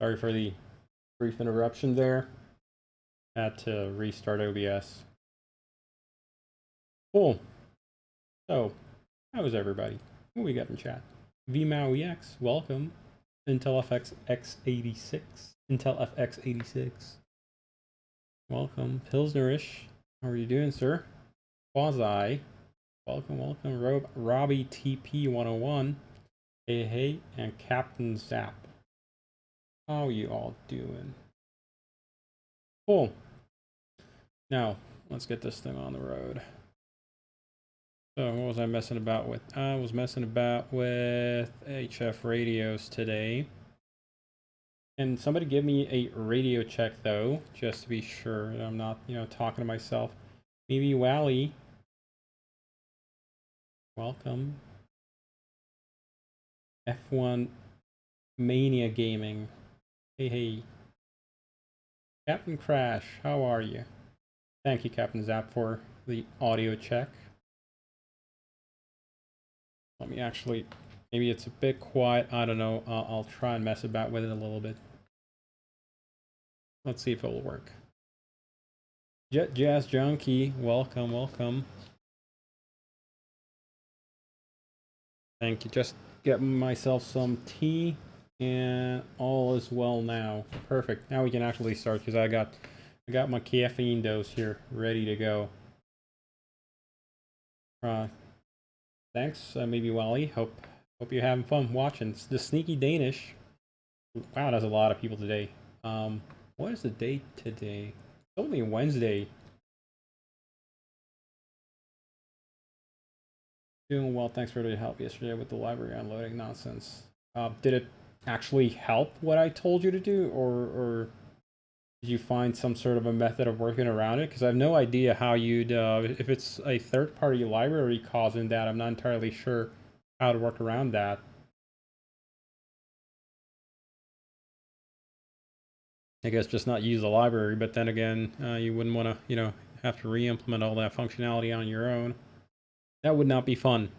Sorry for the brief interruption there. Had to restart OBS. Cool. So, how is everybody? What we got in chat? VMAUEX, welcome. Intel FX X86. Intel FX 86. Welcome. Pilsnerish, how are you doing, sir? Quasi, welcome. Robbie TP 101. Hey, and Captain Zap. How you all doing? Cool. Now, let's get this thing on the road. So what was I messing about with? I was messing about with HF radios today. Can somebody give me a radio check though, just to be sure that I'm not, talking to myself. Maybe Wally. Welcome. F1 Mania Gaming. Hey. Captain Crash, how are you? Thank you, Captain Zap, for the audio check. Let me actually, maybe it's a bit quiet. I don't know. I'll try and mess about with it a little bit. Let's see if it will work. Jet Jazz Junkie, welcome. Thank you. Just getting myself some tea and all is well now. Perfect. Now we can actually start because I got my caffeine dose here ready to go. Thanks, maybe Wally. Hope you're having fun watching. It's the Sneaky Danish. Wow, that's a lot of people today. What is the date today? It's only Wednesday. Doing well, thanks for the help yesterday with the library unloading nonsense. Did it actually help what I told you to do, or did you find some sort of a method of working around it? Because I have no idea how you'd, if it's a third-party library causing that, I'm not entirely sure how to work around that. I guess just not use the library, but then again, you wouldn't want to, have to re-implement all that functionality on your own. That would not be fun.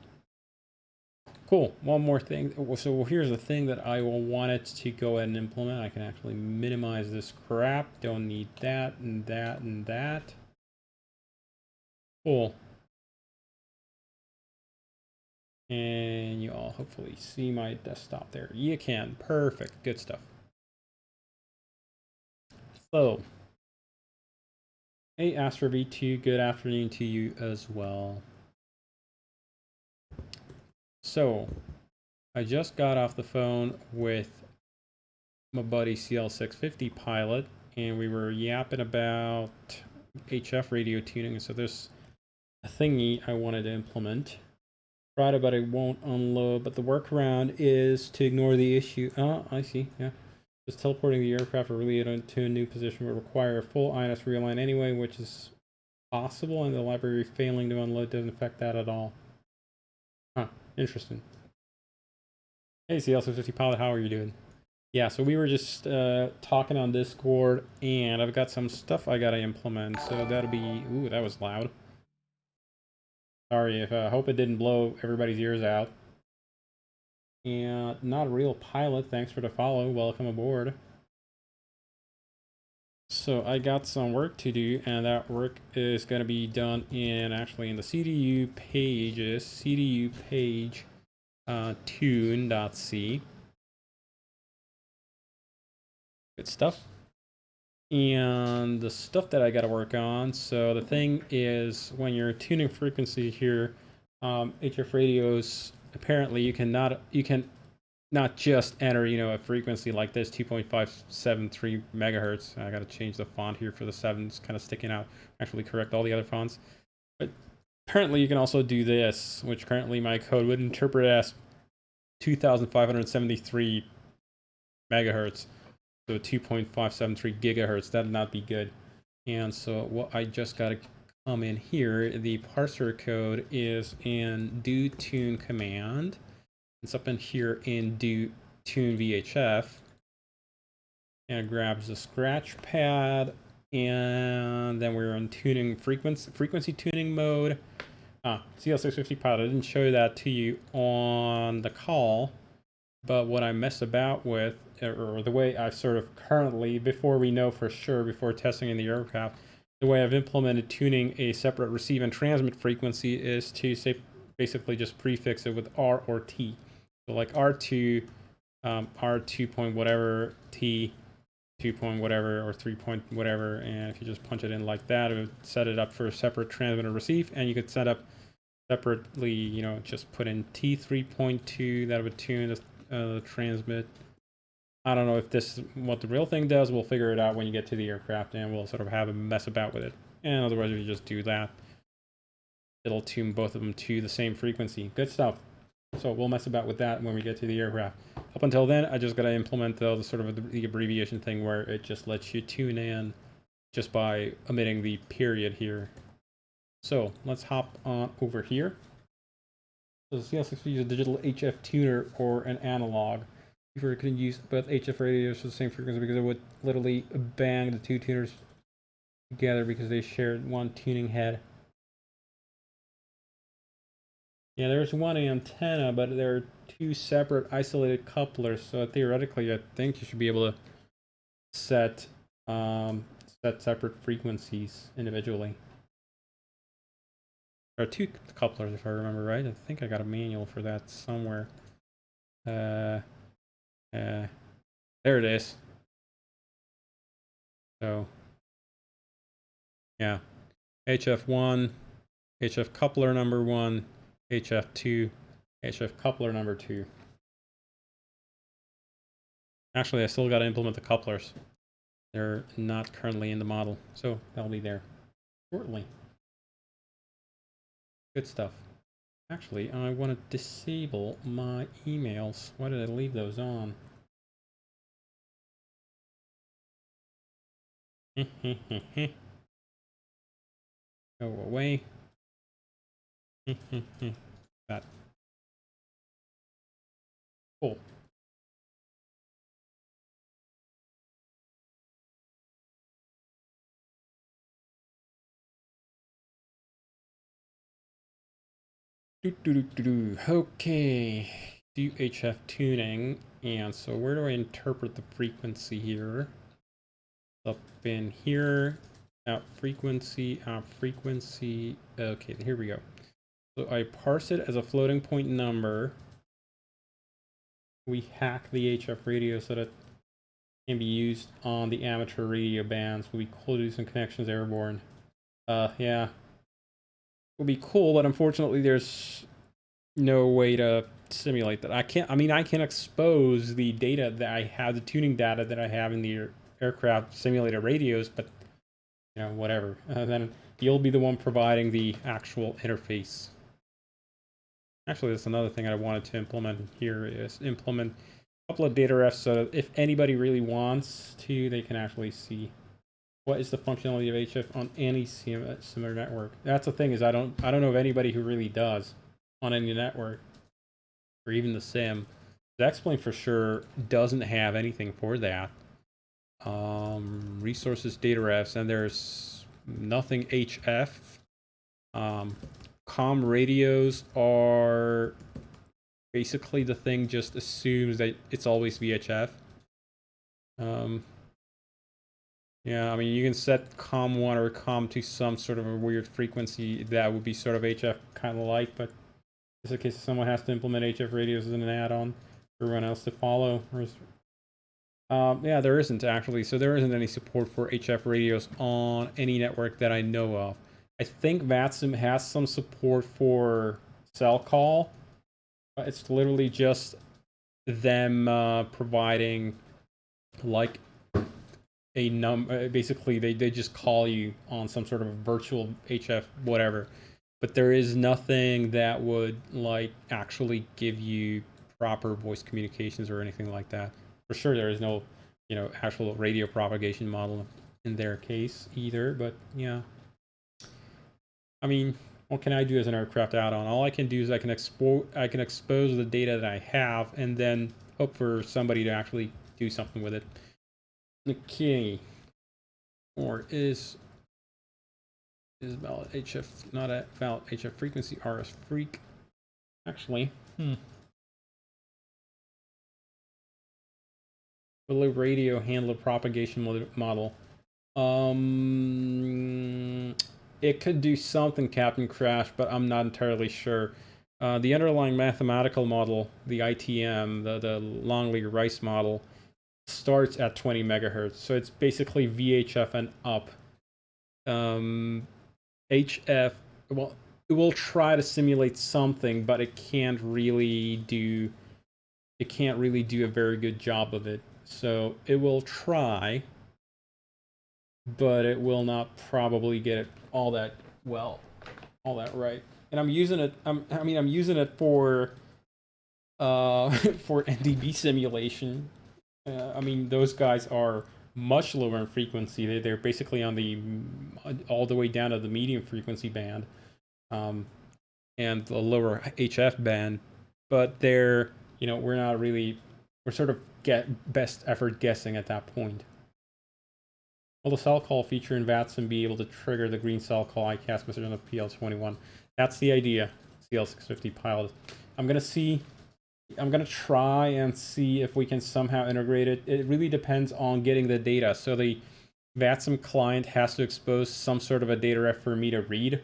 Cool. One more thing. So here's the thing that I will want it to go ahead and implement. I can actually minimize this crap. Don't need that and that and that. Cool. And you all hopefully see my desktop there. You can. Perfect. Good stuff. So, hey, Astro V2, good afternoon to you as well. So, I just got off the phone with my buddy CL650 pilot, and we were yapping about HF radio tuning. And so there's a thingy I wanted to implement. Tried it, but it won't unload. But the workaround is to ignore the issue. Oh, I see. Yeah. Just teleporting the aircraft or relay it to a new position will require a full INS realign anyway, which is possible, and the library failing to unload doesn't affect that at all. Huh. Interesting. Hey, CL650 pilot, how are you doing? Yeah, so we were just talking on Discord, and I've got some stuff I gotta implement, so that'll be... Ooh, that was loud. Sorry, I hope it didn't blow everybody's ears out. And not a real pilot, thanks for the follow, welcome aboard. So I got some work to do, and that work is going to be done in the CDU pages, CDU page tune.c. Good stuff. And the stuff that I got to work on, so the thing is, when you're tuning frequency here, HF radios, apparently you can not just enter, a frequency like this, 2.573 megahertz. I got to change the font here for the 7. It's kind of sticking out. Actually correct all the other fonts. But apparently you can also do this, which currently my code would interpret as 2,573 megahertz. So 2.573 gigahertz. That'd not be good. And so what I just got to come in here, the parser code is in do tune command. It's up in here in do tune VHF, and it grabs the scratch pad, and then we're in tuning frequency tuning mode. CL650 pilot, I didn't show that to you on the call, but what I messed about with or the way I've sort of currently, before we know for sure, before testing in the aircraft, the way I've implemented tuning a separate receive and transmit frequency is to say basically just prefix it with R or T. So like R2, R2 point whatever, T 2 point whatever, or 3 point whatever, and if you just punch it in like that, it would set it up for a separate transmit or receive, and you could set up separately, you know, just put in T3.2, that would tune the transmit. I don't know if this is what the real thing does. We'll figure it out when you get to the aircraft, and we'll sort of have a mess about with it. And otherwise, if you just do that, it'll tune both of them to the same frequency. Good stuff. So we'll mess about with that when we get to the aircraft. Up until then, I just got to implement the sort of the abbreviation thing where it just lets you tune in just by omitting the period here. So let's hop on over here. So the CL650 is a digital HF tuner or an analog. Before it could use both HF radios for the same frequency because it would literally bang the two tuners together because they shared one tuning head. Yeah, there's one antenna, but there are two separate isolated couplers. So theoretically, I think you should be able to set separate frequencies individually. There are two couplers, if I remember right. I think I got a manual for that somewhere. There it is. So, yeah, HF1, HF coupler number 1, HF2, HF coupler number 2. Actually, I still got to implement the couplers. They're not currently in the model, so they'll be there shortly. Good stuff. Actually, I want to disable my emails. Why did I leave those on? Go away. That. Cool. Okay. Do HF tuning. And so where do I interpret the frequency here? Up in here. Out frequency. Okay, here we go. So I parse it as a floating point number. We hack the HF radio so that it can be used on the amateur radio bands. Would be cool to do some connections airborne. Yeah. Would be cool, but unfortunately there's no way to simulate that. I can expose the data that I have, the tuning data that I have in the aircraft simulator radios, but you know, whatever. Then you'll be the one providing the actual interface. Actually, that's another thing I wanted to implement here is implement a couple of data refs so that if anybody really wants to, they can actually see what is the functionality of HF on any similar network. That's the thing is I don't know of anybody who really does on any network or even the sim. The X-Plane for sure doesn't have anything for that. Resources data refs, and there's nothing HF. Com radios are basically the thing just assumes that it's always VHF. Yeah, I mean, you can set COM1 or COM to some sort of a weird frequency that would be sort of HF kind of like, but in the case if someone has to implement HF radios as an add-on for everyone else to follow. Yeah, there isn't actually. So there isn't any support for HF radios on any network that I know of. I think VATSIM has some support for cell call, but it's literally just them providing like a basically they just call you on some sort of virtual HF whatever, but there is nothing that would like actually give you proper voice communications or anything like that. For sure there is no, you know, actual radio propagation model in their case either, but yeah, I mean, what can I do as an aircraft add-on? All I can do is I can expose the data that I have and then hope for somebody to actually do something with it. Okay. Or is valid HF not a valid HF frequency RS freak? Actually, Will a radio handle a propagation model? It could do something, Captain Crash, but I'm not entirely sure. The underlying mathematical model, the ITM, the Longley Rice model, starts at 20 megahertz, so it's basically VHF and up. HF, well, it will try to simulate something, but it can't really do a very good job of it. So it will try, but it will not probably get it all that right. And I'm using it. I'm using it for for NDB simulation. Those guys are much lower in frequency. They're basically on the all the way down to the medium frequency band, and the lower HF band. But we're not really, we're sort of best effort guessing at that point. Will the cell call feature in VATSIM be able to trigger the green cell call ICAST message on the PL21? That's the idea. CL650 pilot. I'm gonna try and see if we can somehow integrate it. It really depends on getting the data. So the VATSIM client has to expose some sort of a data ref for me to read,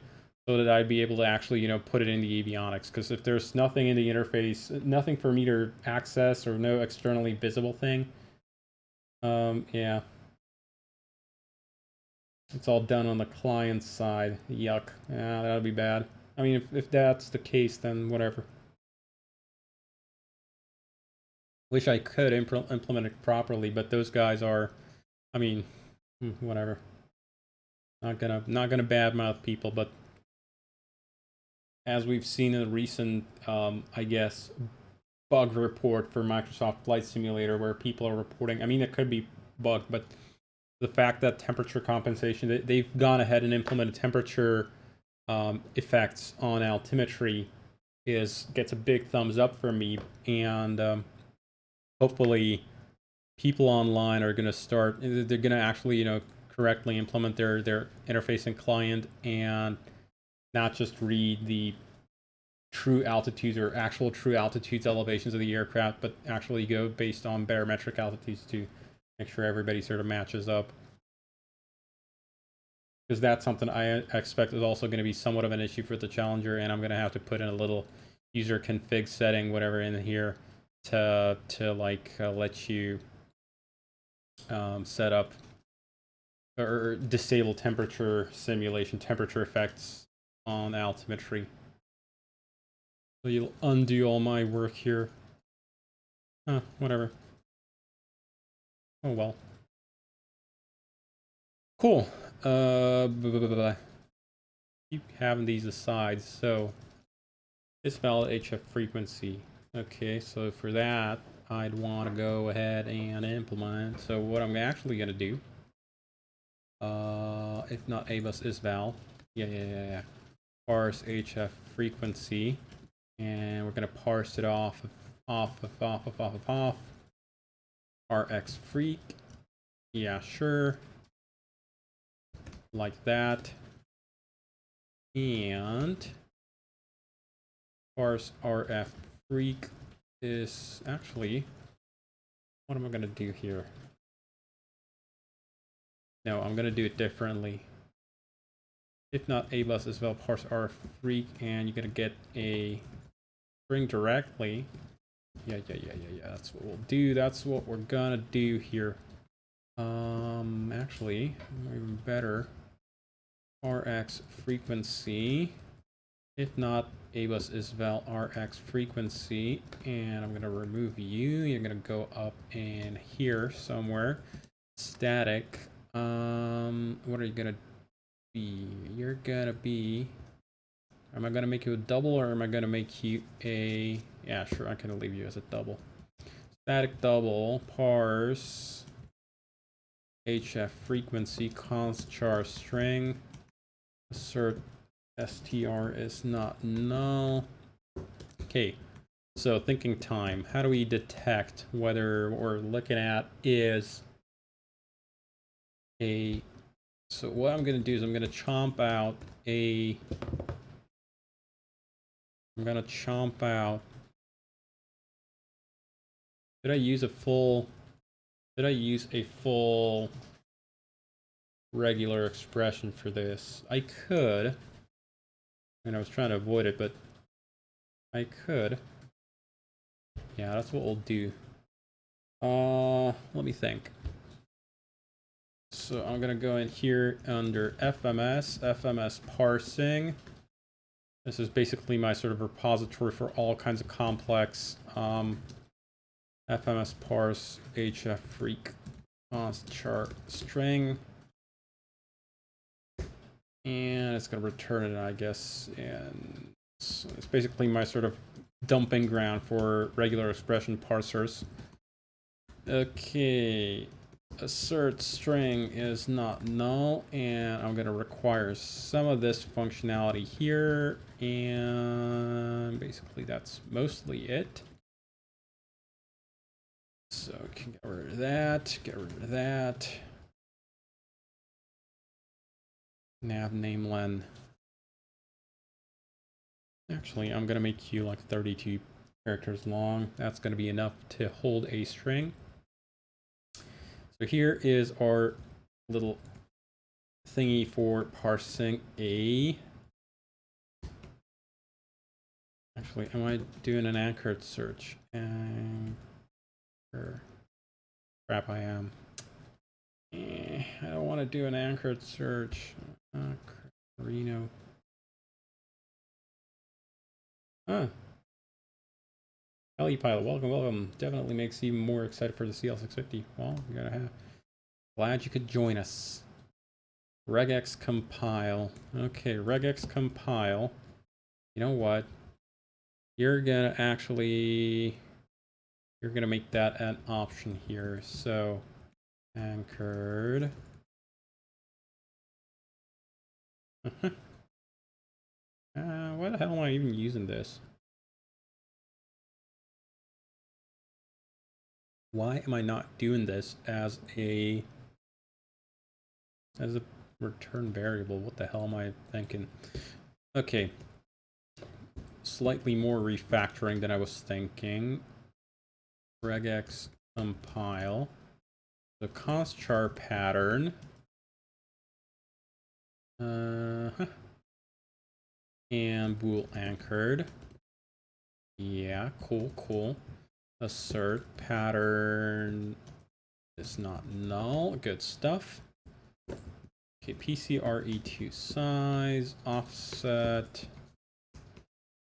so that I'd be able to actually, put it in the avionics. Because if there's nothing in the interface, nothing for me to access, or no externally visible thing, yeah. It's all done on the client side. Yuck. Yeah, that'll be bad. I mean, if that's the case, then whatever. Wish I could implement it properly, but those guys are, whatever. Not gonna badmouth people, but as we've seen in a recent, I guess, bug report for Microsoft Flight Simulator, where people are reporting, it could be bugged, but the fact that temperature compensation, they've gone ahead and implemented temperature effects on altimetry gets a big thumbs up from me, and hopefully people online are going to start, they're going to actually correctly implement their interface and client, and not just read the true altitudes or actual true altitudes elevations of the aircraft, but actually go based on barometric altitudes to make sure everybody sort of matches up. Because that's something I expect is also going to be somewhat of an issue for the Challenger, and I'm going to have to put in a little user config setting, whatever, in here to let you set up or disable temperature simulation, temperature effects on altimetry. So you'll undo all my work here. Whatever. Oh well. Cool. Keep having these asides. So it's valid HF frequency. Okay, so for that, I'd want to go ahead and implement. So what I'm actually going to do, if not ABUS isval, yeah. Parse HF frequency, and we're going to parse it off RX freak. Yeah, sure. Like that. And parse RF freak is actually, what am I going to do here? No, I'm going to do it differently. If not ABUS as well, parse RF freak, and you're going to get a string directly. Yeah. That's what we'll do. That's what we're going to do here. Actually, even better. RX frequency. If not, ABUS isval RX frequency, and I'm gonna remove you. You're gonna go up in here somewhere. Static. What are you gonna be? You're gonna be. Am I gonna make you a double, or am I gonna make you a? Yeah, sure. I'm gonna leave you as a double. Static double. Parse. HF frequency. Const char string. Assert str is not null. Okay, so thinking time. How do we detect whether what we're looking at is a... So what I'm going to do is I'm going to chomp out a... Did I use a full... Did I use a full regular expression for this? I could. And I was trying to avoid it, but I could. Yeah, that's what we'll do. Let me think. So I'm gonna go in here under FMS parsing. This is basically my sort of repository for all kinds of complex FMS parse HF freak const chart string. And it's gonna return it, I guess, and it's basically my sort of dumping ground for regular expression parsers. Okay, assert string is not null, and I'm going to require some of this functionality here, and basically that's mostly it. So we can get rid of that, get rid of that. Nav name len. Actually, I'm going to make you like 32 characters long. That's going to be enough to hold a string. So here is our little thingy for parsing a. Actually, am I doing an anchored search? Anchor. Crap, I am. I don't want to do an anchored search. Reno. Huh. LE pilot, welcome, welcome. Definitely makes you even more excited for the CL650. Well, you gotta have. Glad you could join us. Regex compile. Okay, regex compile. You know what? You're gonna make that an option here. So anchored. Why the hell am I even using this? Why am I not doing this as a return variable? What the hell am I thinking? Okay. Slightly more refactoring than I was thinking. Regex compile. The const char pattern. And bool anchored. Yeah, cool. Assert pattern is not null. Good stuff. Okay, PCRE2 size, offset,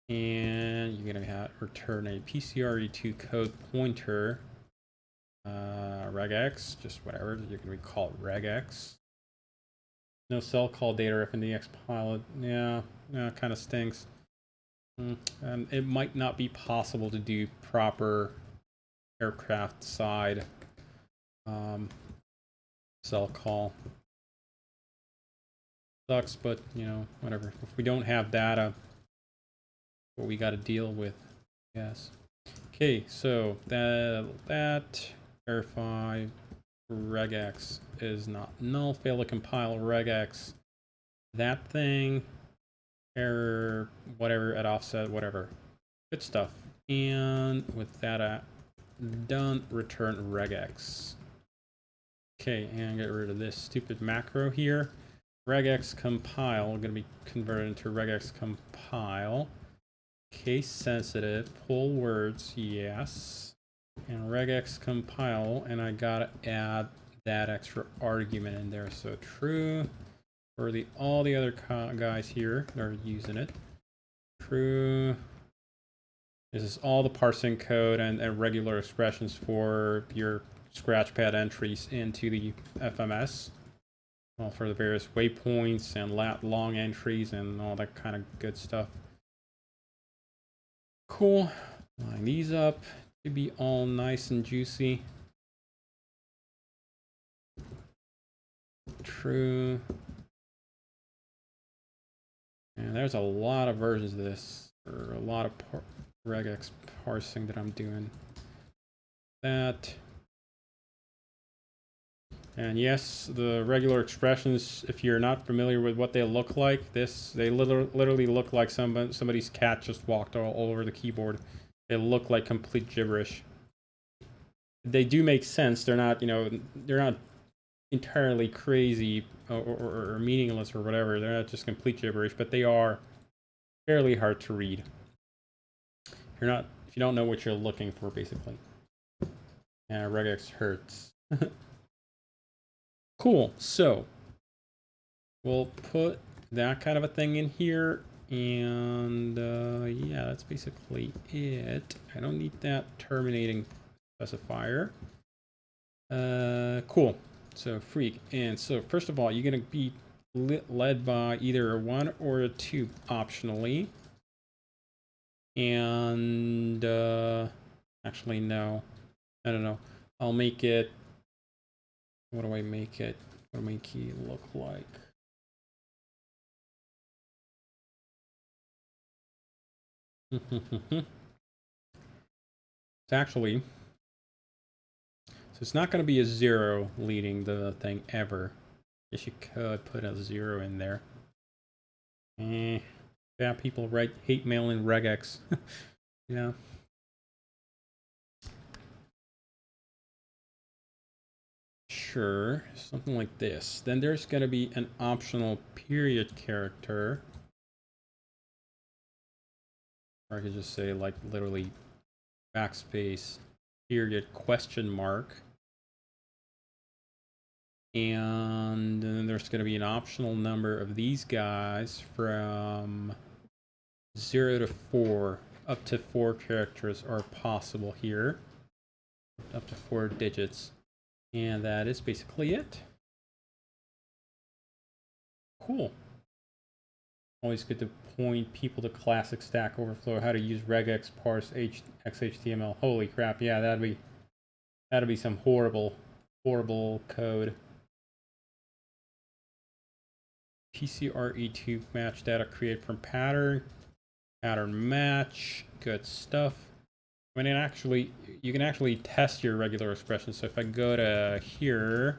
and you're gonna return a PCRE2 code pointer. Regex, just whatever you're gonna call it, regex. No cell call data FNDX pilot. Yeah, kind of stinks. And it might not be possible to do proper aircraft side cell call. Sucks, but you know, whatever. If we don't have data, what we got to deal with, yes. Okay, so that verify regex is not null. Fail to compile regex. That thing, error, whatever at offset, whatever. Good stuff. And with that done, return regex. Okay, and get rid of this stupid macro here. Regex compile, going to be converted into regex compile. Case sensitive, pull words, yes. And regex compile, and I gotta add that extra argument in there. So true for all the other guys here that are using it. True. This is all the parsing code and regular expressions for your scratchpad entries into the FMS. Well, for the various waypoints and lat long entries and all that kind of good stuff. Cool. Line these up to be all nice and juicy. True. And there's a lot of versions of this, or a lot of regex parsing that I'm doing. That. And yes, the regular expressions, if you're not familiar with what they look like, they literally look like somebody's cat just walked all over the keyboard. They look like complete gibberish. they do make sense. They're not, they're not entirely crazy or meaningless or whatever. They're not just complete gibberish, but they are fairly hard to read. If you don't know what you're looking for, basically. Yeah, regex hurts. Cool. So we'll put that kind of a thing in here, and yeah, that's basically it. I don't need that terminating specifier. Cool. So freak. And so first of all, you're gonna be led by either a 1 or a 2 optionally. And actually no, I don't know. I'll make it. What do I make it? What do I make it look like? It's actually, so it's not going to be a 0 leading the thing ever. Guess you could put a 0 in there. Yeah, people hate mail-in regex. Yeah. Sure, something like this. Then there's going to be an optional period character. Or I could just say like literally backspace period question mark. And then there's going to be an optional number of these guys from 0 to 4. Up to 4 characters are possible here. Up to 4 digits. And that is basically it. Cool. Always good to point people to classic Stack Overflow, how to use regex parse XHTML. Holy crap, yeah, that'd be some horrible code. PCRE2 match data create from pattern match, good stuff. I mean, you can actually test your regular expression. So if I go to here,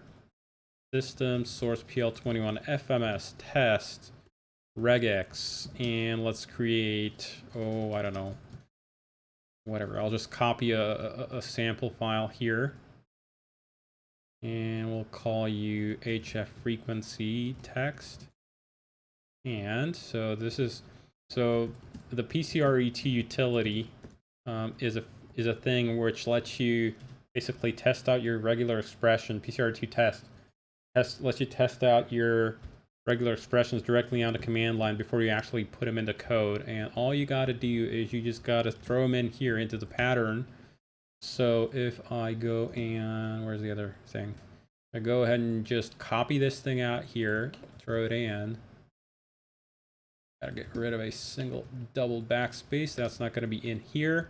system source PL21 FMS test regex, and let's create, oh, I don't know, whatever. I'll just copy a sample file here, and we'll call you HF frequency text. And so this is, so the PCRET utility is a thing which lets you basically test out your regular expression. PCRET test lets you test out your regular expressions directly on the command line before you actually put them into code. And all you got to do is you just got to throw them in here into the pattern. So if I go and where's the other thing? I go ahead and just copy this thing out here, throw it in. Gotta get rid of a single double backspace. That's not going to be in here.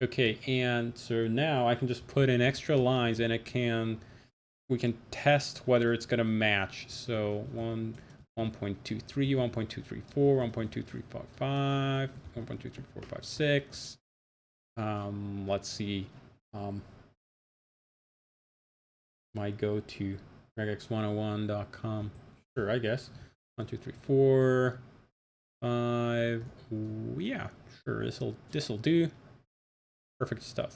Okay, and so now I can just put in extra lines, and we can test whether it's going to match. So 1.23, 1.234, 1.2355, 1.23456. Let's see. My go-to regex101.com. Sure, I guess. 1, 2, 3, 4, 5. Yeah, sure. This'll do. Perfect stuff.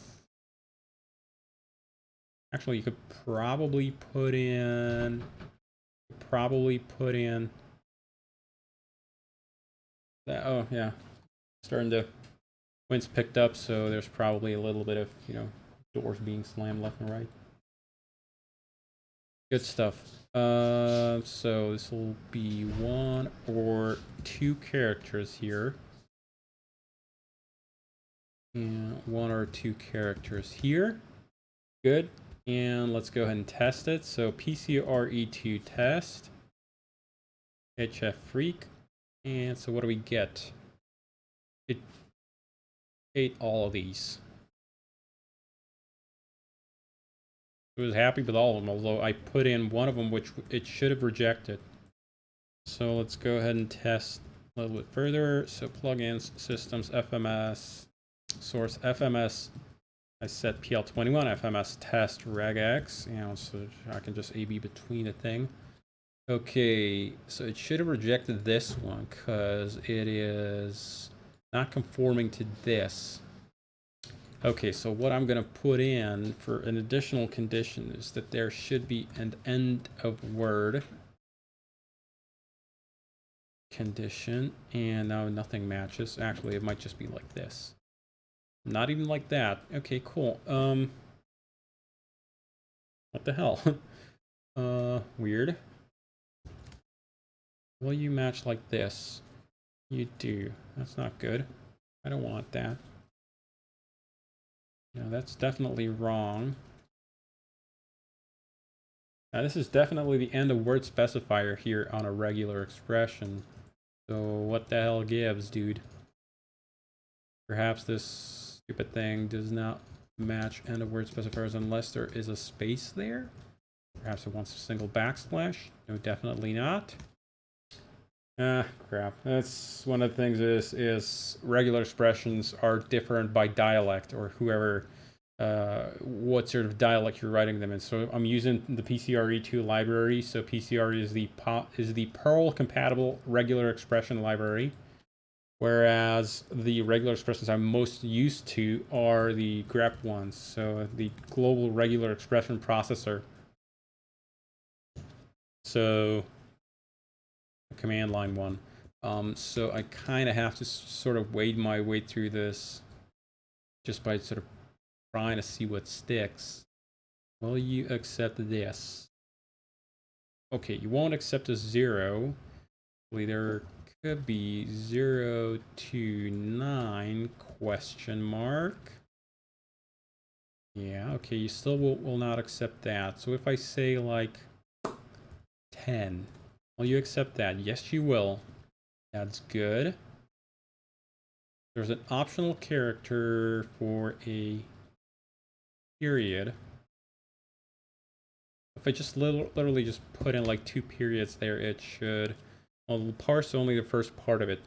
Actually, you could probably put in. That. Oh yeah, starting to. Wind's picked up, so there's probably a little bit of doors being slammed left and right. Good stuff. So this will be 1 or 2 characters here. And 1 or 2 characters here. Good. And let's go ahead and test it. So PCRE2 test. HF freak. And so what do we get? It ate all of these. I was happy with all of them, although I put in one of them which it should have rejected. So let's go ahead and test a little bit further. So plugins, systems, FMS, source FMS. I set PL21 FMS test regex, so I can just AB between the thing. Okay, so it should have rejected this one because it is not conforming to this. Okay, so what I'm going to put in for an additional condition is that there should be an end of word condition, and now nothing matches. Actually, it might just be like this. Not even like that. Okay, cool. What the hell? Weird. Will you match like this? You do. That's not good. I don't want that. Yeah, that's definitely wrong. Now, this is definitely the end of word specifier here on a regular expression. So what the hell gives, dude? Perhaps this stupid thing does not match end of word specifiers unless there is a space there? Perhaps it wants a single backslash? No, definitely not. Ah, crap. That's one of the things is regular expressions are different by dialect or whoever, what sort of dialect you're writing them in. So I'm using the PCRE2 library. So PCRE is the Perl compatible regular expression library, whereas the regular expressions I'm most used to are the grep ones. So the global regular expression processor. So command line one. So I kind of have to sort of wade my way through this just by sort of trying to see what sticks. Will you accept this? Okay, you won't accept a 0. There could be 0 to 9 question mark. Yeah, okay, you still will not accept that. So if I say like 10, will you accept that? Yes, you will. That's good. There's an optional character for a period. If I just literally just put in like 2 periods there, it should, well, parse only the first part of it.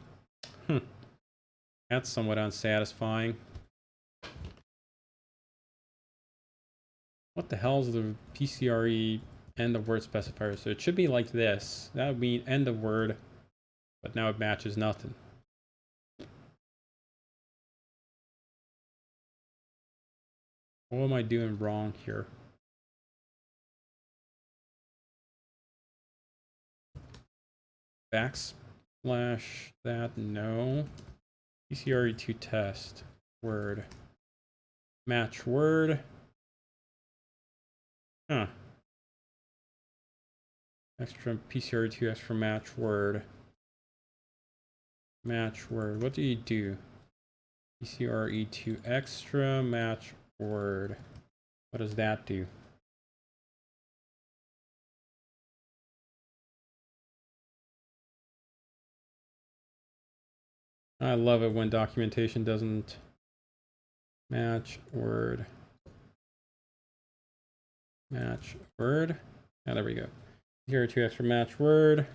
That's somewhat unsatisfying. What the hell is the PCRE end of word specifier? So it should be like this. That would mean end of word, but now it matches nothing. What am I doing wrong here? Backslash that, no. PCRE2 test, word. Match word. Huh. Extra PCRE2 extra match word. Match word. What do you do? PCRE2 extra match word. What does that do? I love it when documentation doesn't match word. Match word. Ah, there we go. Here are 2 extra match word.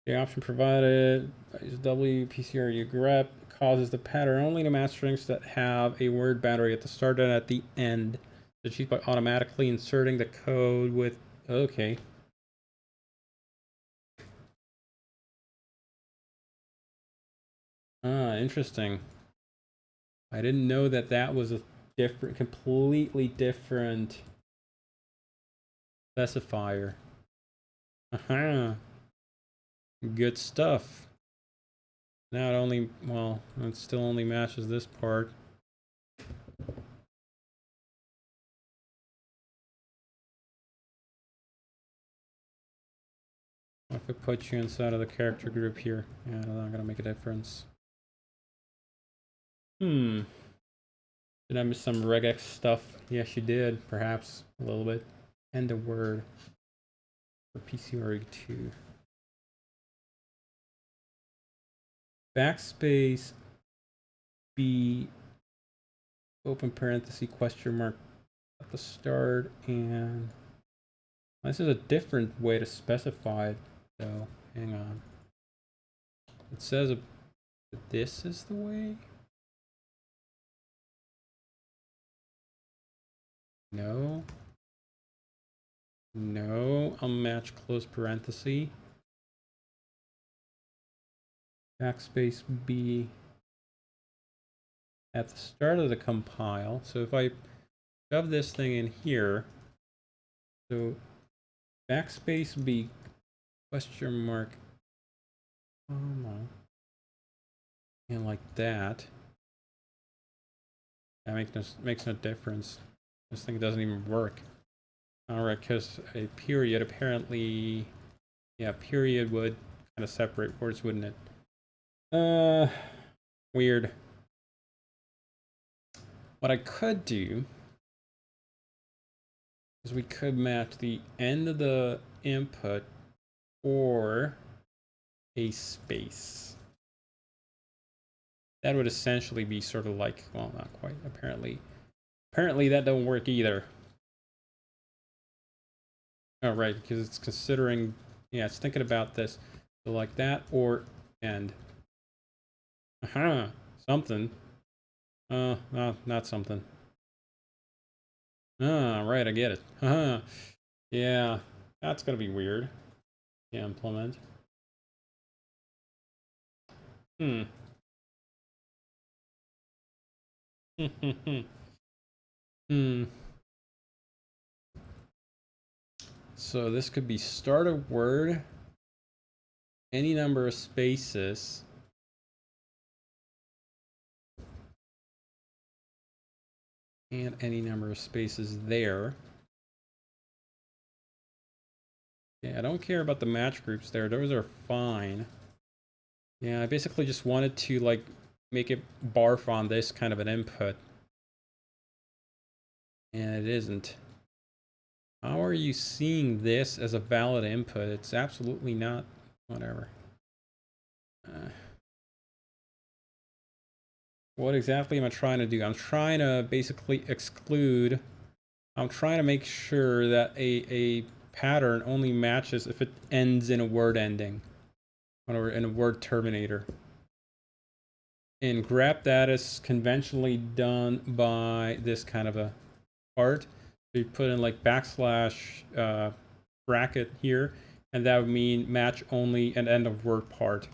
The option provided is WPCRU grep causes the pattern only to match strings that have a word boundary at the start and at the end. So she's by automatically inserting the code with, okay. Ah, interesting. I didn't know that that was a different, completely different specifier. Aha. Good stuff. Now it only, well, it still only matches this part. If I put you inside of the character group here, yeah, that's not gonna make a difference. Did I miss some regex stuff? Yes, you did, perhaps a little bit. End of word for PCRE2. Backspace B open parenthesis question mark at the start, and this is a different way to specify it, though. Hang on. It says this is the way? No. No, unmatch close parenthesis. Backspace B. at the start of the compile. So if I shove this thing in here, so backspace B question mark, and like that. That makes no difference. This thing doesn't even work. Alright, because a period apparently, yeah, period would kind of separate words, wouldn't it? Weird. What I could do is we could match the end of the input or a space. That would essentially be sort of like, well, not quite, apparently. Apparently that don't work either. Oh, right, because it's considering, yeah, it's thinking about this. So like that or end. Something. No, not something. Ah, right, I get it. Yeah, that's gonna be weird to implement. Hmm. Hmm. So this could be start a word, any number of spaces, and any number of spaces there. Yeah, I don't care about the match groups there. Those are fine. Yeah, I basically just wanted to like make it barf on this kind of an input. And it isn't. How are you seeing this as a valid input? It's absolutely not. Whatever. What exactly am I trying to do? I'm trying to basically exclude. I'm trying to make sure that a pattern only matches if it ends in a word ending or in a word terminator. And grep that is conventionally done by this kind of a part. So you put in like backslash bracket here, and that would mean match only an end of word part.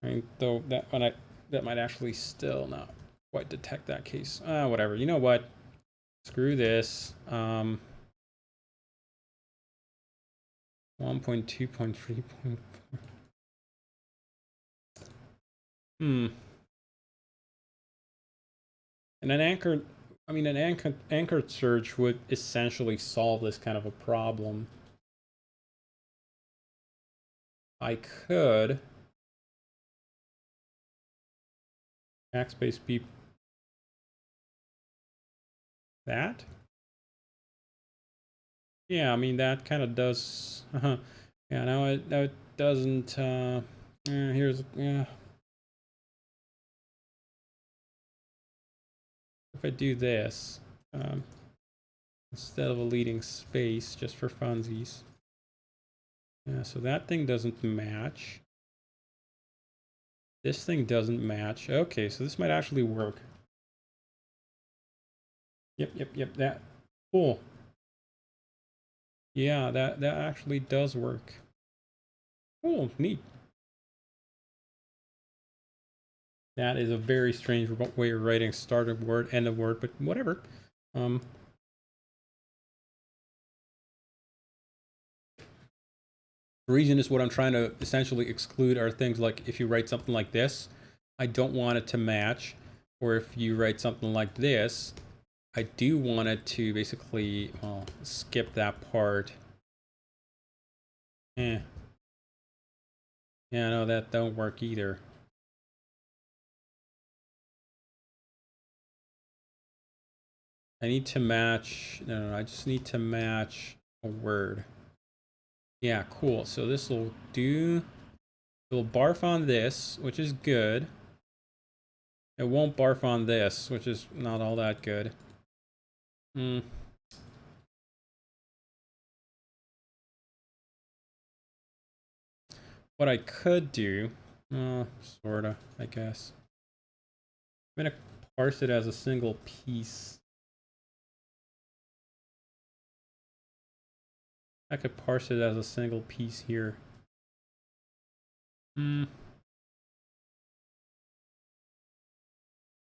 Right? Though that might actually still not quite detect that case. Whatever. You know what? Screw this. 1.2.3. Hmm. And an anchored, I mean, an anchored search would essentially solve this kind of a problem. I could backspace beep that. Yeah, I mean that kind of does. Yeah, no, it doesn't. Here's yeah. If I do this, instead of a leading space, just for funsies. Yeah, so that thing doesn't match. This thing doesn't match. Okay, so this might actually work. Yep. That cool. Yeah, that actually does work. Cool, neat. That is a very strange way of writing start of word, end of word, but whatever. The reason is what I'm trying to essentially exclude are things like if you write something like this, I don't want it to match, or if you write something like this, I do want it to basically, well, skip that part. Yeah, no, that don't work either. I need to match, no, I just need to match a word. Yeah, cool. So this will do, it'll barf on this, which is good. It won't barf on this, which is not all that good. What I could do, sorta, I guess. I'm gonna parse it as a single piece. I could parse it as a single piece here.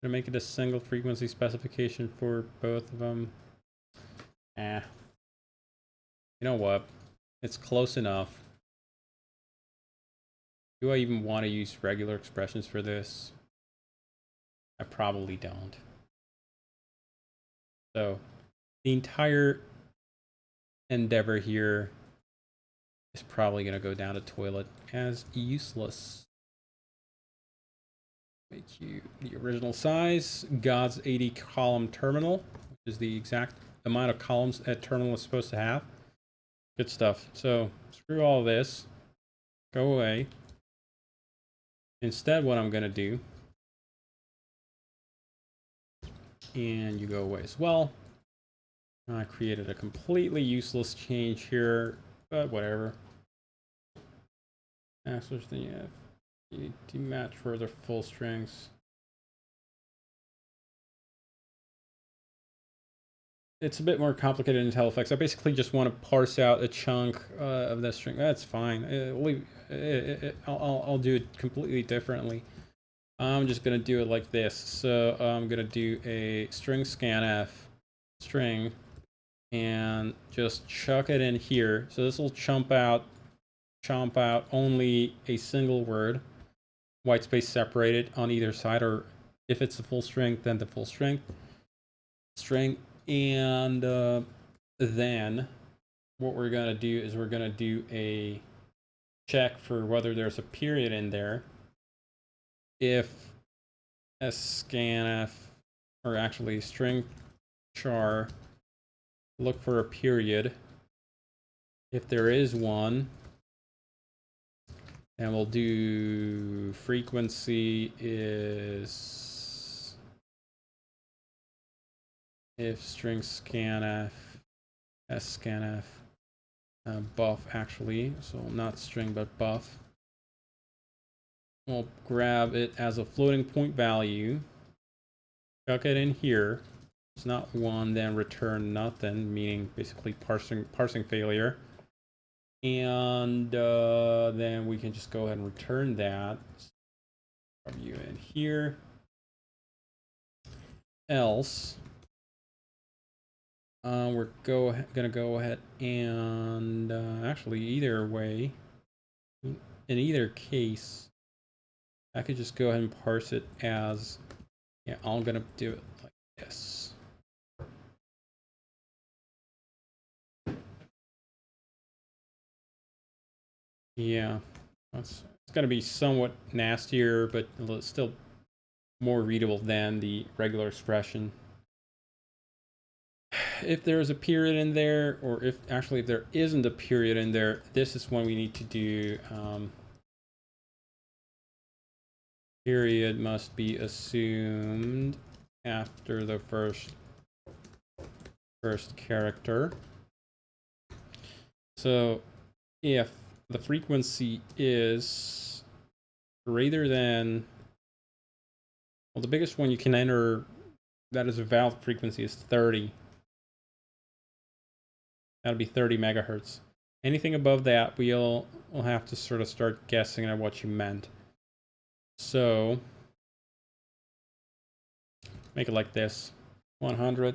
Gonna make it a single frequency specification for both of them. You know what? It's close enough. Do I even want to use regular expressions for this? I probably don't. So the entire endeavor here is probably going to go down the toilet as useless. Make you the original size. God's 80 column terminal, which is the exact amount of columns a terminal is supposed to have. Good stuff. So screw all this. Go away. Instead, what I'm going to do, and you go away as well. I created a completely useless change here, but whatever. Switch the to match further full strings. It's a bit more complicated in IntelliFX. I basically just want to parse out a chunk of that string. That's fine. I'll do it completely differently. I'm just gonna do it like this. So I'm gonna do a string scanf string and just chuck it in here. So this will chomp out only a single word, white space separated on either side, or if it's a full string, then the full string. And then what we're gonna do is we're gonna do a check for whether there's a period in there. If a scanf, or actually string char, look for a period. If there is one, and we'll do frequency is if string scanf, scanf, buff actually, so not string but buff. We'll grab it as a floating point value, chuck it in here. It's not one, then return nothing, meaning basically parsing failure. And then we can just go ahead and return that. From you in here. Else, we're gonna go ahead and actually either way, in either case, I could just go ahead and parse it as, yeah, I'm gonna do it like this. Yeah, it's gonna be somewhat nastier, but still more readable than the regular expression. If there's a period in there, or if there isn't a period in there, this is when we need to do period must be assumed after the first character. So if the frequency is greater than, well, the biggest one you can enter that is a valid frequency is 30. That'll be 30 megahertz. Anything above that, we'll have to sort of start guessing at what you meant. So make it like this, 100.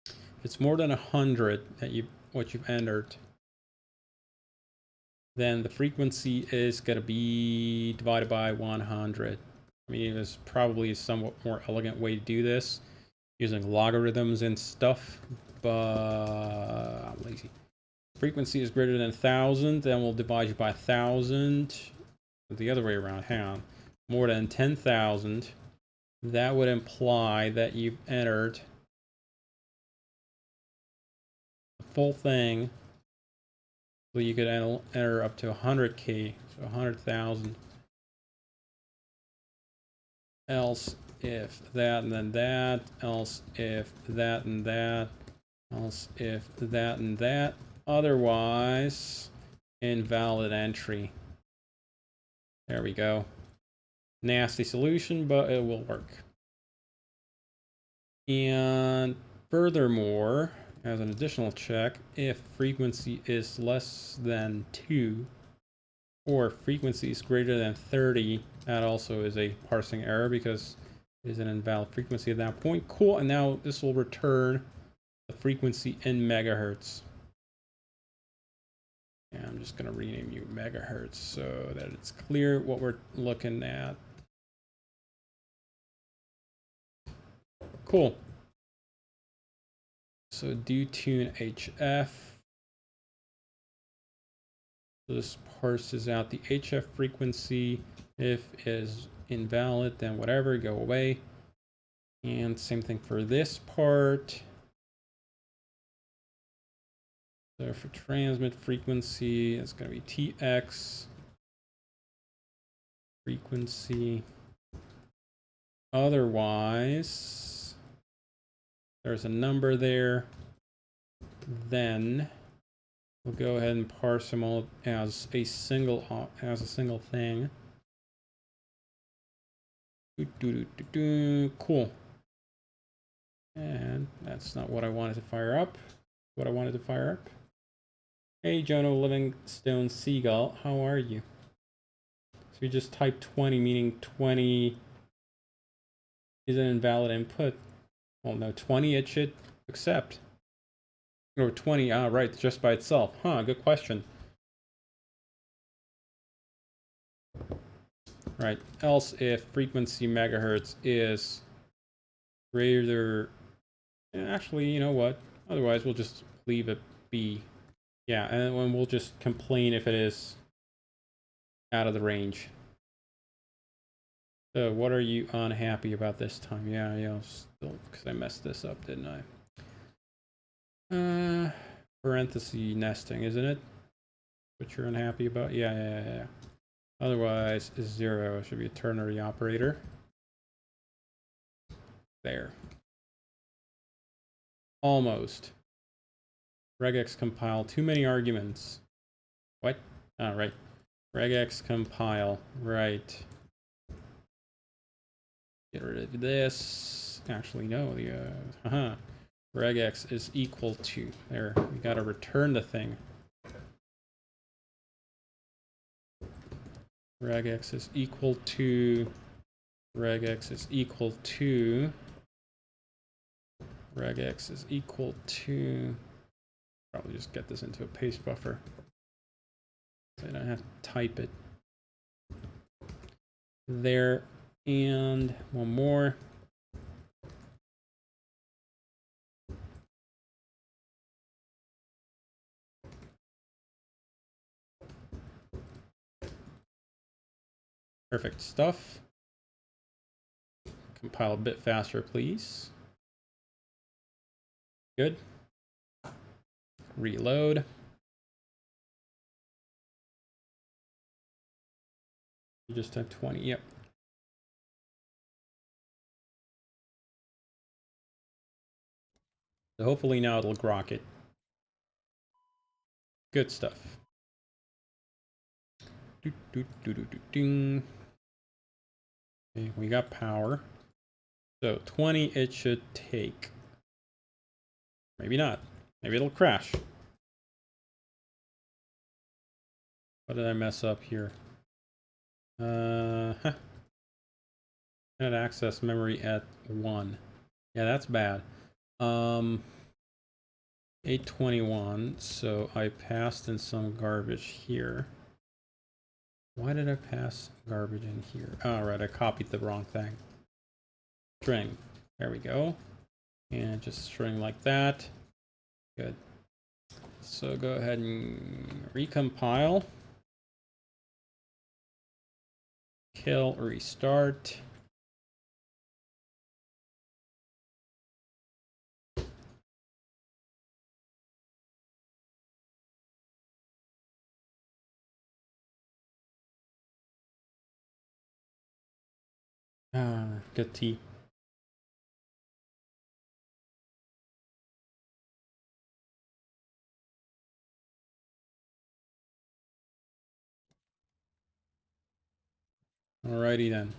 If it's more than 100 that what you've entered, then the frequency is going to be divided by 100. I mean, there's probably a somewhat more elegant way to do this, using logarithms and stuff, but I'm lazy. Frequency is greater than 1,000, then we'll divide you by 1,000. The other way around, hang on. More than 10,000, that would imply that you've entered the full thing, so you could enter up to 100K, so 100,000. Else if that and then that, else if that and that, else if that and that, otherwise invalid entry. There we go. Nasty solution, but it will work. And furthermore, as an additional check, if frequency is less than 2, or frequency is greater than 30, that also is a parsing error because it is an invalid frequency at that point. Cool, and now this will return the frequency in megahertz. And I'm just going to rename you megahertz so that it's clear what we're looking at. Cool. So do tune HF. So this parses out the HF frequency. If it is invalid, then whatever, go away. And same thing for this part. So for transmit frequency, it's going to be TX frequency. Otherwise, there's a number there. Then we'll go ahead and parse them all as a single thing. Cool. And that's not what I wanted to fire up. What I wanted to fire up. Hey, Jono Livingstone Seagull, how are you? So you just type 20, meaning 20 is an invalid input. Well, no, 20 it should accept. Or 20, right, just by itself. Huh, good question. Right, else if frequency megahertz is greater, actually, you know what? Otherwise, we'll just leave it be. Yeah, and then we'll just complain if it is out of the range. So what are you unhappy about this time? Yeah, still, because I messed this up, didn't I? Parenthesis nesting, isn't it? What you're unhappy about? Yeah. Otherwise, 0 should be a ternary operator. There. Almost. Regex compile. Too many arguments. What? Ah, right. Regex compile. Right. Get rid of this. Actually, no. The regex is equal to. There. We gotta return the thing. Regex is equal to. Regex is equal to. Regex is equal to. Probably just get this into a paste buffer so I don't have to type it. There, and one more. Perfect stuff. Compile a bit faster, please. Good. Reload. You just have 20, yep. So hopefully now it'll grok it. Good stuff. Ding. Okay, we got power. So 20 it should take. Maybe not. Maybe it'll crash. What did I mess up here? Had access memory at 1. Yeah, that's bad. 821, so I passed in some garbage here. Why did I pass garbage in here? Oh, right, I copied the wrong thing. String. There we go. And just string like that. Good. So go ahead and recompile. Kill, restart. Good T. Alrighty then.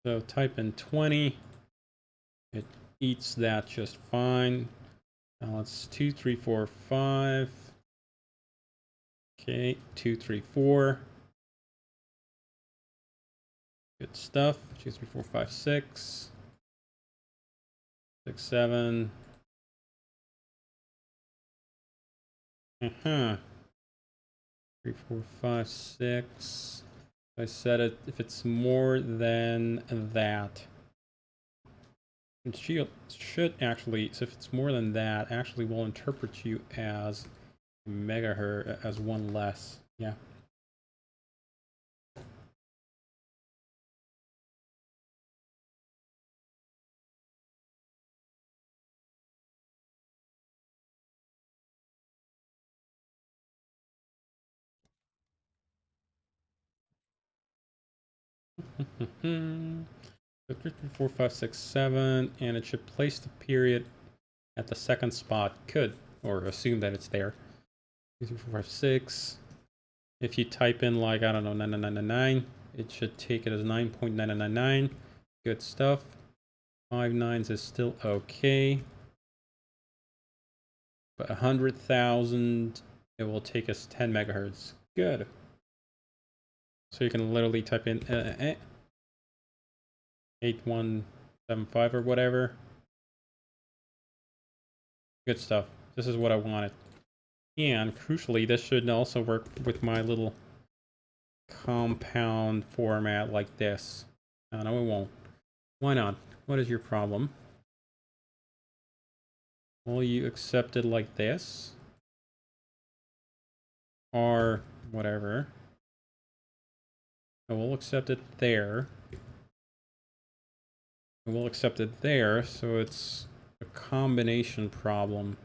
So type in 20. It eats that just fine. Now it's 2, 3, 4, 5. Okay, 2, 3, 4. Good stuff. 2, 3, 4, 5, 6. 6, 7. Uh-huh. 3, 4, 5, 6. I said it if it's more than that. It should actually, so if it's more than that, actually will interpret you as megahertz, as one less. Yeah. So 3, 4, 5, 6, 7, and it should place the period at the second spot. Could, or assume that it's there. 2, 3, 4, 5, 6. If you type in like, I don't know, 9999, it should take it as 9.9999. Good stuff. 5 nines is still okay. But 100,000, it will take us 10 megahertz. Good. So you can literally type in 8175 or whatever. Good stuff. This is what I wanted. And crucially, this should also work with my little compound format like this. No, it won't. Why not? What is your problem? Will you accept it like this? Or whatever. And we'll accept it there. And we'll accept it there, so it's a combination problem.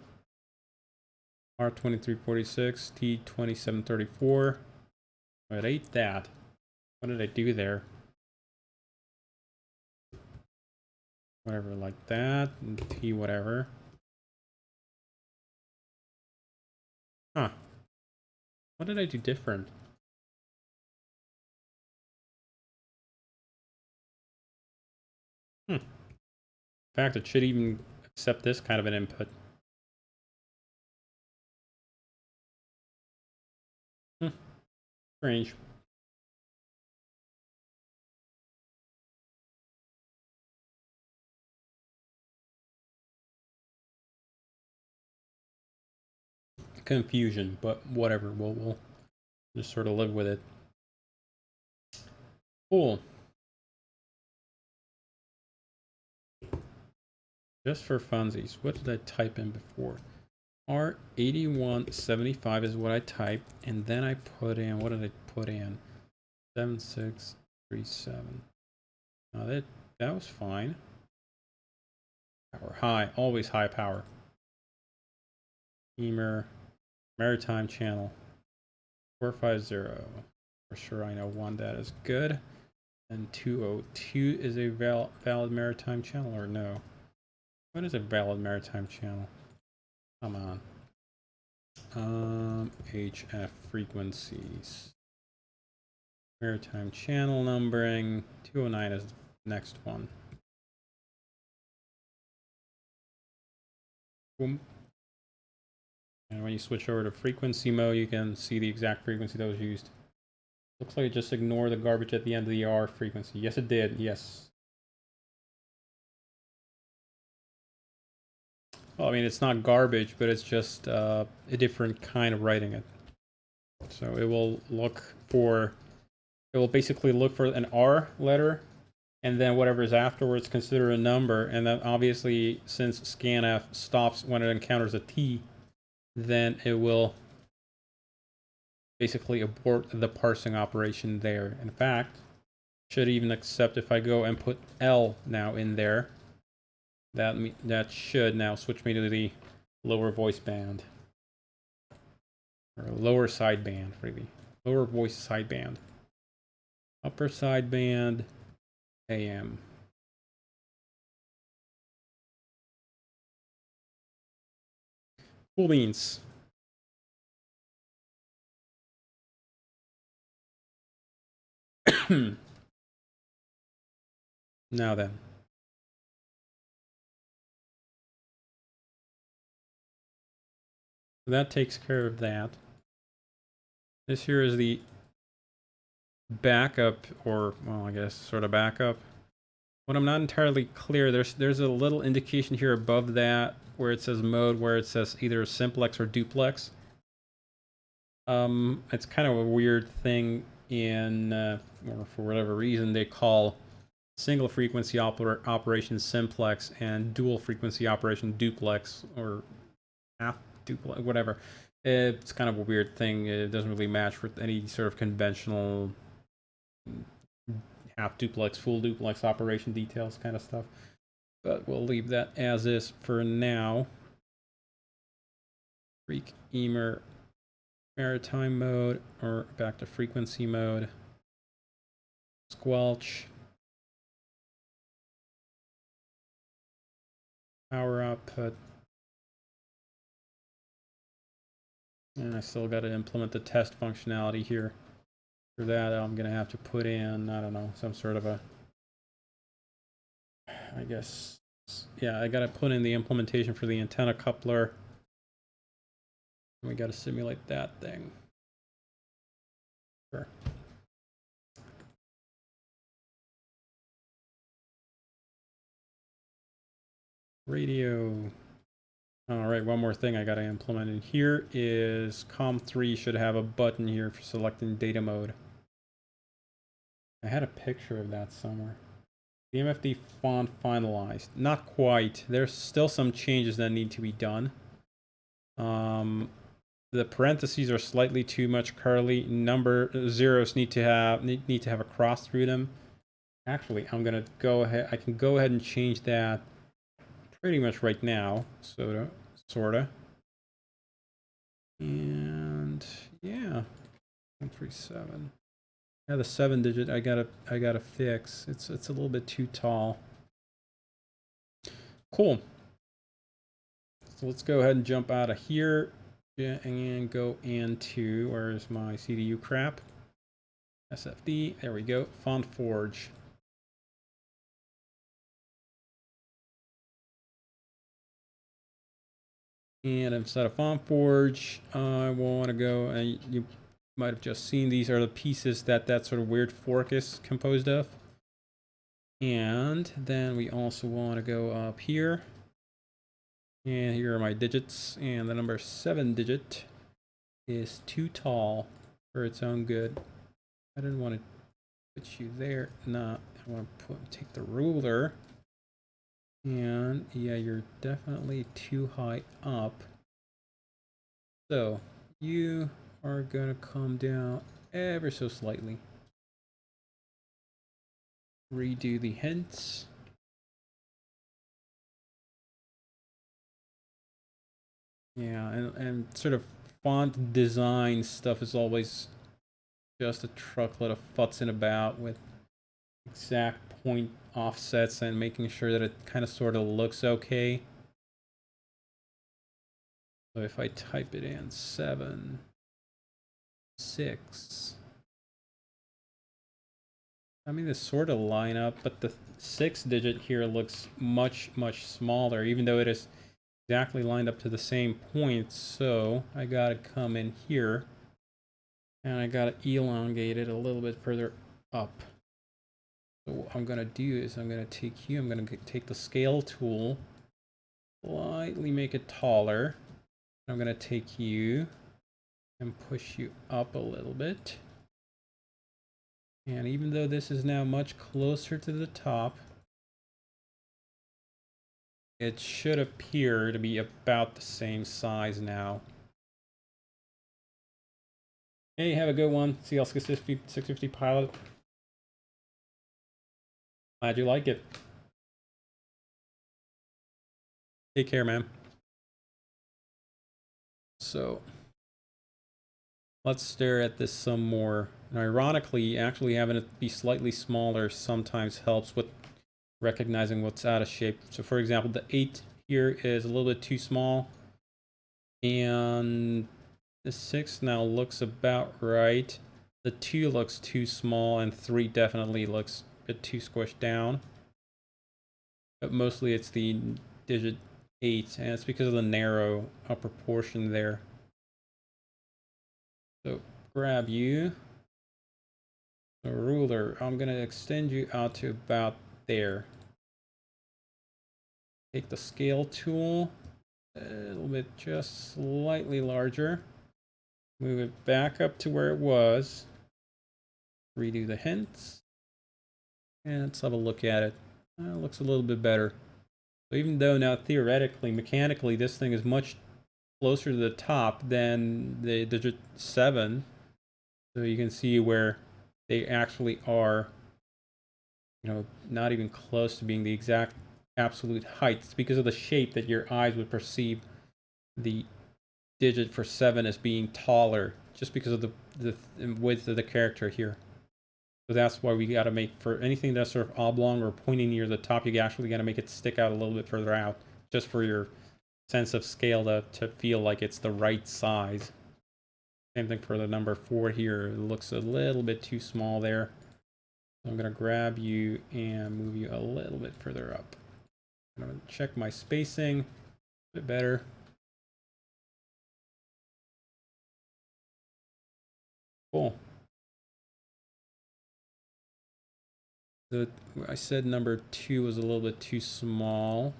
R2346, T2734. It ate that. What did I do there? Whatever, like that. And T whatever. Huh. What did I do different? In fact, it should even accept this kind of an input. Strange. Confusion, but whatever. We'll just sort of live with it. Cool. Just for funsies, what did I type in before? R8175 is what I typed, and then I put in, what did I put in? 7637. Now that was fine. Power high, always high power. Beamer, maritime channel, 450. For sure I know one that is good. And 202 is a valid maritime channel, or no? What is a valid maritime channel? Come on. HF frequencies. Maritime channel numbering. 209 is the next one. Boom. And when you switch over to frequency mode, you can see the exact frequency that was used. Looks like it just ignored the garbage at the end of the R frequency. Yes, it did. Yes. Well, I mean, it's not garbage, but it's just a different kind of writing it. So it will basically look for an R letter, and then whatever is afterwards consider a number, and then obviously since scanf stops when it encounters a T, then it will basically abort the parsing operation there. In fact, should even accept if I go and put L now in there, that should now switch me to the lower voice band. Or lower sideband, really. Lower voice sideband. Upper sideband, AM. Cool beans. Now then. So that takes care of that. This here is the backup, or, well, I guess sort of backup. What I'm not entirely clear, there's a little indication here above that where it says mode, where it says either simplex or duplex. It's kind of a weird thing in, or for whatever reason, they call single frequency operation simplex and dual frequency operation duplex, or half duplex, whatever. It's kind of a weird thing. It doesn't really match with any sort of conventional half duplex, full duplex operation details kind of stuff. But we'll leave that as is for now. Freak Emer maritime mode, or back to frequency mode. Squelch. Power output. And I still got to implement the test functionality here. For that, I'm going to have to put in, I don't know, some sort of a, I guess, yeah, I got to put in the implementation for the antenna coupler. We got to simulate that thing. Sure. Radio. All right, one more thing I got to implement in here is COM3 should have a button here for selecting data mode. I had a picture of that somewhere. The Mfd font finalized. Not quite. There's still some changes that need to be done. The parentheses are slightly too much curly. Number zeros need to have a cross through them. Actually, I'm gonna go ahead. I can go ahead and change that pretty much right now. Sorta. And yeah, 137. Yeah, the 7-digit I gotta fix. It's a little bit too tall. Cool. So let's go ahead and jump out of here and go into, where's my CDU crap? SFD. There we go. Font Forge. And instead of Font Forge, I want to go, and you might have just seen, these are the pieces that sort of weird fork is composed of. And then we also want to go up here. And here are my digits. And the number 7-digit is too tall for its own good. I didn't want to put you there. No, I want to take the ruler. And yeah, you're definitely too high up. So you are going to come down ever so slightly. Redo the hints. Yeah, and sort of font design stuff is always just a truckload of futzing about with exact point offsets and making sure that it kind of sort of looks okay. So if I type it in 7, 6, I mean, they sort of line up, but the 6-digit here looks much, much smaller, even though it is exactly lined up to the same point. So I gotta come in here and I gotta elongate it a little bit further up. So what I'm gonna do is I'm gonna take the scale tool, slightly make it taller. I'm gonna take you and push you up a little bit. And even though this is now much closer to the top, it should appear to be about the same size now. Hey, have a good one. CL650 pilot. Glad you like it. Take care, man. So let's stare at this some more. And ironically, actually having it be slightly smaller sometimes helps with recognizing what's out of shape. So for example, the 8 here is a little bit too small, and the 6 now looks about right. The 2 looks too small, and 3 definitely looks a bit too squished down. But mostly it's the digit 8, and it's because of the narrow upper portion there. So grab you. A ruler. I'm going to extend you out to about there. Take the scale tool. A little bit just slightly larger. Move it back up to where it was. Redo the hints. And let's have a look at it. It looks a little bit better. So even though now theoretically, mechanically, this thing is much closer to the top than the digit 7. So you can see where they actually are, you know, not even close to being the exact absolute height. It's because of the shape that your eyes would perceive the digit for 7 as being taller, just because of the width of the character here. So that's why we got to make, for anything that's sort of oblong or pointing near the top, you actually got to make it stick out a little bit further out, just for your sense of scale to feel like it's the right size. Same thing for the number 4 here. It looks a little bit too small there. So I'm going to grab you and move you a little bit further up. I'm going to check my spacing a bit better. Cool. I said number 2 was a little bit too small.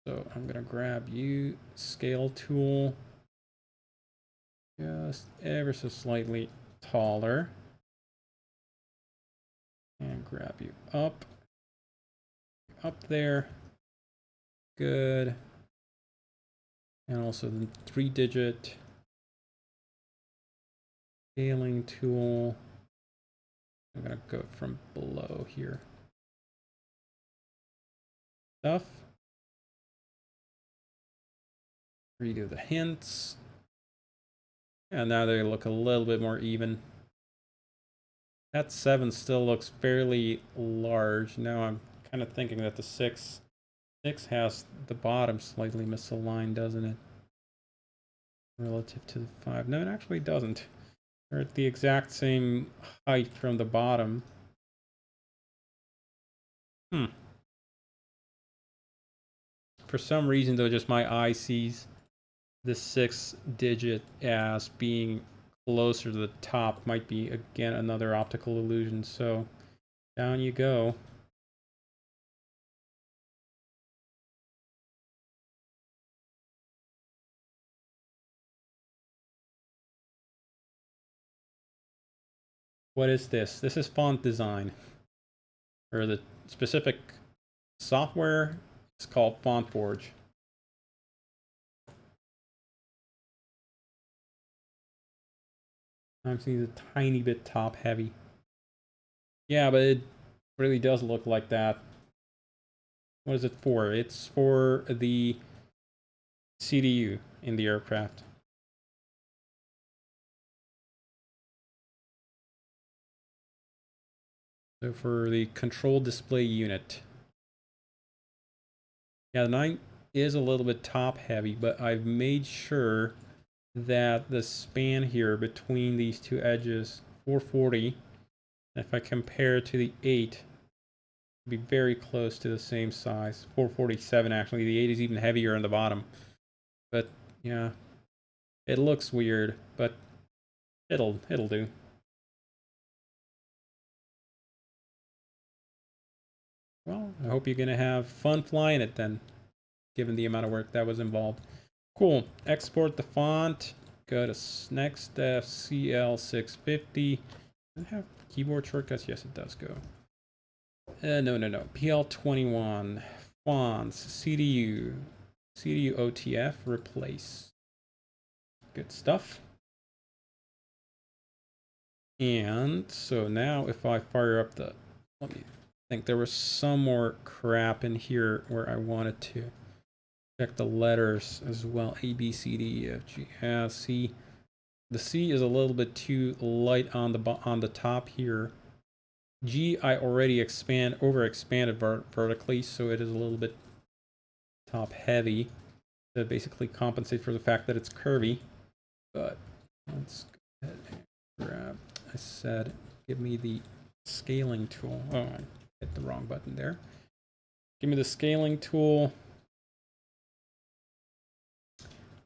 So I'm going to grab you, scale tool, just ever so slightly taller. And grab you up there. Good. And also the 3-digit scaling tool. I'm going to go from below here. Stuff. Redo the hints. And now they look a little bit more even. That 7 still looks fairly large. Now I'm kind of thinking that the 6 has the bottom slightly misaligned, doesn't it? Relative to the 5. No, it actually doesn't. They're at the exact same height from the bottom. For some reason, though, just my eye sees the 6 digit as being closer to the top. Might be, again, another optical illusion. So down you go. What is this? This is font design. Or the specific software is called Font Forge. I'm seeing a tiny bit top heavy. Yeah, but it really does look like that. What is it for? It's for the CDU in the aircraft. So for the control display unit. Yeah, the 9 is a little bit top heavy, but I've made sure that the span here between these two edges, 440, if I compare it to the 8, be very close to the same size. 447 actually. The 8 is even heavier on the bottom. But yeah, it looks weird, but it'll do. Well, I hope you're gonna have fun flying it then, given the amount of work that was involved. Cool. Export the font. Go to next step, CL650. Does it have keyboard shortcuts? Yes, it does. Go. No. PL21. Fonts. CDU. CDU OTF. Replace. Good stuff. And so now if I fire up the... Let me think. There was some more crap in here where I wanted to check the letters as well. A, B, C, D, E, F, G, C. The C is a little bit too light on the top here. G I already overexpanded vertically, so it is a little bit top heavy to basically compensate for the fact that it's curvy. But let's go ahead and grab. I said, give me the scaling tool. Oh, I hit the wrong button there. Give me the scaling tool,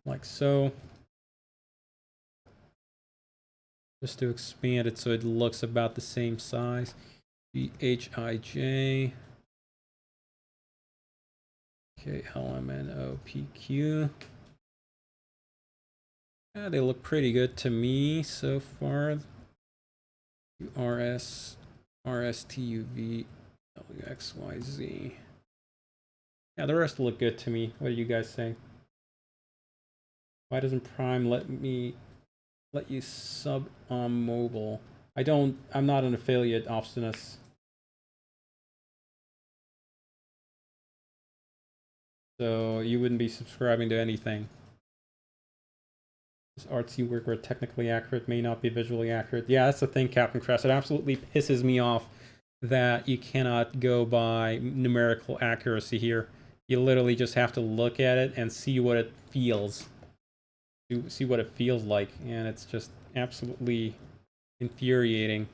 like so. just to expand it so it looks about the same size. BHIJ. KLMNOPQ. Yeah, they look pretty good to me so far. RS, RSTUV, WXYZ. Yeah, the rest look good to me. What do you guys say? Why doesn't Prime let you sub on mobile? I'm not an affiliate, Obstinus. So you wouldn't be subscribing to anything. This artsy work where technically accurate may not be visually accurate. Yeah, that's the thing, Captain Crest. It absolutely pisses me off that you cannot go by numerical accuracy here. You literally just have to look at it and see what it feels. See what it feels like, and it's just absolutely infuriating.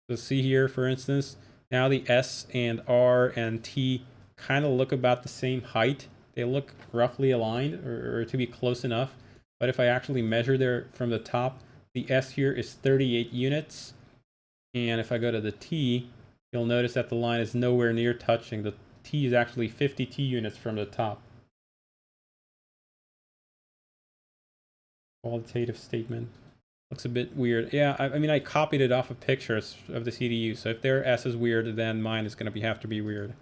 So see here, for instance, now the S and R and T kind of look about the same height. They look roughly aligned, or to be close enough. But if I actually measure there from the top, the S here is 38 units. And if I go to the T, you'll notice that the line is nowhere near touching. The T is actually 50 T units from the top. Qualitative statement. Looks a bit weird. Yeah, I mean, I copied it off of pictures of the CDU, so if their S is weird, then mine is going to have to be weird.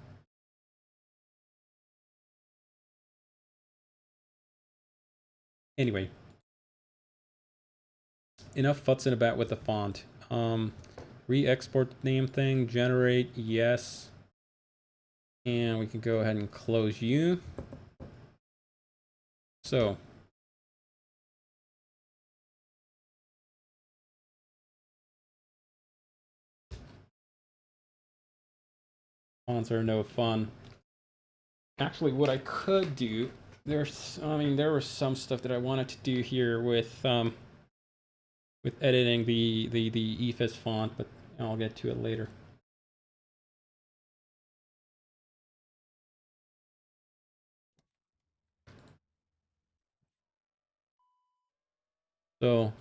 Anyway. Enough futzing about with the font. Re-export name thing, generate, yes. And we can go ahead and close you. So. Fonts are no fun. Actually, what I could do, there was some stuff that I wanted to do here with editing the Uhf font, but I'll get to it later. So,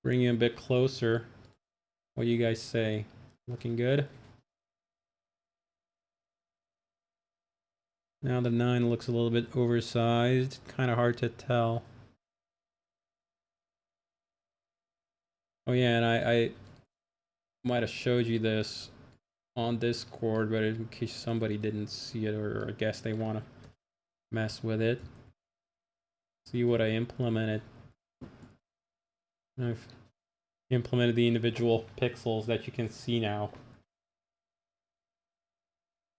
bring you a bit closer. What do you guys say? Looking good? Now the 9 looks a little bit oversized. Kind of hard to tell. Oh yeah, and I might have showed you this on Discord, but in case somebody didn't see it, or I guess they want to mess with it. See what I implemented. I've implemented the individual pixels that you can see now.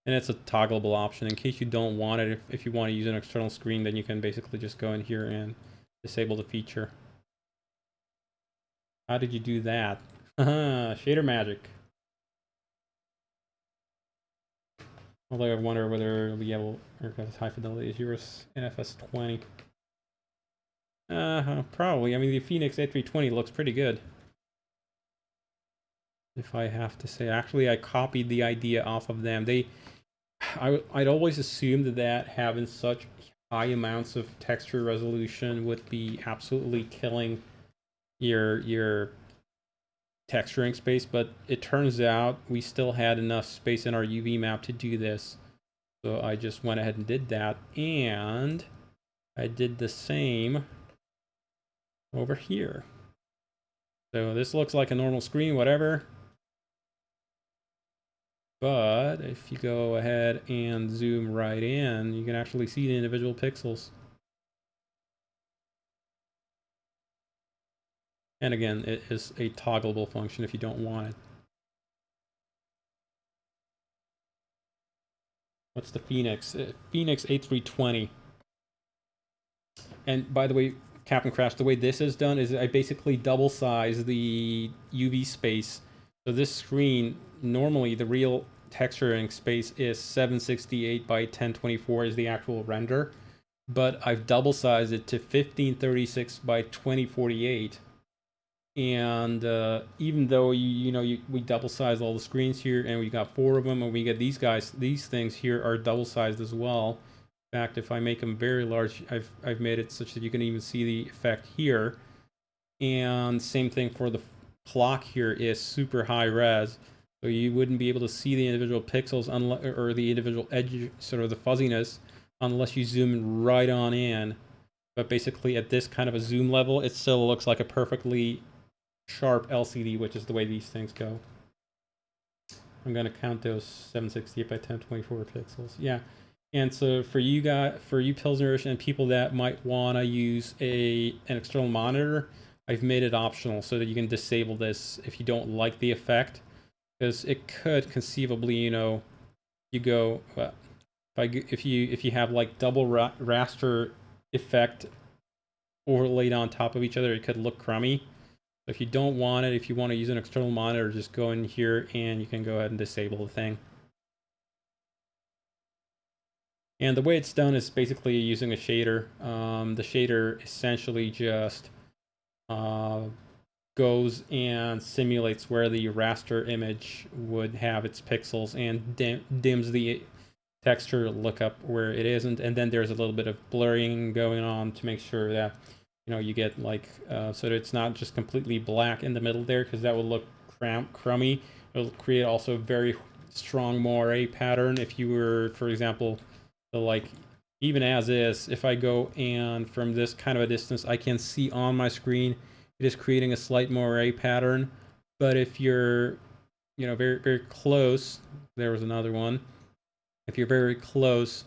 And it's a toggleable option. In case you don't want it, if you want to use an external screen, then you can basically just go in here and disable the feature. How did you do that? Shader magic. Although I wonder whether it'll be able, or if it's high fidelity is yours NFS 20. Probably. I mean, the Phoenix A320 looks pretty good. If I have to say, actually, I copied the idea off of them. I'd always assumed that having such high amounts of texture resolution would be absolutely killing your texturing space, but it turns out we still had enough space in our UV map to do this. So I just went ahead and did that, and I did the same over here. So this looks like a normal screen, whatever. But if you go ahead and zoom right in, you can actually see the individual pixels. And again, it is a toggleable function if you don't want it. What's the Phoenix? Phoenix A320. And by the way, Captain Crash, the way this is done is I basically double size the UV space. So this screen, normally the real texturing space is 768 by 1024 is the actual render. But I've double sized it to 1536 by 2048. And even though we double size all the screens here, and we got 4 of them, and we get these things here are double sized as well. In fact, if I make them very large, I've made it such that you can even see the effect here. And same thing for the clock here is super high res. So you wouldn't be able to see the individual pixels or the individual edge, sort of the fuzziness, unless you zoom right on in. But basically at this kind of a zoom level, it still looks like a perfectly sharp LCD, which is the way these things go. I'm gonna count those 768 by 1024 pixels. Yeah. And so for you Pilsners and people that might wanna use an external monitor, I've made it optional so that you can disable this if you don't like the effect, because it could conceivably, you go, well, if you have like double raster effect overlaid on top of each other, it could look crummy. So if you don't want it, if you want to use an external monitor, just go in here and you can go ahead and disable the thing. And the way it's done is basically using a shader. The shader essentially just goes and simulates where the raster image would have its pixels and dims the texture lookup where it isn't, and then there's a little bit of blurring going on to make sure that you get like so that it's not just completely black in the middle there, because that would look crummy. It'll create also a very strong moire pattern if you were, for example, the like even as is, if I go and from this kind of a distance, I can see on my screen it is creating a slight moire pattern. But if you're very very close, there was another one. If you're very close,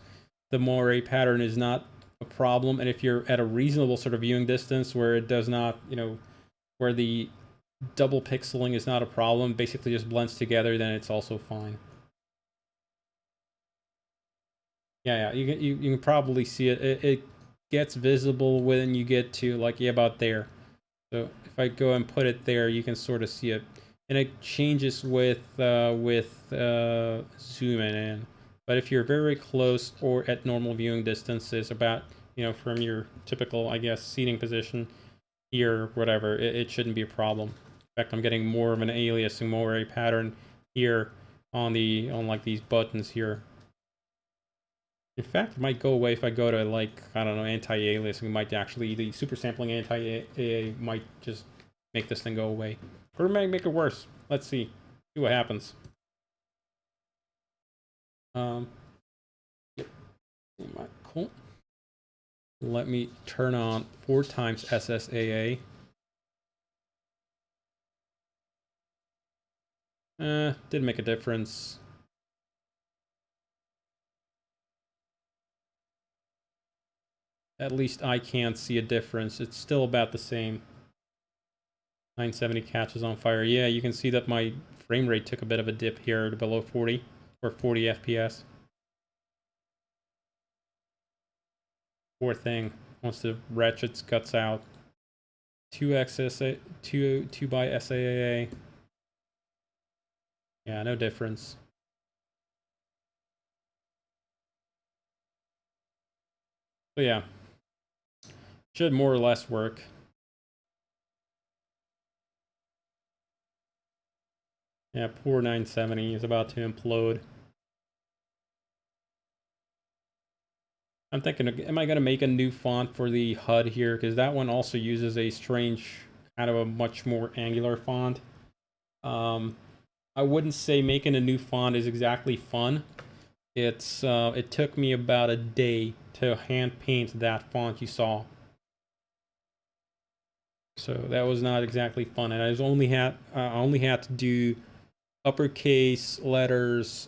the moire pattern is not a problem. And if you're at a reasonable sort of viewing distance where it does not, where the double pixeling is not a problem, basically just blends together, then it's also fine. Yeah, you can probably see it. It gets visible when you get to like about there. So if I go and put it there, you can sort of see it, and it changes with zooming in. But if you're very close or at normal viewing distances, about from your typical, I guess, seating position here, whatever, it shouldn't be a problem. In fact, I'm getting more of an aliasing moire pattern here on like these buttons here. In fact, it might go away if I go to like, I don't know, anti-aliasing. It might actually, the super sampling anti-AA might just make this thing go away. Or it might make it worse. Let's see. See what happens. Yep. Cool. Let me turn on 4 times SSAA. Didn't make a difference. At least I can't see a difference. It's still about the same. 970 catches on fire. Yeah, you can see that my frame rate took a bit of a dip here to below 40 or 40 FPS. Poor thing. Wants to retch its guts out. 2x 2 by SAA. Yeah, no difference. But yeah, should more or less work. Yeah, poor 970 is about to implode. I'm thinking, am I going to make a new font for the HUD here? Because that one also uses a strange, kind of a much more angular font. I wouldn't say making a new font is exactly fun. It took me about a day to hand paint that font you saw. So that was not exactly fun, and I only had to do uppercase letters,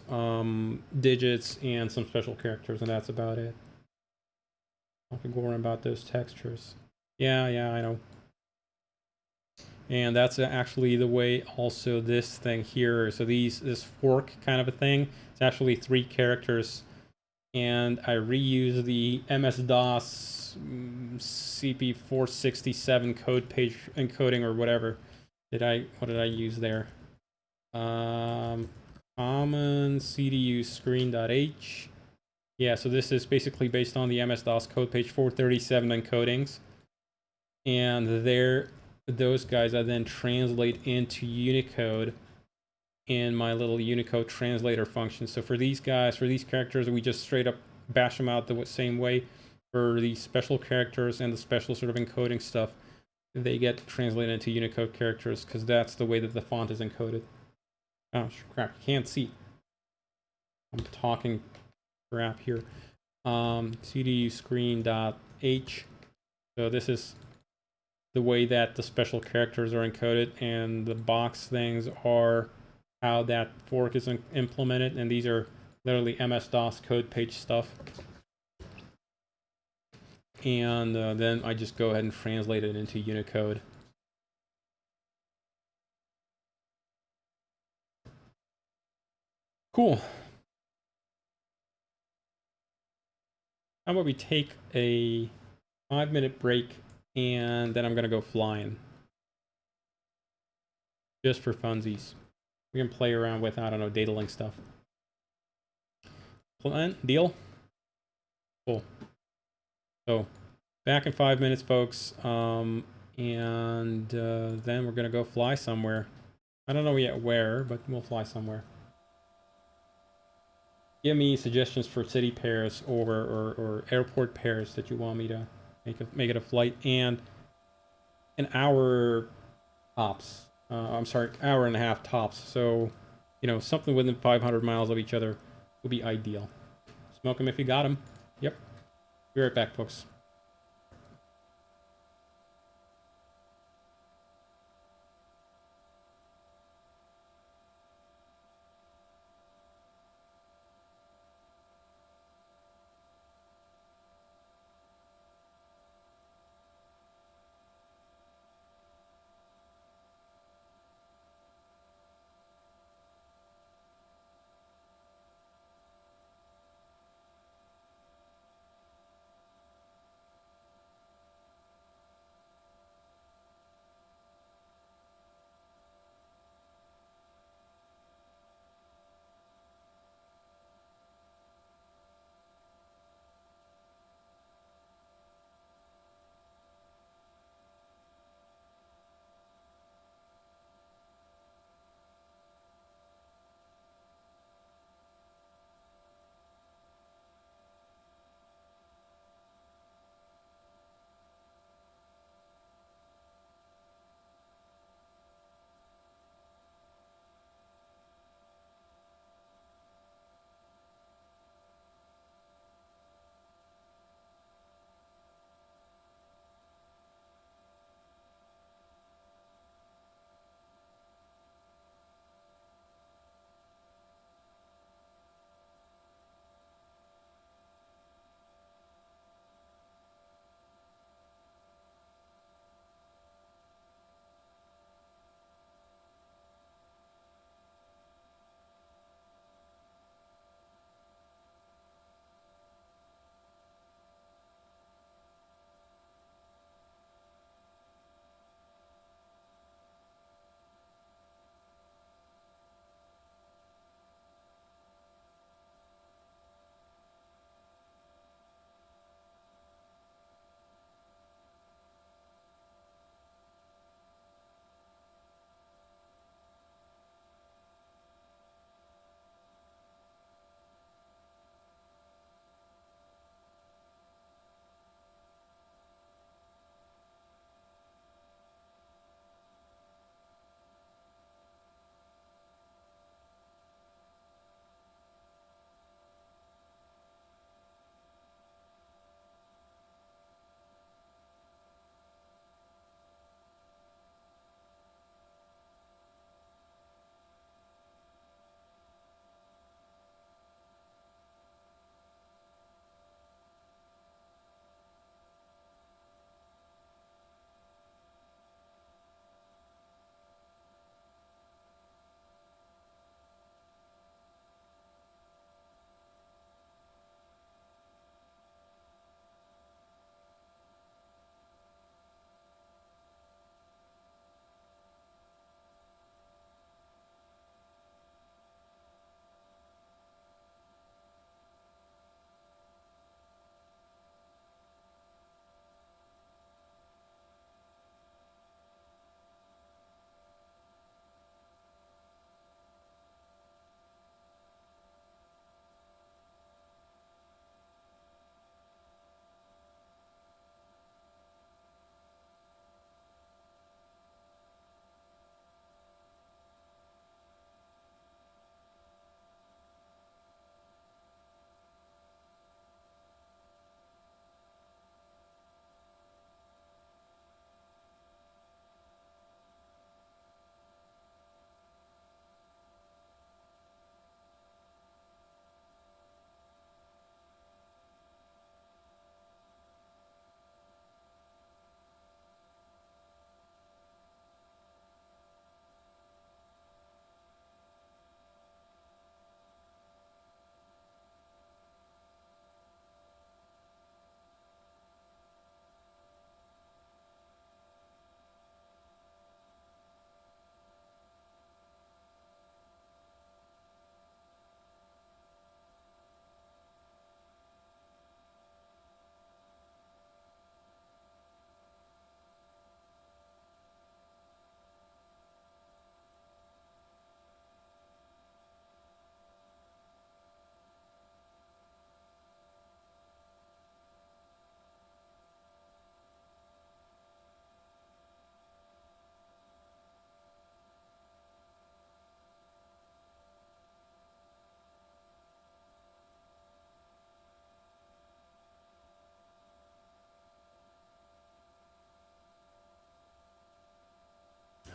digits, and some special characters, and that's about it. I'll be going about those textures. Yeah, I know. And that's actually the way also this thing here. So this fork kind of a thing. It's actually 3 characters, and I reuse the MS-DOS CP467 code page encoding or whatever. What did I use there? Common CDU screen.h. Yeah, so this is basically based on the MS-DOS code page 437 encodings. And those guys I then translate into Unicode in my little Unicode translator function. So for these characters, we just straight up bash them out the same way. For the special characters and the special sort of encoding stuff, they get translated into Unicode characters because that's the way that the font is encoded. Oh crap! Can't see. I'm talking crap here. cd screen.h. So this is the way that the special characters are encoded, and the box things are how that fork is implemented, and these are literally MS-DOS code page stuff. And then I just go ahead and translate it into Unicode. Cool. How about we take a 5-minute break, and then I'm going to go flying. Just for funsies. We can play around with, I don't know, data link stuff. Plan? Deal? Cool. So, back in 5 minutes, folks. And then we're going to go fly somewhere. I don't know yet where, but we'll fly somewhere. Give me suggestions for city pairs or airport pairs that you want me to make it a flight, and an hour tops. I'm sorry, hour and a half tops. So, you know, something within 500 miles of each other would be ideal. Smoke them if you got them. Yep. Be right back, folks.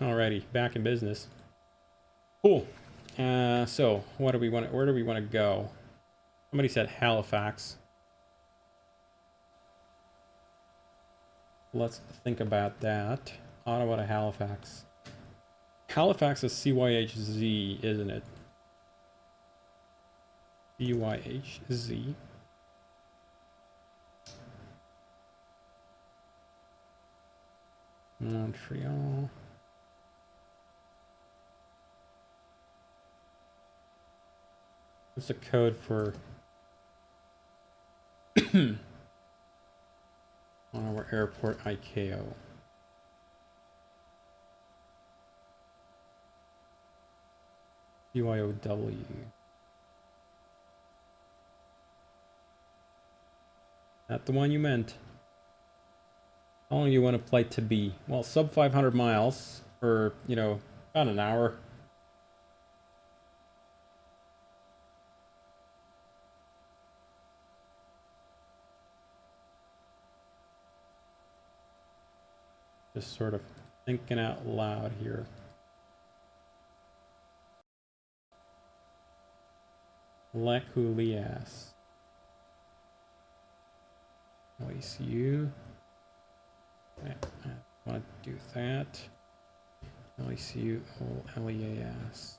Alrighty, back in business. Cool. So what do we want? Where do we want to go? Somebody said Halifax. Let's think about that. Ottawa to Halifax. Halifax is CYHZ, isn't it? CYHZ. Montreal. What's the code for Ottawa Airport ICAO? UIOW. Not the one you meant. How long do you want a flight to be? Well, sub 500 miles for, you know, about an hour. Just sort of thinking out loud here. Leculias. LECU. I want to do that. LECU, LEAS.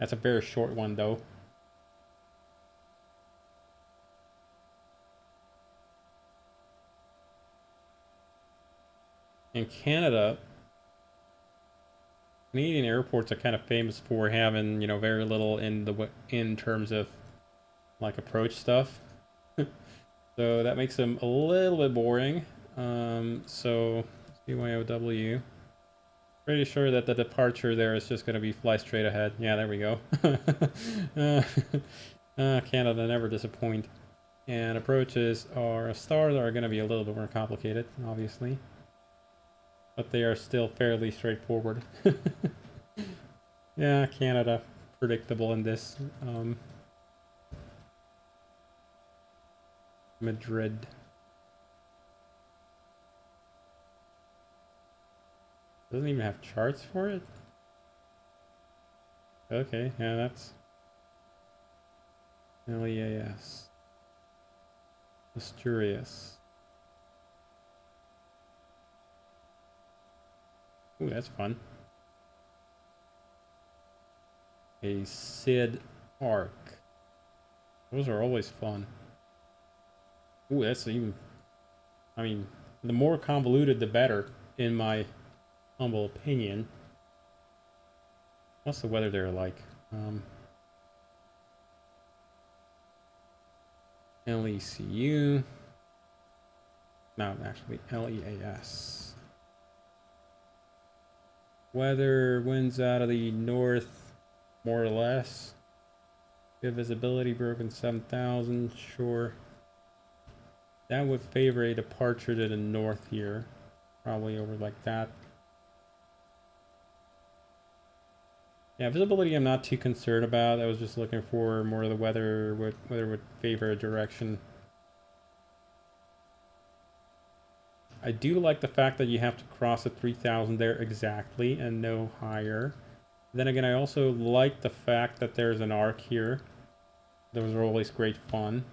That's a very short one though. In Canada, Canadian airports are kind of famous for having, you know, very little in terms of like approach stuff. So that makes them a little bit boring. So CYOW. Pretty sure that the departure there is just going to be fly straight ahead. Yeah, there we go. Canada never disappoint. And approaches are stars are going to be a little bit more complicated, obviously. But they are still fairly straightforward. Yeah, Canada, predictable in this. Madrid. Doesn't even have charts for it? Okay, yeah, that's LEAS. Asturias. Ooh, that's fun. A Sid Arc. Those are always fun. Ooh, that's even... I mean, the more convoluted the better, in my humble opinion. What's the weather there like? LECU. No, actually, LEAS. Weather, winds out of the north, more or less. Good visibility, broken 7,000, sure. That would favor a departure to the north here. Probably over like that. Yeah, visibility I'm not too concerned about. I was just looking for more of the weather, whether it would favor a direction. I do like the fact that you have to cross at 3,000 there exactly and no higher. Then again, I also like the fact that there's an arc here. Those are always great fun.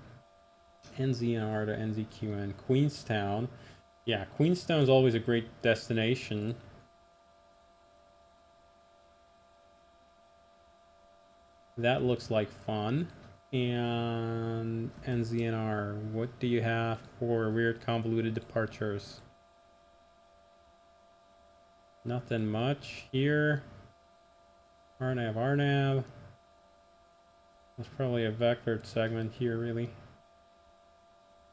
NZR to NZQN. Queenstown. Yeah, Queenstown is always a great destination. That looks like fun. And NZNR, what do you have for weird convoluted departures? Nothing much here. RNAV. That's probably a vectored segment here, really.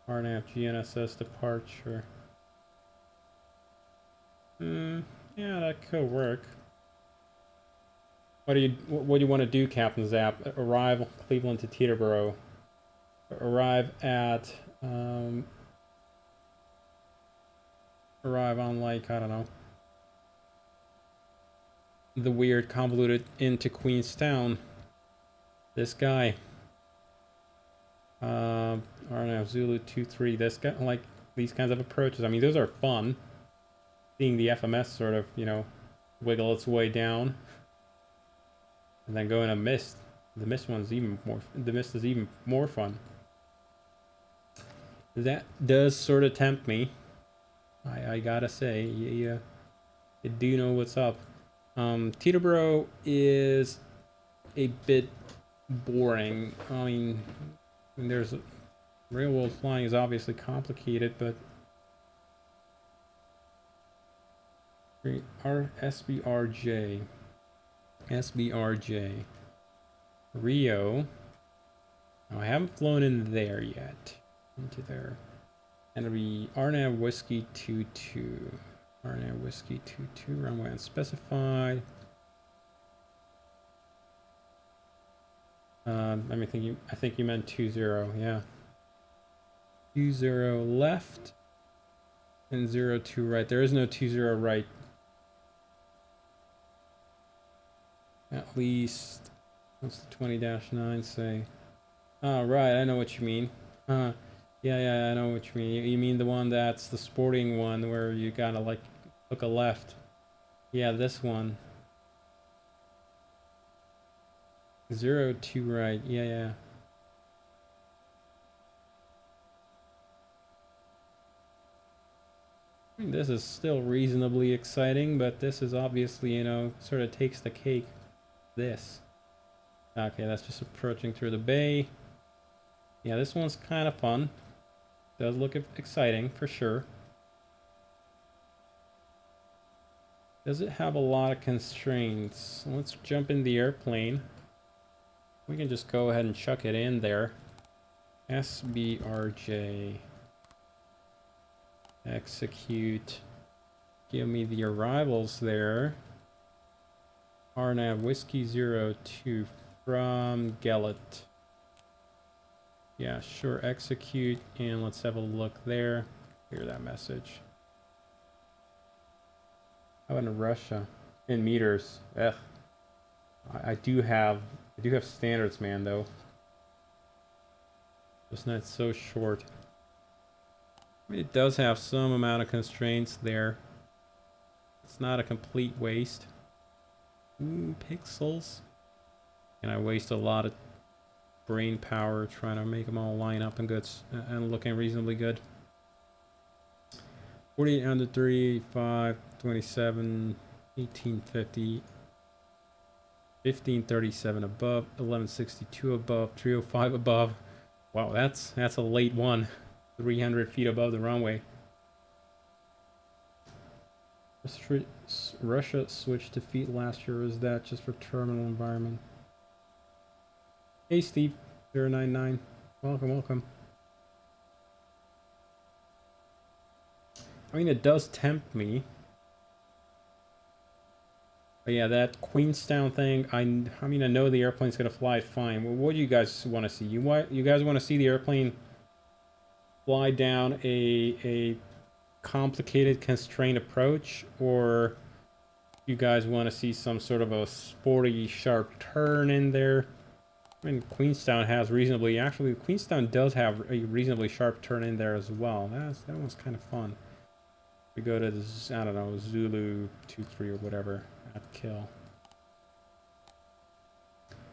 RNAV GNSS departure. Yeah, that could work. What do you want to do, Captain Zap? Arrive Cleveland to Teterboro. Arrive at arrive on, like, I don't know, the weird convoluted into Queenstown. This guy. RNAV Zulu 23. This guy, like these kinds of approaches. I mean, those are fun. seeing the FMS sort of, you know, wiggle its way down, and then go in a mist. The mist one's even more. The mist is even more fun. That does sort of tempt me. I gotta say, you do know what's up. Teterboro is a bit boring. I mean, there's real world flying is obviously complicated, but SBRJ, Rio. Oh, I haven't flown in there yet. Into there. And it'll be RNAV Whiskey 22. RNAV Whiskey 22, runway unspecified. I think you meant 20, yeah. 20 left and 02 right. There is no 20 right. At least, what's the 20-9 say? Oh, right, I know what you mean. Yeah, I know what you mean. You mean the one that's the sporting one where you gotta like hook a left. Yeah, this one. 02 right. Yeah. I mean, this is still reasonably exciting, but this is obviously, you know, sort of takes the cake. This. Okay, that's just approaching through the bay. Yeah, this one's kind of fun. Does look exciting for sure. Does it have a lot of constraints? Let's jump in the airplane. We can just go ahead and chuck it in there. SBRJ. Execute. Give me the arrivals there. RNAV Whiskey 02 from Gellet. Yeah, sure, execute, and let's have a look there. Hear that message. How about in Russia? In meters. Ugh. I do have standards, man, though. Just not so short. I mean, it does have some amount of constraints there. It's not a complete waste. Ooh, pixels. And I waste a lot of brain power trying to make them all line up and good and looking reasonably good. 4800, 385, 27, 1850, 1537 above, 1162 above, 305 above. Wow, that's a late one. 300 feet above the runway. Russia switched to feet last year. Is that just for terminal environment? Hey Steve, 099. Welcome. I mean, it does tempt me. But yeah, that Queenstown thing, I mean, I know the airplane's gonna fly fine. Well, what do you guys want to see? You guys want to see the airplane fly down a complicated constrained approach, or you guys want to see some sort of a sporty sharp turn in there? I mean, Queenstown has reasonably, actually Queenstown does have a reasonably sharp turn in there as well. That one's kind of fun. We go to the, I don't know, Zulu 23 or whatever at kill.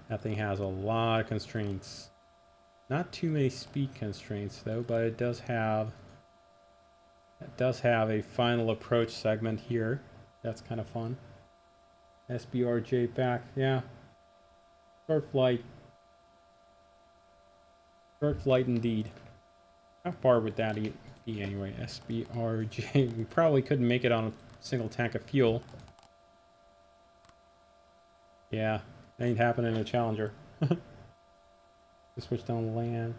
That thing has a lot of constraints. Not too many speed constraints though, but it does have a final approach segment here. That's kind of fun. SBRJ back, yeah. Short flight indeed. How far would that be anyway? SBRJ. We probably couldn't make it on a single tank of fuel. Yeah, ain't happening in a Challenger. Just switch down land.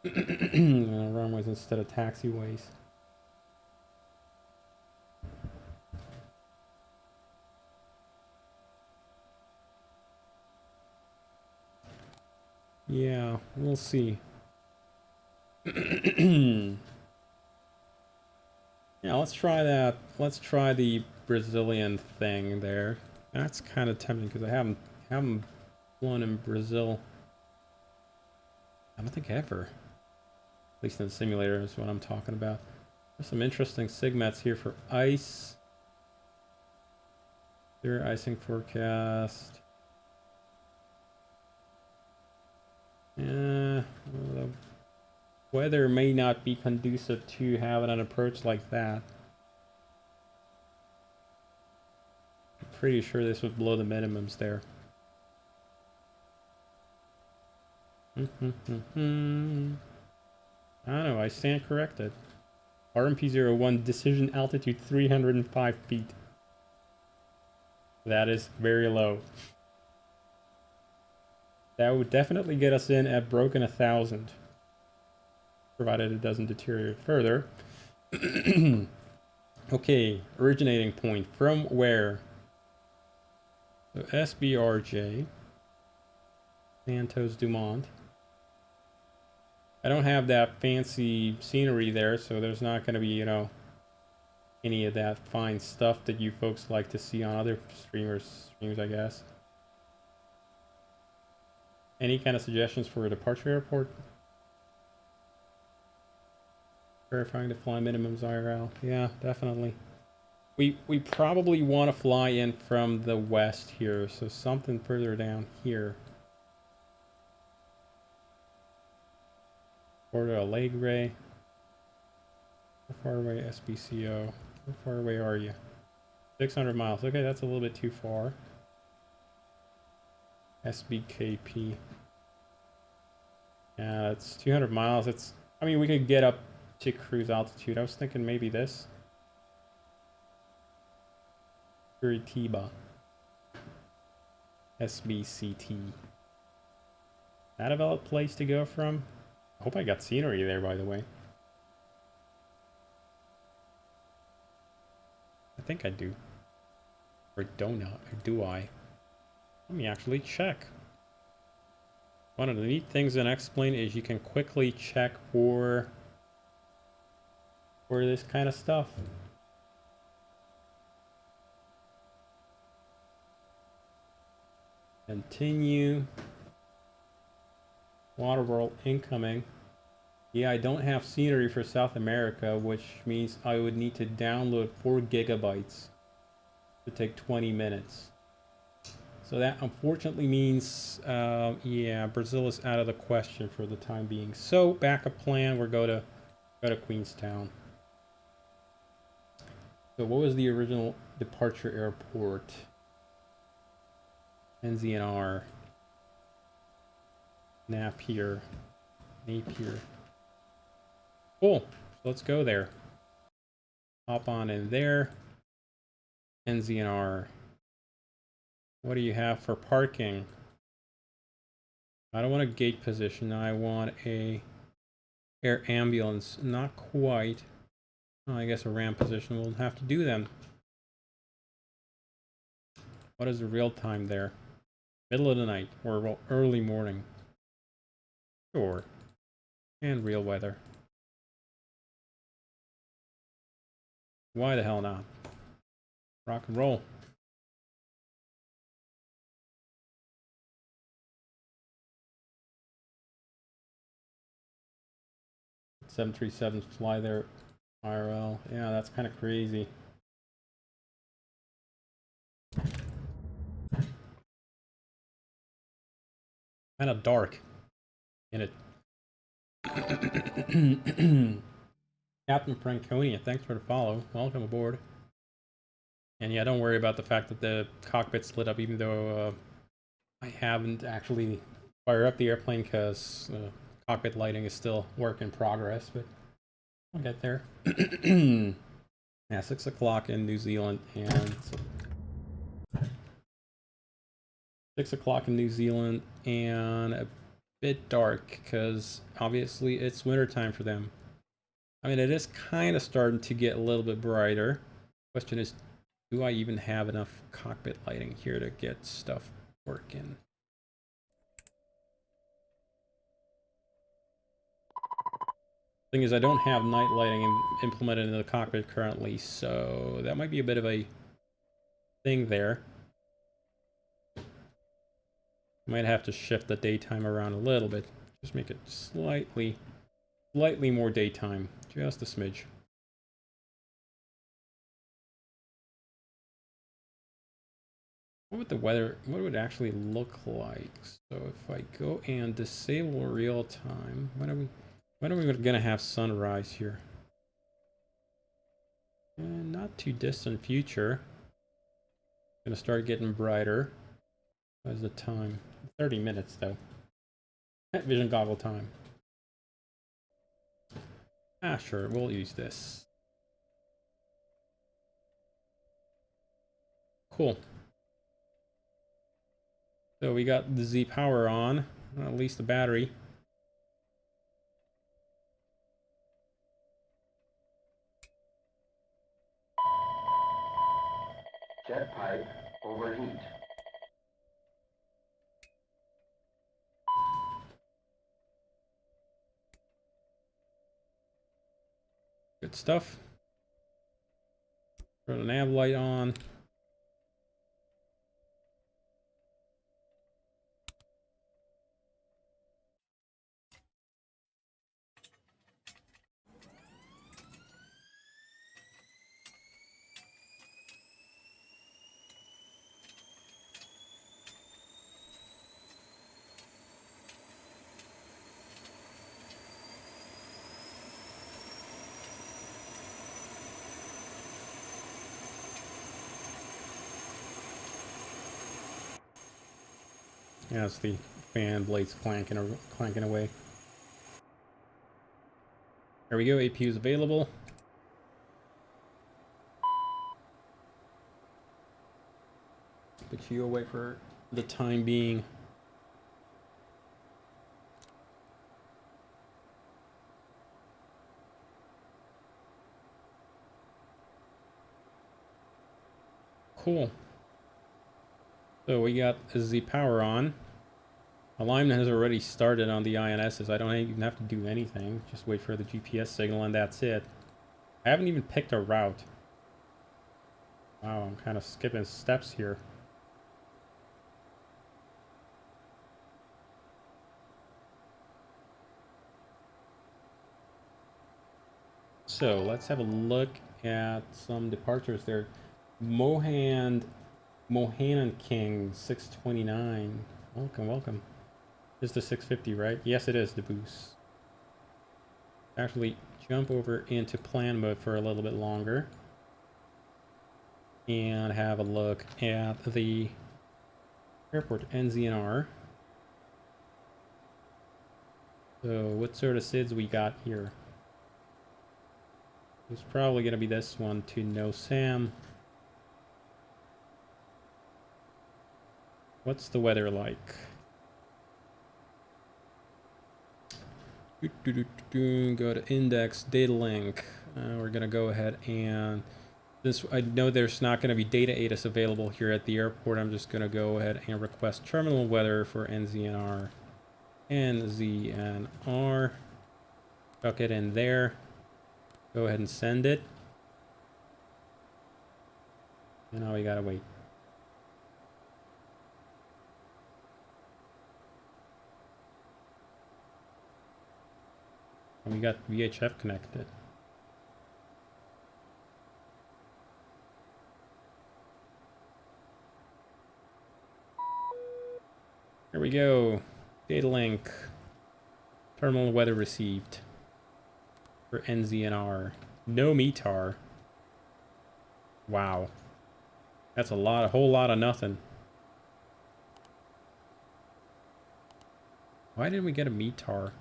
Runways instead of taxiways. Yeah, we'll see. Yeah, let's try that. Let's try the Brazilian thing there. That's kind of tempting because I haven't flown in Brazil. I don't think ever. At least in the simulator is what I'm talking about. There's some interesting sigmats here for ice. Their icing forecast. Yeah, well, the weather may not be conducive to having an approach like that. I'm pretty sure this would blow the minimums there. I don't know, I stand corrected. RMP-01, decision altitude 305 feet. That is very low. That would definitely get us in at broken 1,000. Provided it doesn't deteriorate further. Okay, originating point. From where? So SBRJ. Santos Dumont. I don't have that fancy scenery there, so there's not going to be, you know, any of that fine stuff that you folks like to see on other streams, I guess. Any kind of suggestions for a departure airport? Verifying the fly minimums IRL. Yeah, definitely. We probably want to fly in from the west here, so something further down here. Porto Alegre. How far away SBCO? How far away are you? 600 miles. Okay, that's a little bit too far. SBKP. Yeah, it's 200 miles. It's, I mean, we could get up to cruise altitude. I was thinking maybe this. Curitiba. SBCT. That a valid place to go from? I hope I got scenery there, by the way. I think I do. Or don't, or do I? Let me actually check. One of the neat things in X-Plane is you can quickly check for this kind of stuff. Continue. Water World incoming. Yeah, I don't have scenery for South America, which means I would need to download 4 gigabytes to take 20 minutes. So that unfortunately means, yeah, Brazil is out of the question for the time being. So backup plan, we're go to Queenstown. So what was the original departure airport? NZNR. Napier. Cool. So let's go there. Hop on in there. NZNR. What do you have for parking? I don't want a gate position. I want a air ambulance. Not quite. Oh, I guess a ramp position we'll have to do then. What is the real time there? Middle of the night or well, early morning? Sure. And real weather. Why the hell not? Rock and roll. $737s fly there IRL. Yeah, that's kind of crazy. Kind of dark in it. Captain Franconia, thanks for the follow. Welcome aboard. And yeah, don't worry about the fact that the cockpit's lit up, even though I haven't actually fired up the airplane because cockpit lighting is still work in progress, but I'll get there. Yeah, 6 o'clock in New Zealand, and 6 o'clock in New Zealand, and a bit dark because obviously it's wintertime for them. I mean, it is kind of starting to get a little bit brighter. Question is, do I even have enough cockpit lighting here to get stuff working? Thing is, I don't have night lighting implemented in the cockpit currently, so that might be a bit of a thing there. Might have to shift the daytime around a little bit. Just make it slightly more daytime. Just a smidge. What would the weather, what would it actually look like? So if I go and disable real time, when are we gonna have sunrise here? And not too distant future. Gonna start getting brighter. What's the time? 30 minutes though. Night vision goggle time. Ah, sure, we'll use this. Cool. So we got the Z power on, at least the battery. Jet pipe overheat. Good stuff. Throw the nav light on. Yeah, it's the fan blades clanking away. There we go, APU is available. Put you away for the time being. Cool. So we got the power on. Alignment has already started on the INSs. I don't even have to do anything. Just wait for the GPS signal and that's it. I haven't even picked a route. Wow, I'm kind of skipping steps here. So let's have a look at some departures there. Mohan King 629. Welcome, welcome. This is the 650, right? Yes, it is the boost. Actually, jump over into plan mode for a little bit longer. And have a look at the airport NZNR. So what sort of SIDs we got here? It's probably going to be this one to No Sam. What's the weather like? Go to index, data link. We're going to go ahead and since I know there's not going to be data ATIS available here at the airport, I'm just going to go ahead and request terminal weather for NZNR. NZNR. Chuck it in there. Go ahead and send it. And now we gotta wait. And we got VHF connected. Here we go. Data link. Terminal weather received. For NZNR. No METAR. Wow. That's a whole lot of nothing. Why didn't we get a METAR?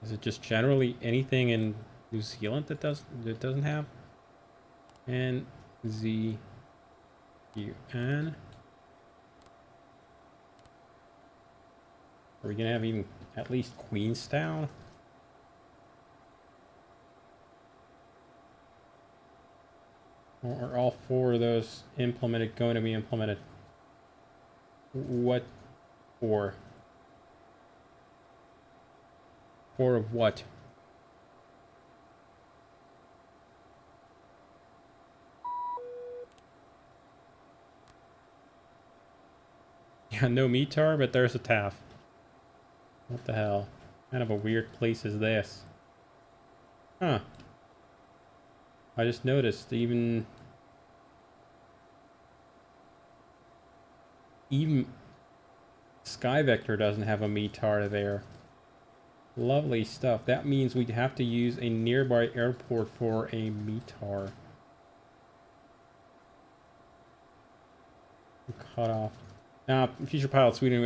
Is it just generally anything in New Zealand that doesn't have? NZUN. Are we gonna have even at least Queenstown? Or are all four of those going to be implemented? What for? Four of what? Yeah, no METAR, but there's a TAF. What the hell? What kind of a weird place is this? Huh. I just noticed even Even Sky Vector doesn't have a METAR there. Lovely stuff. That means we'd have to use a nearby airport for a METAR. Cut off. Now, Future Pilot Sweden,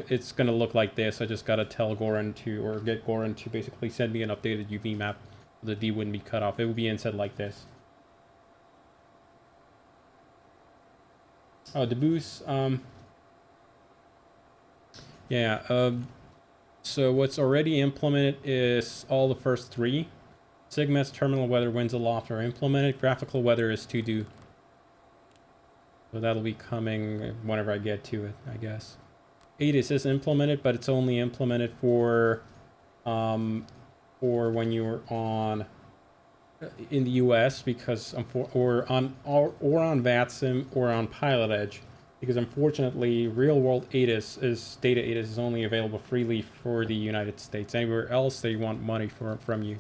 it's gonna look like this. I just gotta tell Goran to, or get Goran to basically send me an updated UV map. The D wouldn't be cut off. It would be instead like this. Oh, the boost, yeah, so what's already implemented is all the first three. Sigmas, terminal weather, winds aloft are implemented. Graphical weather is to do. So that'll be coming whenever I get to it, I guess. ATIS is implemented, but it's only implemented for when you're on in the US because or on VATSIM or on Pilot Edge, because unfortunately real world ATIS data ATIS is only available freely for the United States. Anywhere else they want money from you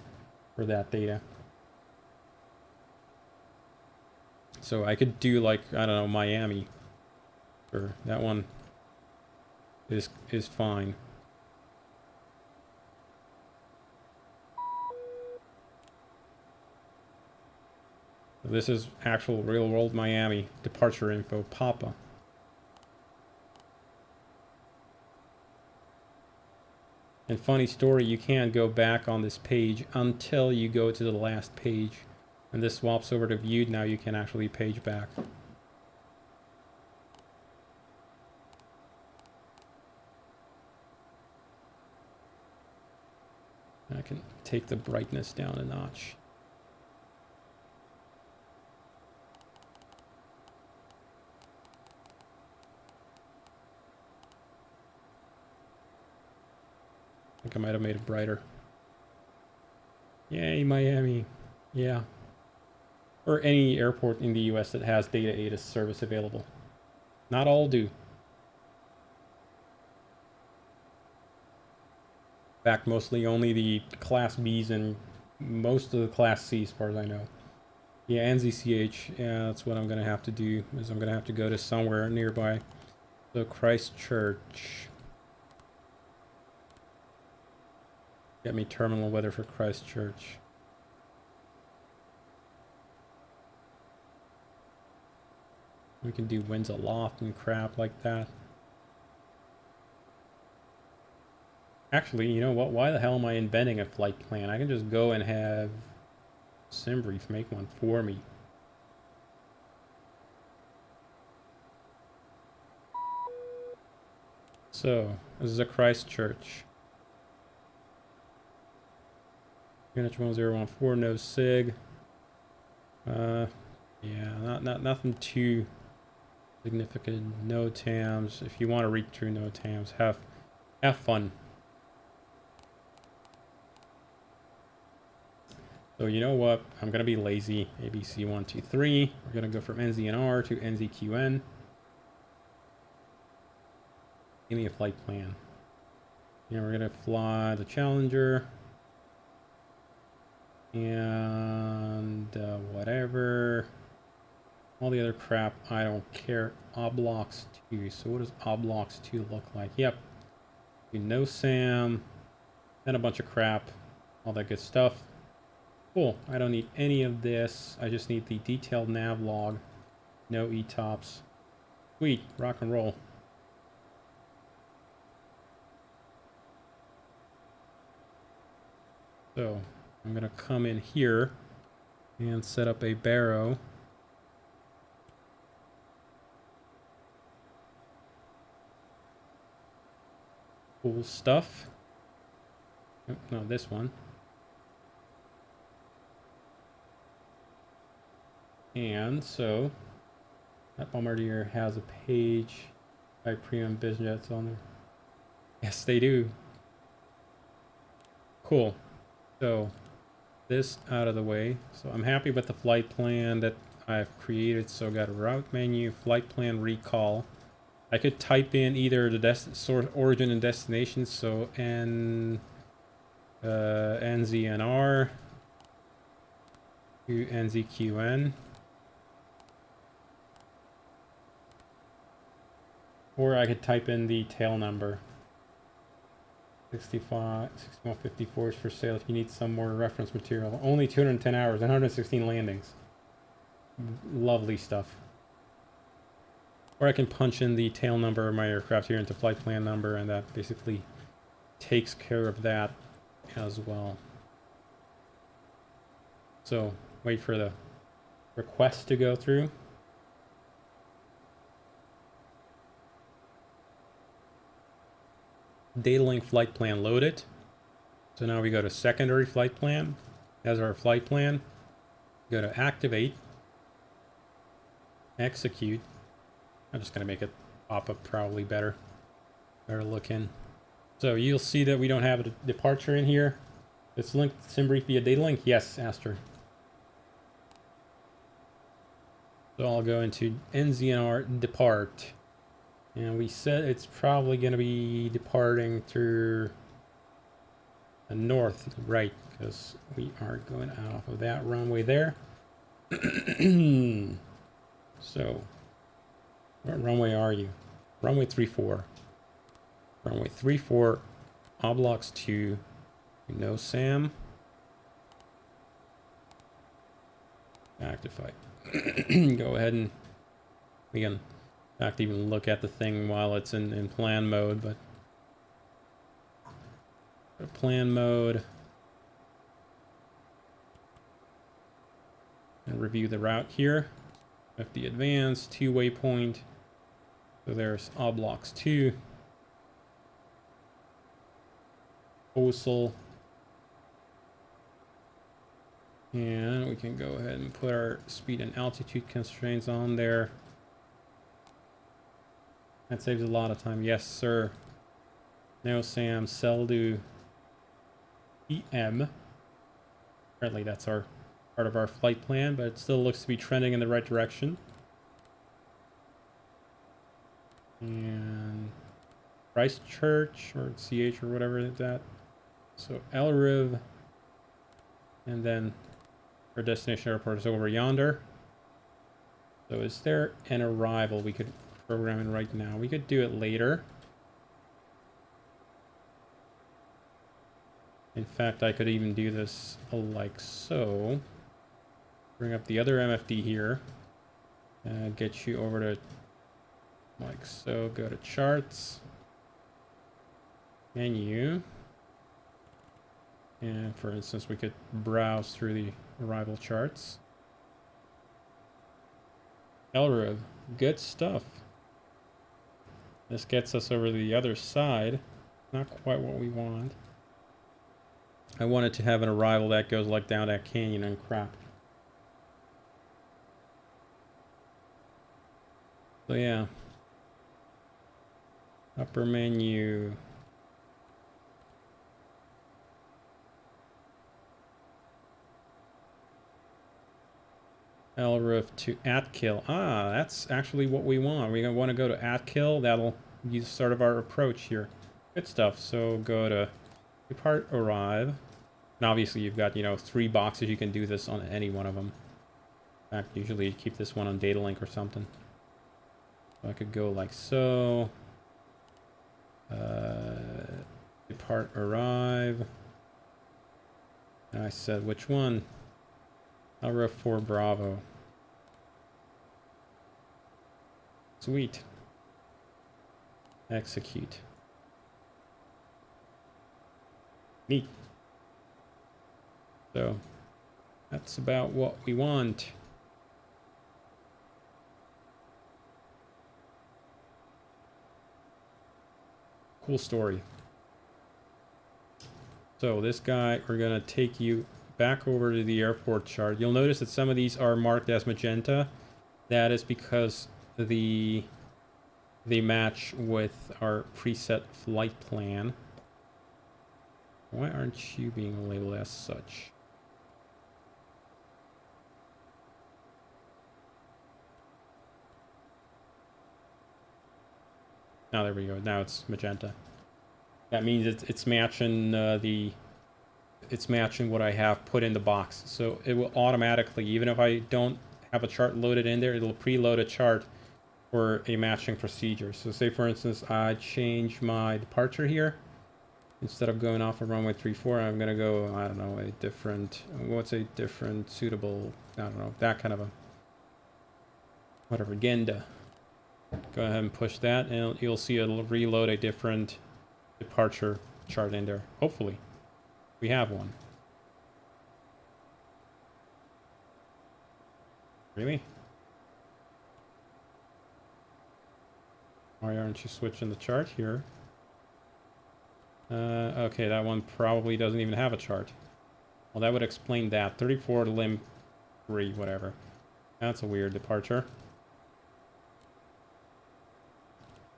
for that data. So I could do like, I don't know, Miami. Sure, that one is fine. This is actual real world Miami departure info, Papa. And funny story, you can't go back on this page until you go to the last page. And this swaps over to viewed, now you can actually page back. I can take the brightness down a notch. I think I might have made it brighter. Yay, Miami. Yeah. Or any airport in the US that has data ATIS service available. Not all do. In fact, mostly only the Class Bs and most of the Class C as far as I know. Yeah, NZCH. Yeah, that's what I'm going to have to do, is I'm going to have to go to somewhere nearby. So Christchurch. Get me terminal weather for Christchurch. We can do winds aloft and crap like that. Actually, you know what? Why the hell am I inventing a flight plan? I can just go and have SimBrief make one for me. So, this is a Christchurch. Unit 1014, no SIG. Yeah, nothing too significant. No TAMs. If you want to read through no TAMs, have fun. So you know what? I'm gonna be lazy. ABC 123. We're gonna go from NZNR to NZQN. Give me a flight plan. Yeah, we're gonna fly the Challenger. And whatever. All the other crap, I don't care. Oblox 2. So what does Oblox 2 look like? Yep. No SAM. Then a bunch of crap. All that good stuff. Cool. I don't need any of this. I just need the detailed nav log. No ETOPS. Sweet. Rock and roll. So I'm going to come in here and set up a barrow. Cool stuff. Oh, no, this one. And so that Bombardier has a page by premium business jets on there. Yes, they do. Cool. So this out of the way. So I'm happy with the flight plan that I've created. So got a route menu, flight plan recall. I could type in either the source origin and destination. So NZNR to NZQN. Or I could type in the tail number. 6154 is for sale if you need some more reference material. Only 210 hours, 116 landings. Lovely stuff. Or I can punch in the tail number of my aircraft here into flight plan number, and that basically takes care of that as well. So wait for the request to go through. Data link flight plan loaded. So now we go to secondary flight plan. As our flight plan, go to activate, execute. I'm just going to make it pop up probably better looking. So you'll see that we don't have a departure in here. It's linked SimBrief via data link. Yes, Aster. So I'll go into NZNR depart. And we said it's probably going to be departing through the north, right? Because we are going off of that runway there. So, what runway are you? Runway 34. Runway 34, Oblox 2, no SAM. Actify. Go ahead and we can, in fact, even look at the thing while it's in plan mode, but plan mode and review the route here. Mfd advanced, 2 waypoint. So there's Oblox 2. Coastal. And we can go ahead and put our speed and altitude constraints on there. That saves a lot of time. Yes, sir. No SAM, Seldu, EM. Apparently that's our part of our flight plan, but it still looks to be trending in the right direction. And Christchurch or CH or whatever that. So LRIV, and then our destination airport is over yonder. So is there an arrival we could program in right now? We could do it later. In fact, I could even do this like so. Bring up the other MFD here. Get you over to like so. Go to charts. Menu. And for instance, we could browse through the arrival charts. LRIV, good stuff. This gets us over to the other side. Not quite what we want. I wanted to have an arrival that goes like down that canyon and crap. So yeah. Upper menu. LRIV to @kill. Ah, that's actually what we want. We want to go to @kill. That'll use sort of our approach here. Good stuff. So go to depart, arrive. And obviously you've got, 3 boxes. You can do this on any one of them. In fact, usually you keep this one on data link or something. So I could go like so. Depart, arrive. And I said which one? LRIV 4 Bravo. Sweet. Execute. Neat. So that's about what we want. Cool story. So this guy, we're gonna take you back over to the airport chart. You'll notice that some of these are marked as magenta. That is because they match with our preset flight plan. Why aren't you being labeled as such? Now there we go. Now it's magenta. That means it's matching it's matching what I have put in the box. So it will automatically, even if I don't have a chart loaded in there, it'll preload a chart for a matching procedure. So say for instance, I change my departure here. Instead of going off of runway 34, I'm gonna go, I don't know, a different, what's a different suitable, I don't know, that kind of a, whatever, agenda. Go ahead and push that and you'll see it'll reload a different departure chart in there. Hopefully, we have one. Really? Why aren't you switching the chart here? Okay, that one probably doesn't even have a chart. Well, that would explain that. 34 to limb 3, whatever. That's a weird departure.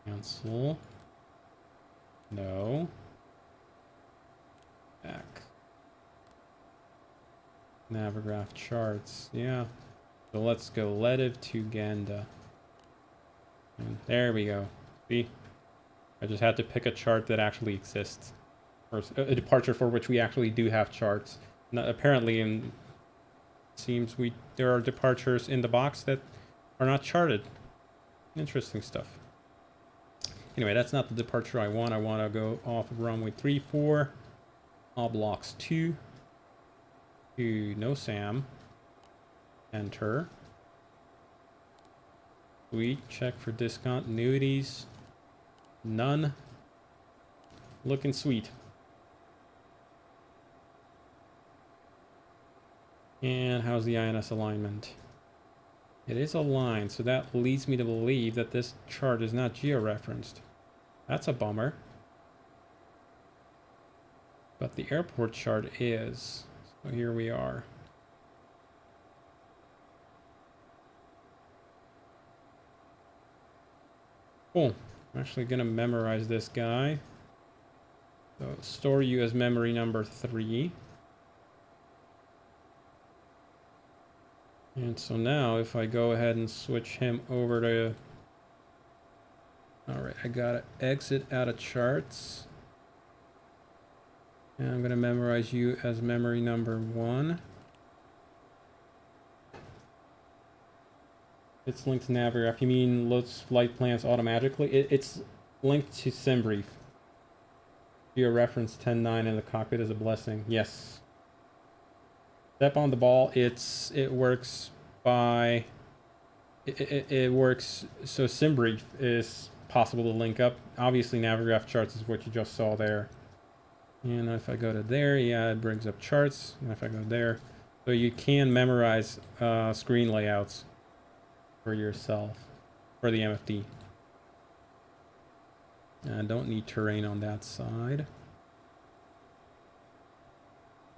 Cancel. No. Back. Navigraph charts. Yeah. So let's go Letiv to Ganda. And there we go. See? I just had to pick a chart that actually exists. Or a departure for which we actually do have charts. Now, apparently, it seems there are departures in the box that are not charted. Interesting stuff. Anyway, that's not the departure I want. I want to go off of runway 34, all blocks 2 to no SAM. Enter. We check for discontinuities. None. Looking sweet. And how's the INS alignment? It is aligned, so that leads me to believe that this chart is not georeferenced. That's a bummer. But the airport chart is. So here we are. Cool. I'm actually going to memorize this guy. So store you as memory number 3. And so now if I go ahead and switch him over to... Alright, I gotta exit out of charts. And I'm gonna memorize you as memory number 1. It's linked to Navigraph. You mean loads flight plans automatically? It's linked to SimBrief. Your reference 10.9 in the cockpit is a blessing. Yes. Step on the ball. It works by... It works... So SimBrief is possible to link up. Obviously Navigraph charts is what you just saw there. And if I go to there, yeah, it brings up charts. And if I go there... So you can memorize screen layouts for yourself, for the MFD. I don't need terrain on that side.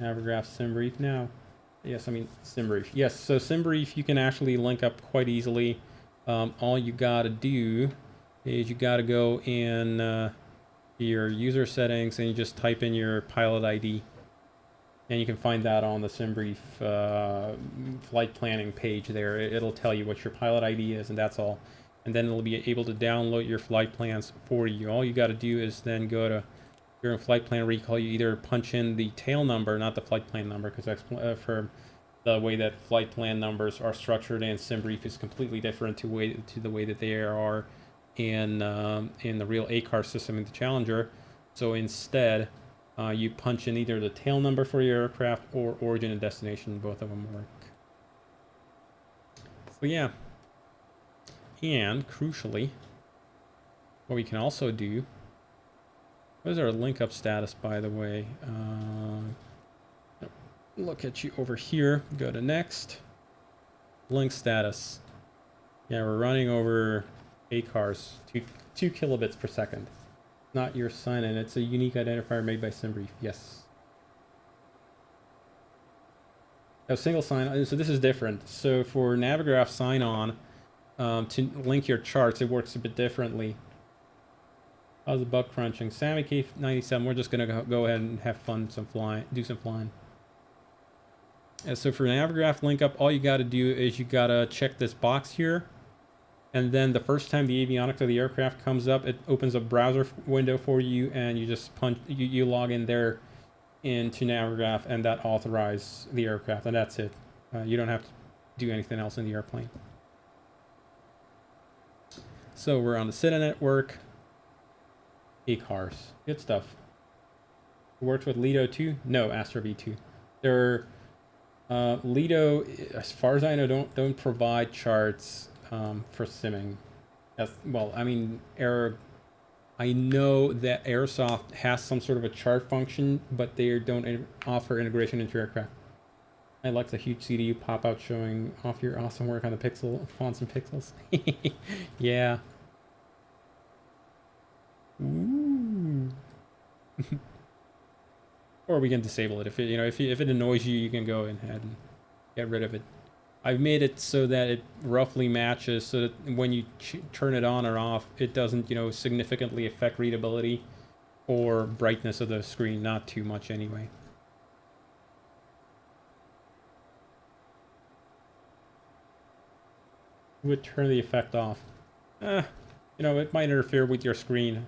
Navigraph SimBrief now. Yes, I mean SimBrief. Yes, so SimBrief you can actually link up quite easily. All you gotta do is you gotta go in your user settings and you just type in your pilot ID. And you can find that on the SimBrief flight planning page there. It'll tell you what your pilot ID is and that's all. And then it'll be able to download your flight plans for you. All you got to do is then go to your flight plan recall. You either punch in the tail number, not the flight plan number, because that's for the way that flight plan numbers are structured in SimBrief is completely different to the way that they are in the real ACAR system in the Challenger. So instead, you punch in either the tail number for your aircraft or origin and destination. Both of them work. So yeah. And crucially, what we can also do, what is our link up status, by the way? Look at you over here, go to next, link status. Yeah, we're running over ACARs, 2 kilobits per second. Not your sign-in, it's a unique identifier made by SimBrief, yes. A single sign-on, so this is different. So for Navigraph sign-on, to link your charts, it works a bit differently. How's the bug crunching? Sammy K97, we're just gonna go ahead and have fun, do some flying. So for Navigraph link up, all you gotta do is you gotta check this box here. And then the first time the avionics of the aircraft comes up, it opens a browser window for you and you just you log in there into Navigraph and that authorizes the aircraft and that's it. You don't have to do anything else in the airplane. So we're on the CITA network. cars. Good stuff. Worked with Lido 2? No, Astra V2. They're Lido, as far as I know, don't provide charts for simming. Well, I mean, I know that Airsoft has some sort of a chart function, but they don't offer integration into aircraft. I like the huge CDU pop-out showing off your awesome work on the pixel fonts and pixels. Yeah. Ooh. Or we can disable it if it if it annoys you, you can go ahead and get rid of it. I've made it so that it roughly matches, so that when you turn it on or off, it doesn't significantly affect readability or brightness of the screen. Not too much anyway. Would turn the effect off. It might interfere with your screen.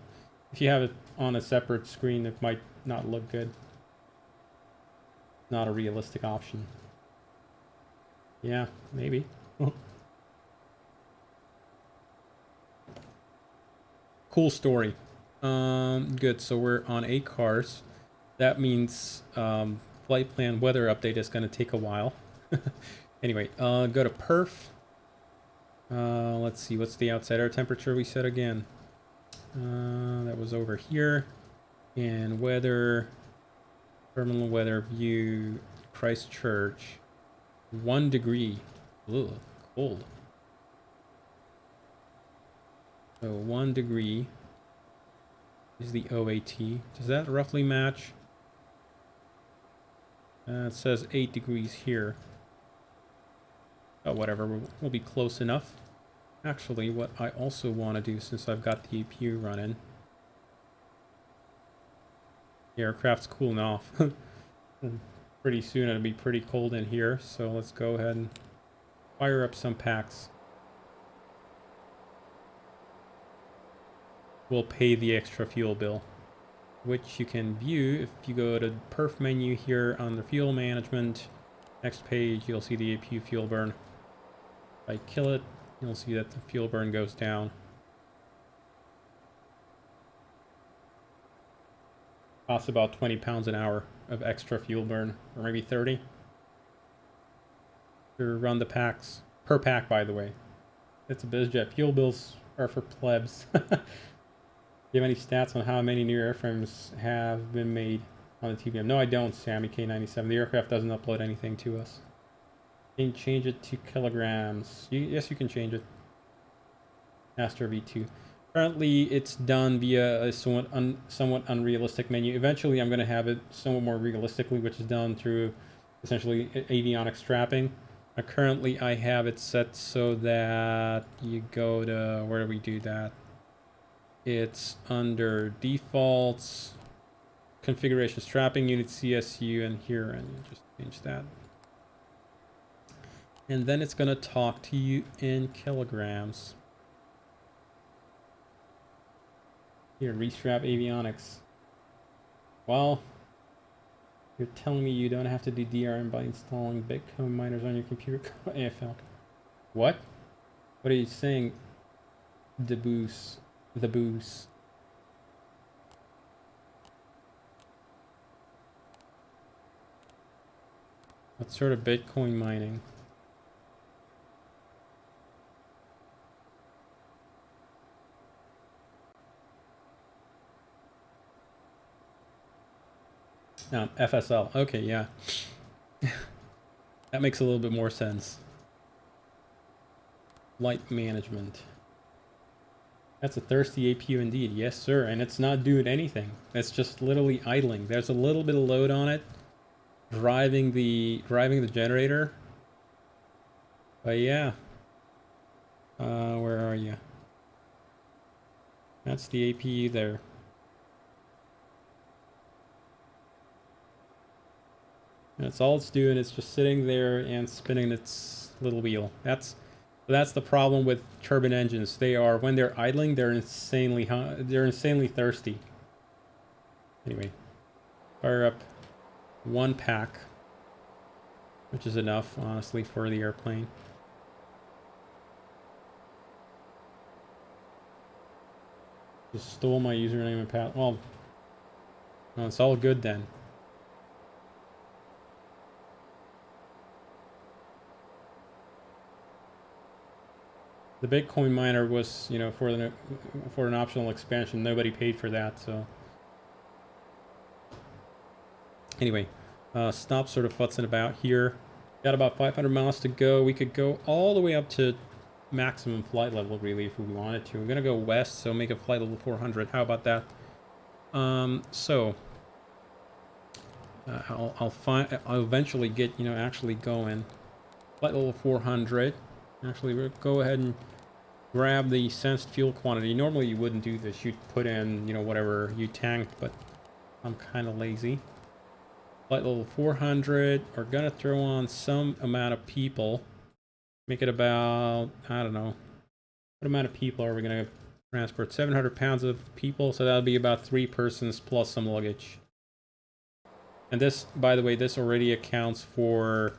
If you have it on a separate screen, it might not look good. Not a realistic option. Yeah, maybe. Cool story. Good. So we're on 8 cars. That means flight plan weather update is going to take a while. Anyway, go to perf. Let's see, what's the outside air temperature we set again? That was over here. And weather, terminal weather view, Christchurch, 1 degree. Ugh, cold. So 1 degree is the OAT. Does that roughly match? It says 8 degrees here. Oh, whatever, we'll be close enough. Actually, what I also want to do, since I've got the APU running, the aircraft's cooling off. Pretty soon it'll be pretty cold in here, so let's go ahead and fire up some packs. We'll pay the extra fuel bill, which you can view if you go to perf menu here on the fuel management. Next page, you'll see the APU fuel burn. If I kill it, you'll see that the fuel burn goes down. Costs about 20 pounds an hour of extra fuel burn, or maybe 30. To run the packs. Per pack, by the way. It's a bizjet. Fuel bills are for plebs. Do you have any stats on how many new airframes have been made on the TBM? No, I don't, Sammy K97. The aircraft doesn't upload anything to us. Can you change it to kilograms? Yes, you can change it. Astra V2. Currently, it's done via a somewhat unrealistic menu. Eventually, I'm going to have it somewhat more realistically, which is done through essentially avionics strapping. Currently, I have it set so that you go to, where do we do that? It's under defaults, configuration, strapping unit, CSU, and here, and you just change that. And then it's going to talk to you in kilograms. Here, restrap avionics. Well, you're telling me you don't have to do DRM by installing Bitcoin miners on your computer? AFL. What? What are you saying? The boost. The boost. What sort of Bitcoin mining? FSL. Okay, yeah. That makes a little bit more sense. Light management. That's a thirsty APU indeed. Yes, sir. And it's not doing anything. It's just literally idling. There's a little bit of load on it, driving the generator. But yeah. Where are you? That's the APU there. That's all it's doing. It's just sitting there and spinning its little wheel. That's the problem with turbine engines. They are, when they're idling, they're insanely thirsty. Anyway, fire up 1 pack, which is enough, honestly, for the airplane. Just stole my username and password. Well, no, it's all good then. The Bitcoin miner was, you know, for an optional expansion. Nobody paid for that, so. Anyway, stop sort of futzing about here. Got about 500 miles to go. We could go all the way up to maximum flight level, really, if we wanted to. We're gonna go west, so make a flight level 400. How about that? I'll eventually get, you know, actually going. Flight level 400. Actually, we'll go ahead and grab the sensed fuel quantity. Normally you wouldn't do this. You'd put in, you know, whatever you tanked, but I'm kind of lazy. Flight level 400. We're gonna throw on some amount of people. Make it about, I don't know. What amount of people are we gonna transport? 700 pounds of people, so that'll be about 3 persons plus some luggage. And this, by the way, this already accounts for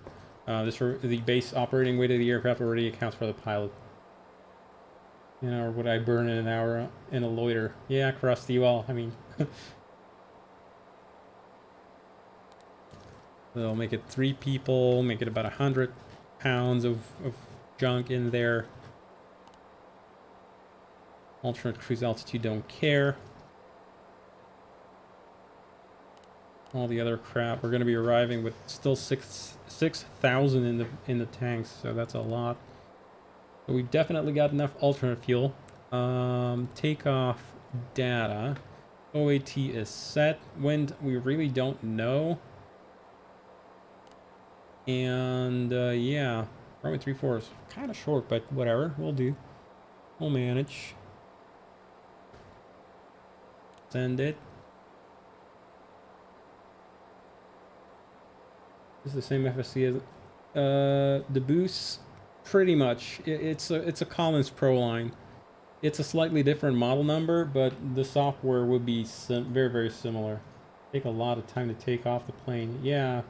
the base operating weight of the aircraft already accounts for the pilot. You know, or would I burn in an hour in a loiter? Yeah, crusty. Well, I mean, they'll make it 3 people. Make it about 100 pounds of junk in there. Alternate cruise altitude, don't care. All the other crap. We're going to be arriving with still 6,000 in the tanks, so that's a lot. But we've definitely got enough alternate fuel. Takeoff data. OAT is set. Wind, we really don't know. And yeah, runway 34 is kind of short, but whatever, we'll do. We'll manage. Send it. This is the same FSC as the boost. Pretty much, it's a Collins Pro line. It's a slightly different model number, but the software would be very, very similar. Take a lot of time to take off the plane. Yeah.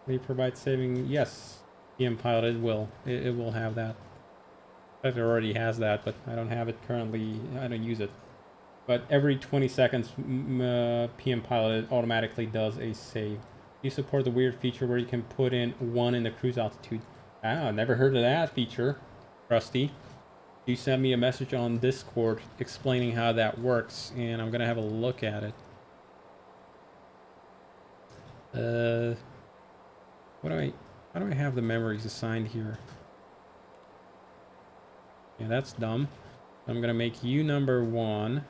They provide saving. Yes. PM Pilot, it will. It will have that. In fact, it already has that, but I don't have it currently. I don't use it. But every 20 seconds, PM Pilot automatically does a save. You support the weird feature where you can put in 1 in the cruise altitude. Ah, never heard of that feature. Rusty. You sent me a message on Discord explaining how that works, and I'm gonna have a look at it. How do I have the memories assigned here? Yeah, that's dumb. I'm gonna make you number 1,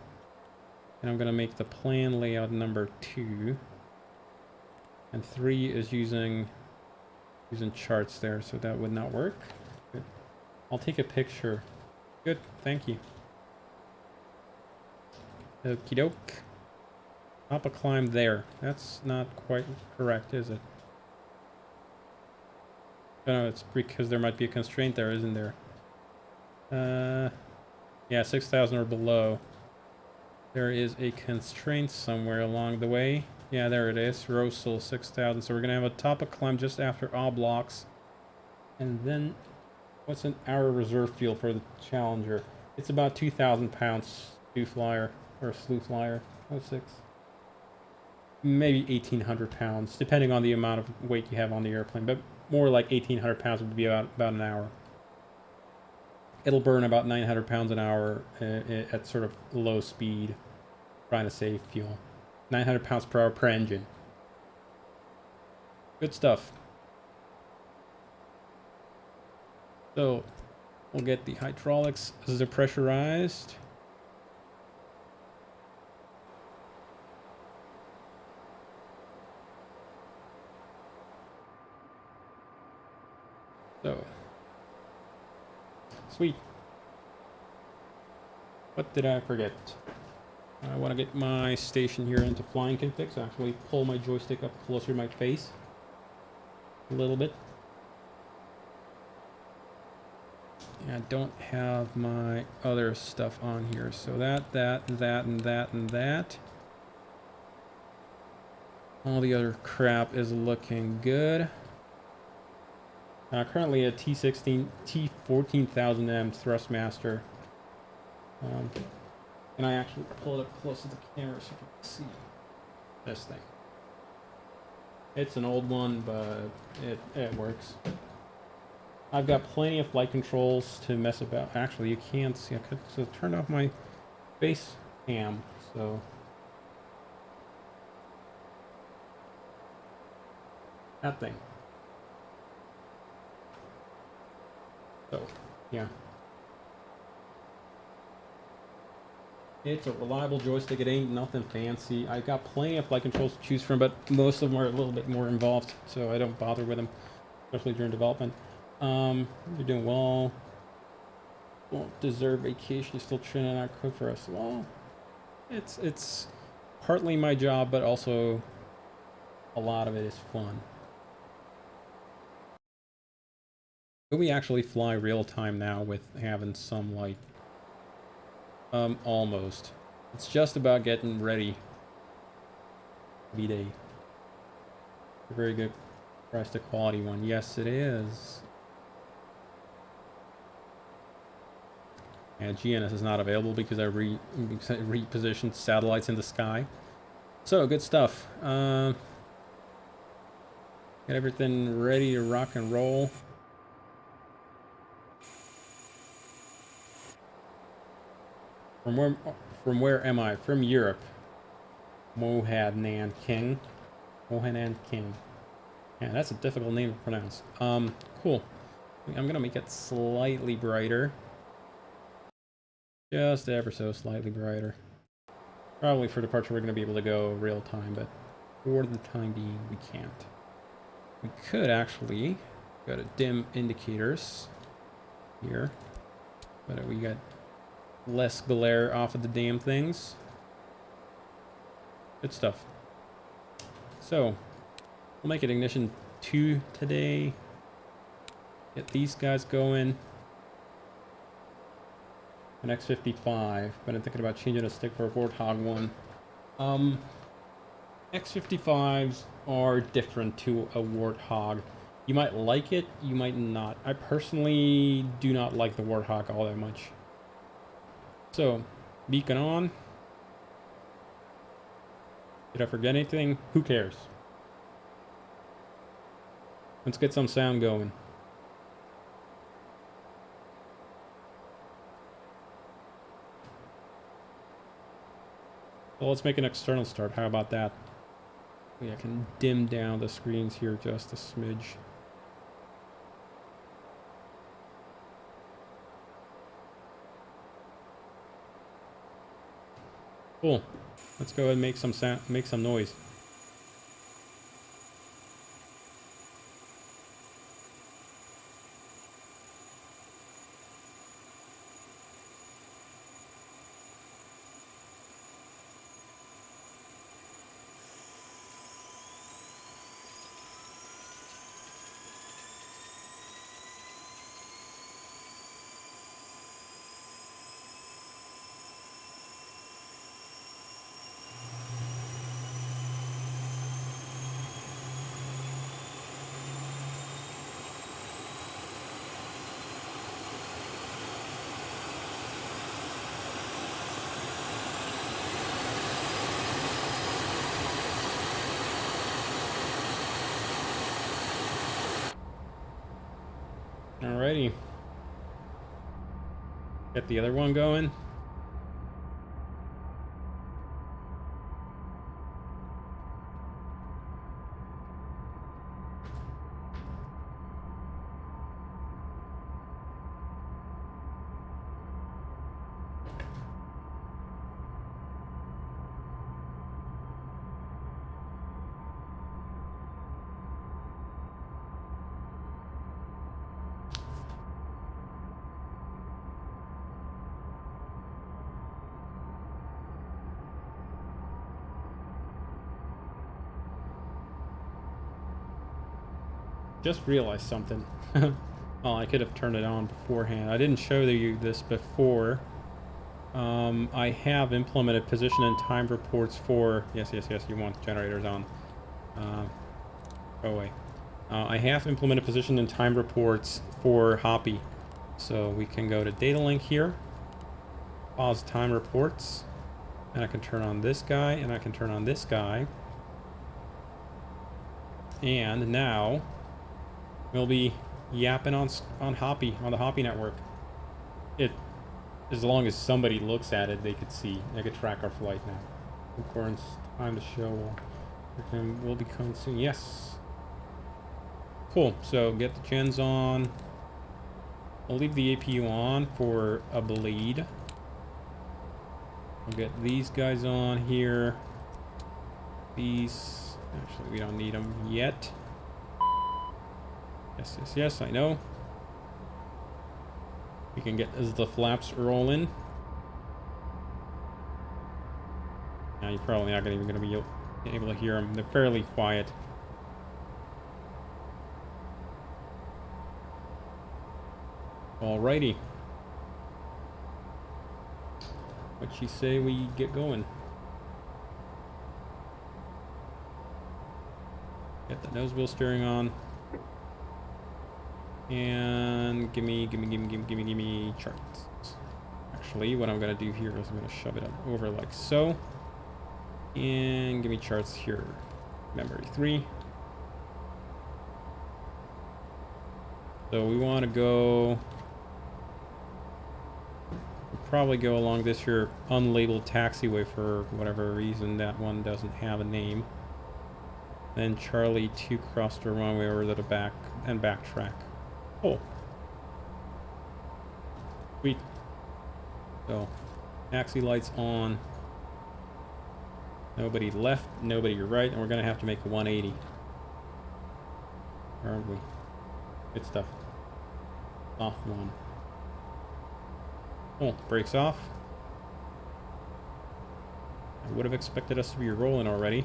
and I'm gonna make the plan layout number 2, and 3 is using charts there, so that would not work. Good. I'll take a picture. Good, thank you. Okie doke. Up a climb there. That's not quite correct, is it? No, it's because there might be a constraint there, isn't there? Yeah, 6,000 or below. There is a constraint somewhere along the way. Yeah, there it is. Rosal 6,000. So we're gonna have a top of climb just after all blocks. And then, what's an hour reserve fuel for the Challenger? It's about 2,000 pounds. Flyer or slew flyer. 06. Maybe 1,800 pounds, depending on the amount of weight you have on the airplane. But more like 1,800 pounds would be about an hour. It'll burn about 900 pounds an hour at sort of low speed, trying to save fuel. 900 pounds per hour per engine. Good stuff. So we'll get the hydraulics. This is a pressurized. So sweet. What did I forget? I want to get my station here into flying config, so actually pull my joystick up closer to my face a little bit. Yeah, I don't have my other stuff on here, so that, and that. All the other crap is looking good. Currently a T14,000M Thrustmaster. Can I actually pull it up close to the camera so you can see this thing? It's an old one, but it works. I've got plenty of flight controls to mess about. Actually, you can't see. I could so turn off my base cam. So that thing. So yeah, it's a reliable joystick. It ain't nothing fancy. I've got plenty of flight controls to choose from, but most of them are a little bit more involved, so I don't bother with them, especially during development. You're doing well. Won't deserve vacation. You're still churning out code for us. Well, it's partly my job, but also a lot of it is fun. Can we actually fly real time now with having some light? Almost. It's just about getting ready. V-Day. A very good price to quality one. Yes, it is. And GNS is not available because I repositioned satellites in the sky. So, good stuff. Get everything ready to rock and roll. From where am I? From Europe. Mohanan King. Mohanan King. Yeah, that's a difficult name to pronounce. Cool. I'm gonna make it slightly brighter. Just ever so slightly brighter. Probably for departure we're gonna be able to go real time, but for the time being we can't. We could actually go to dim indicators here, but we got less glare off of the damn things. Good stuff. So, we'll make it ignition 2 today. Get these guys going. An X55, but I'm thinking about changing a stick for a Warthog one. X55s are different to a Warthog. You might like it, you might not. I personally do not like the Warthog all that much. So, beacon on. Did I forget anything? Who cares? Let's get some sound going. Well, let's make an external start. How about that? I can dim down the screens here just a smidge. Cool. Let's go ahead and make some sound, make some noise. Alrighty. Get the other one going. Just realized something. Oh, I could have turned it on beforehand. I didn't show you this before. I have implemented position and time reports for... Yes, you want generators on. Go away. I have implemented position and time reports for Hoppy. So we can go to data link here. Pause time reports. And I can turn on this guy, and I can turn on this guy. And now we'll be yapping on Hoppy, on the Hoppy network. As long as somebody looks at it, they could see. They could track our flight now. Of course, time to show will be coming soon. Yes. Cool. So get the gens on. I'll leave the APU on for a bleed. We'll get these guys on here. These, actually, we don't need them yet. Yes, yes, yes, I know. We can get the flaps rolling. Now you're probably not even going to be able to hear them. They're fairly quiet. Alrighty. What she say we get going? Get the nose wheel steering on. And give me charts. Actually, what I'm gonna do here is I'm gonna shove it over like so. And give me charts here. Memory 3. So we want to go. Probably go along this here unlabeled taxiway for whatever reason. That one doesn't have a name. Then Charlie 2 crossed the runway over to the back and backtrack. Oh. Sweet. So, taxi lights on. Nobody left, nobody right, and we're gonna have to make a 180. Aren't we? Good stuff. Off one. Oh, brakes off. I would have expected us to be rolling already.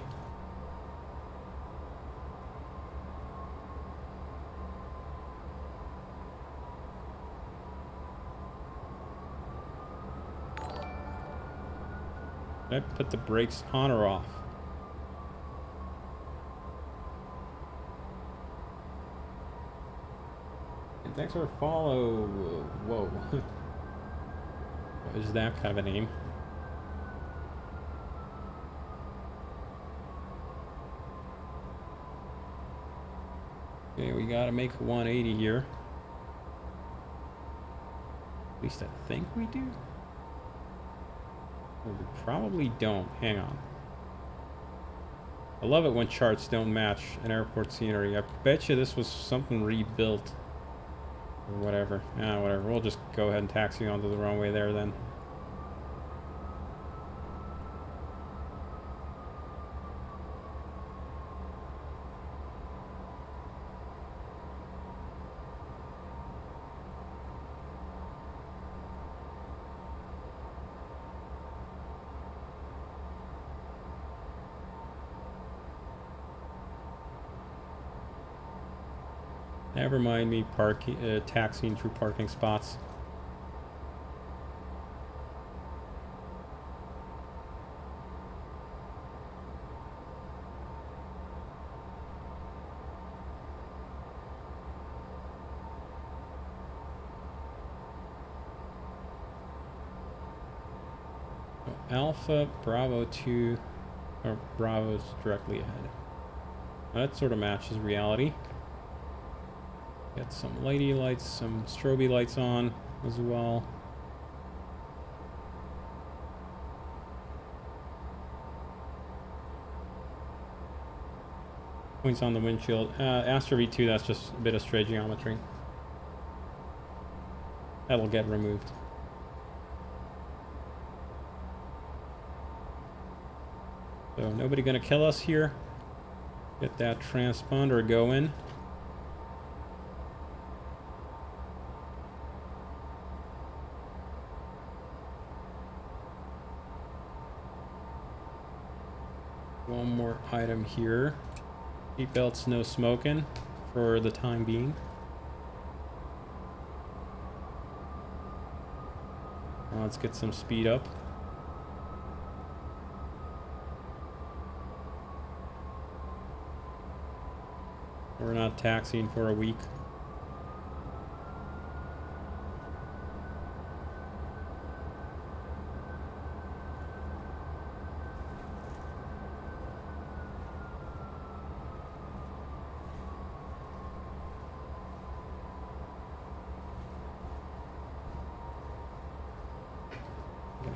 Did I put the brakes on or off? And thanks for follow. Whoa. What is that kind of a name? Okay, we gotta make 180 here. At least I think we do. Well, we probably don't. Hang on. I love it when charts don't match an airport scenery. I bet you this was something rebuilt. Or whatever. Ah, whatever. We'll just go ahead and taxi onto the runway there then. Never mind me taxiing through parking spots. So Alpha, Bravo 2, or Bravo's directly ahead. That sort of matches reality. Get some lighty lights, some strobe lights on as well. Points on the windshield. Astra V2, that's just a bit of stray geometry. That'll get removed. So nobody gonna kill us here. Get that transponder going. One more item here. Seatbelts, no smoking for the time being. Let's get some speed up. We're not taxiing for a week.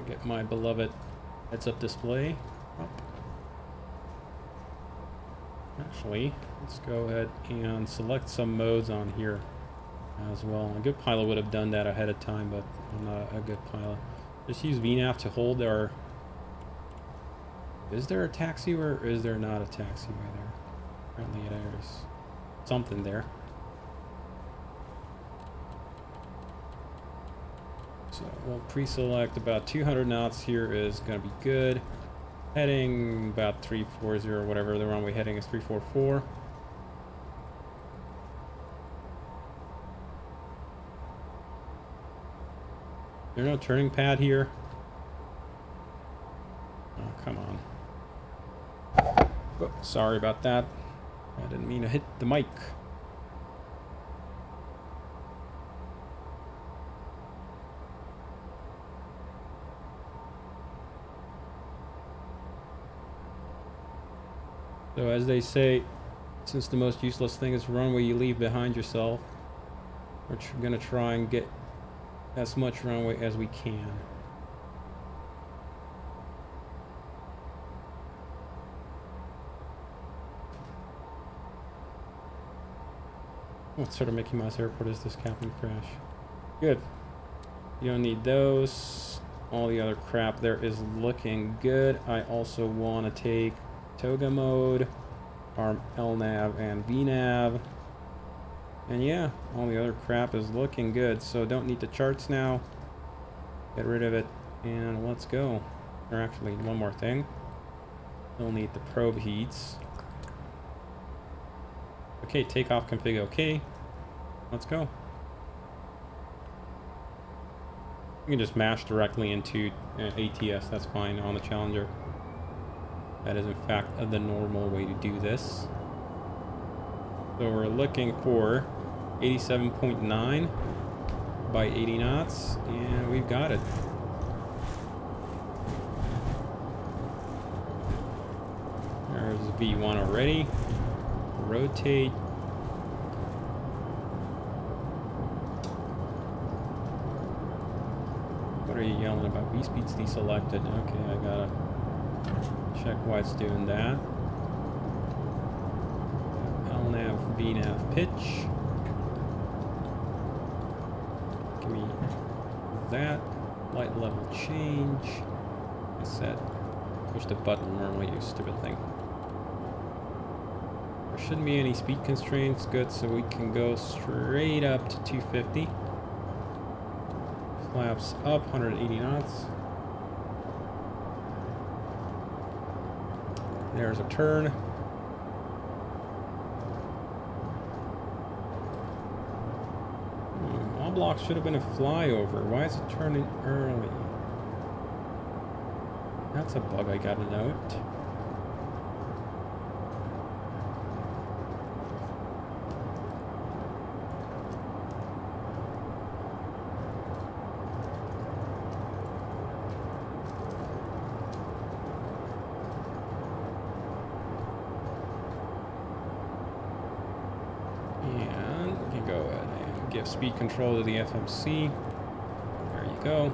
Get my beloved heads-up display up. Actually, let's go ahead and select some modes on here as well. A good pilot would have done that ahead of time, but I'm not a good pilot. Just use VNAV to hold our... Is there a taxiway or is there not a taxiway there? Apparently there's something there. So we'll pre-select about 200 knots here is going to be good. Heading about 340 or whatever the runway heading is, 344. There's no turning pad here. Oh, come on. Oh, sorry about that. I didn't mean to hit the mic. So as they say, since the most useless thing is runway you leave behind yourself, we're gonna try and get as much runway as we can. What sort of Mickey Mouse airport is this, Captain Crash? Good. You don't need those. All the other crap there is looking good. I also want to take toga mode, arm LNAV and VNAV. And yeah, all the other crap is looking good. So don't need the charts now. Get rid of it and let's go. Or actually, one more thing. We'll need the probe heats. Okay, takeoff config okay. Let's go. You can just mash directly into ATS, that's fine on the Challenger. That is in fact the normal way to do this. So we're looking for 87.9 by 80 knots, and we've got it. There's V1 already. Rotate. What are you yelling about? V-speed's deselected. Okay, I gotta check why it's doing that. LNAV, VNAV, pitch. Give me that. Light level change. I said, push the button normally, you stupid thing. There shouldn't be any speed constraints. Good, so we can go straight up to 250. Flaps up, 180 knots. There's a turn. All blocks should have been a flyover. Why is it turning early? That's a bug I gotta note. Speed control to the FMC. There you go.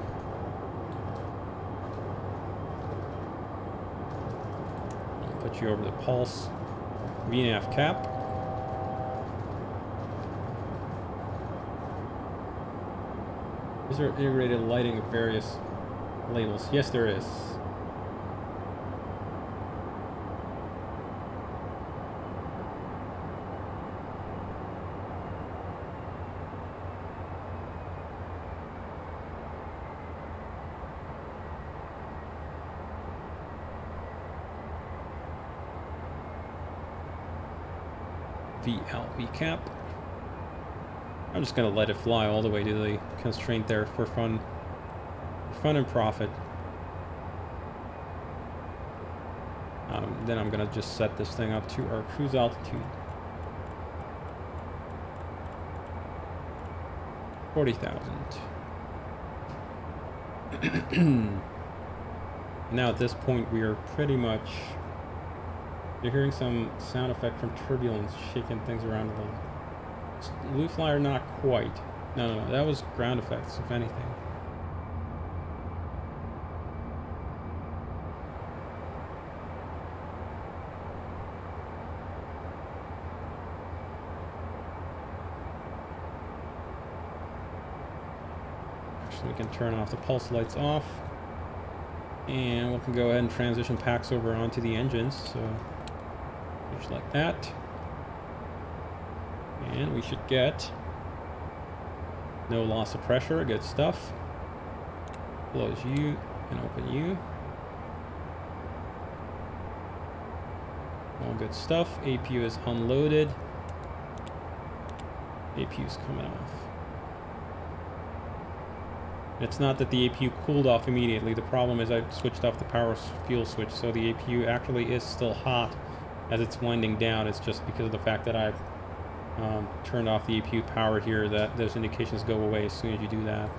I'll put you over the pulse. VNAV cap. Is there integrated lighting of various labels? Yes, there is. VLV cap. I'm just gonna let it fly all the way to the constraint there for fun and profit. Then I'm gonna just set this thing up to our cruise altitude. 40,000. Now at this point we are pretty much... You're hearing some sound effect from turbulence shaking things around a little. Blue flyer, not quite. No, that was ground effects, if anything. So we can turn off the pulse lights off. And we can go ahead and transition packs over onto the engines. So just like that. And we should get no loss of pressure. Good stuff. Close you and open you. All good stuff. APU is unloaded. APU is coming off. It's not that the APU cooled off immediately. The problem is I switched off the power fuel switch, so the APU actually is still hot as it's winding down. It's just because of the fact that I've turned off the APU power here that those indications go away as soon as you do that.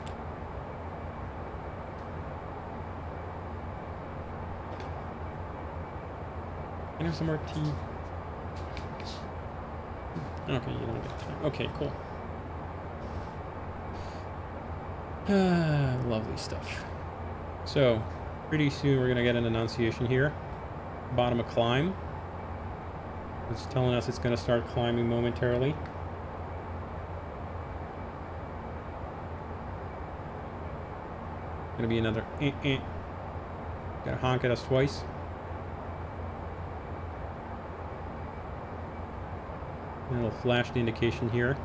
And there's some more tea. Okay, you don't get time. Okay, cool. Lovely stuff. So, pretty soon we're going to get an annunciation here. Bottom of climb. It's telling us it's going to start climbing momentarily. Going to be another Gotta honk at us twice. And it'll flash the indication here.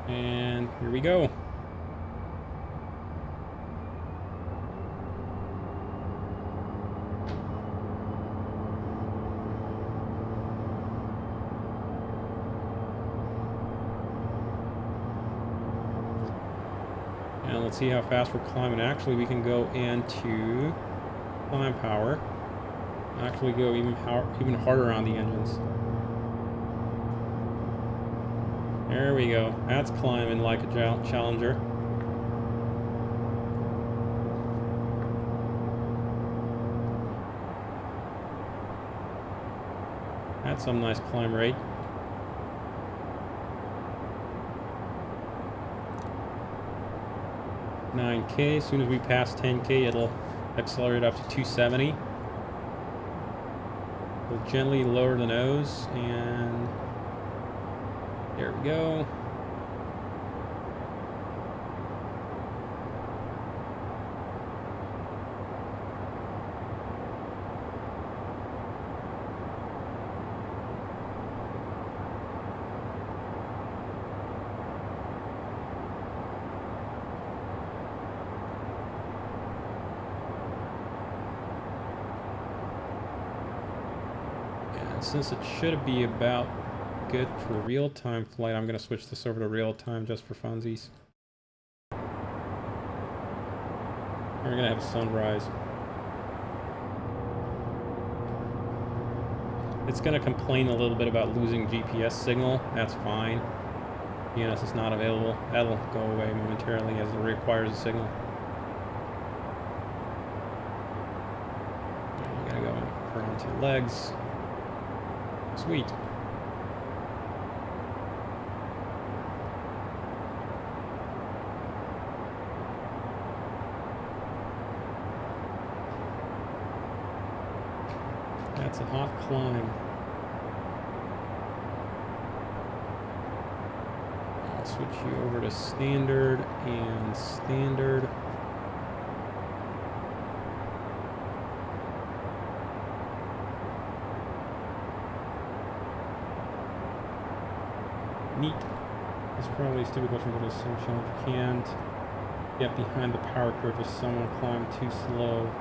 And here we go. And let's see how fast we're climbing. Actually, we can go into climb power. Actually go even harder on the engines. There we go. That's climbing like a Challenger. That's some nice climb rate. $9K. As soon as we pass 10K, it'll accelerate up to 270. We'll gently lower the nose, and there we go. Since it should be about good for real-time flight, I'm going to switch this over to real-time just for funsies. We're going to have a sunrise. It's going to complain a little bit about losing GPS signal. That's fine. PNS is not available. That'll go away momentarily as it requires a signal. You gotta go for onto the legs. Sweet. That's a hot climb. I'll switch you over to standard and standard. Neat. It's probably a stupid question, but it's so challenging. You can't get behind the power curve if someone climbed too slow.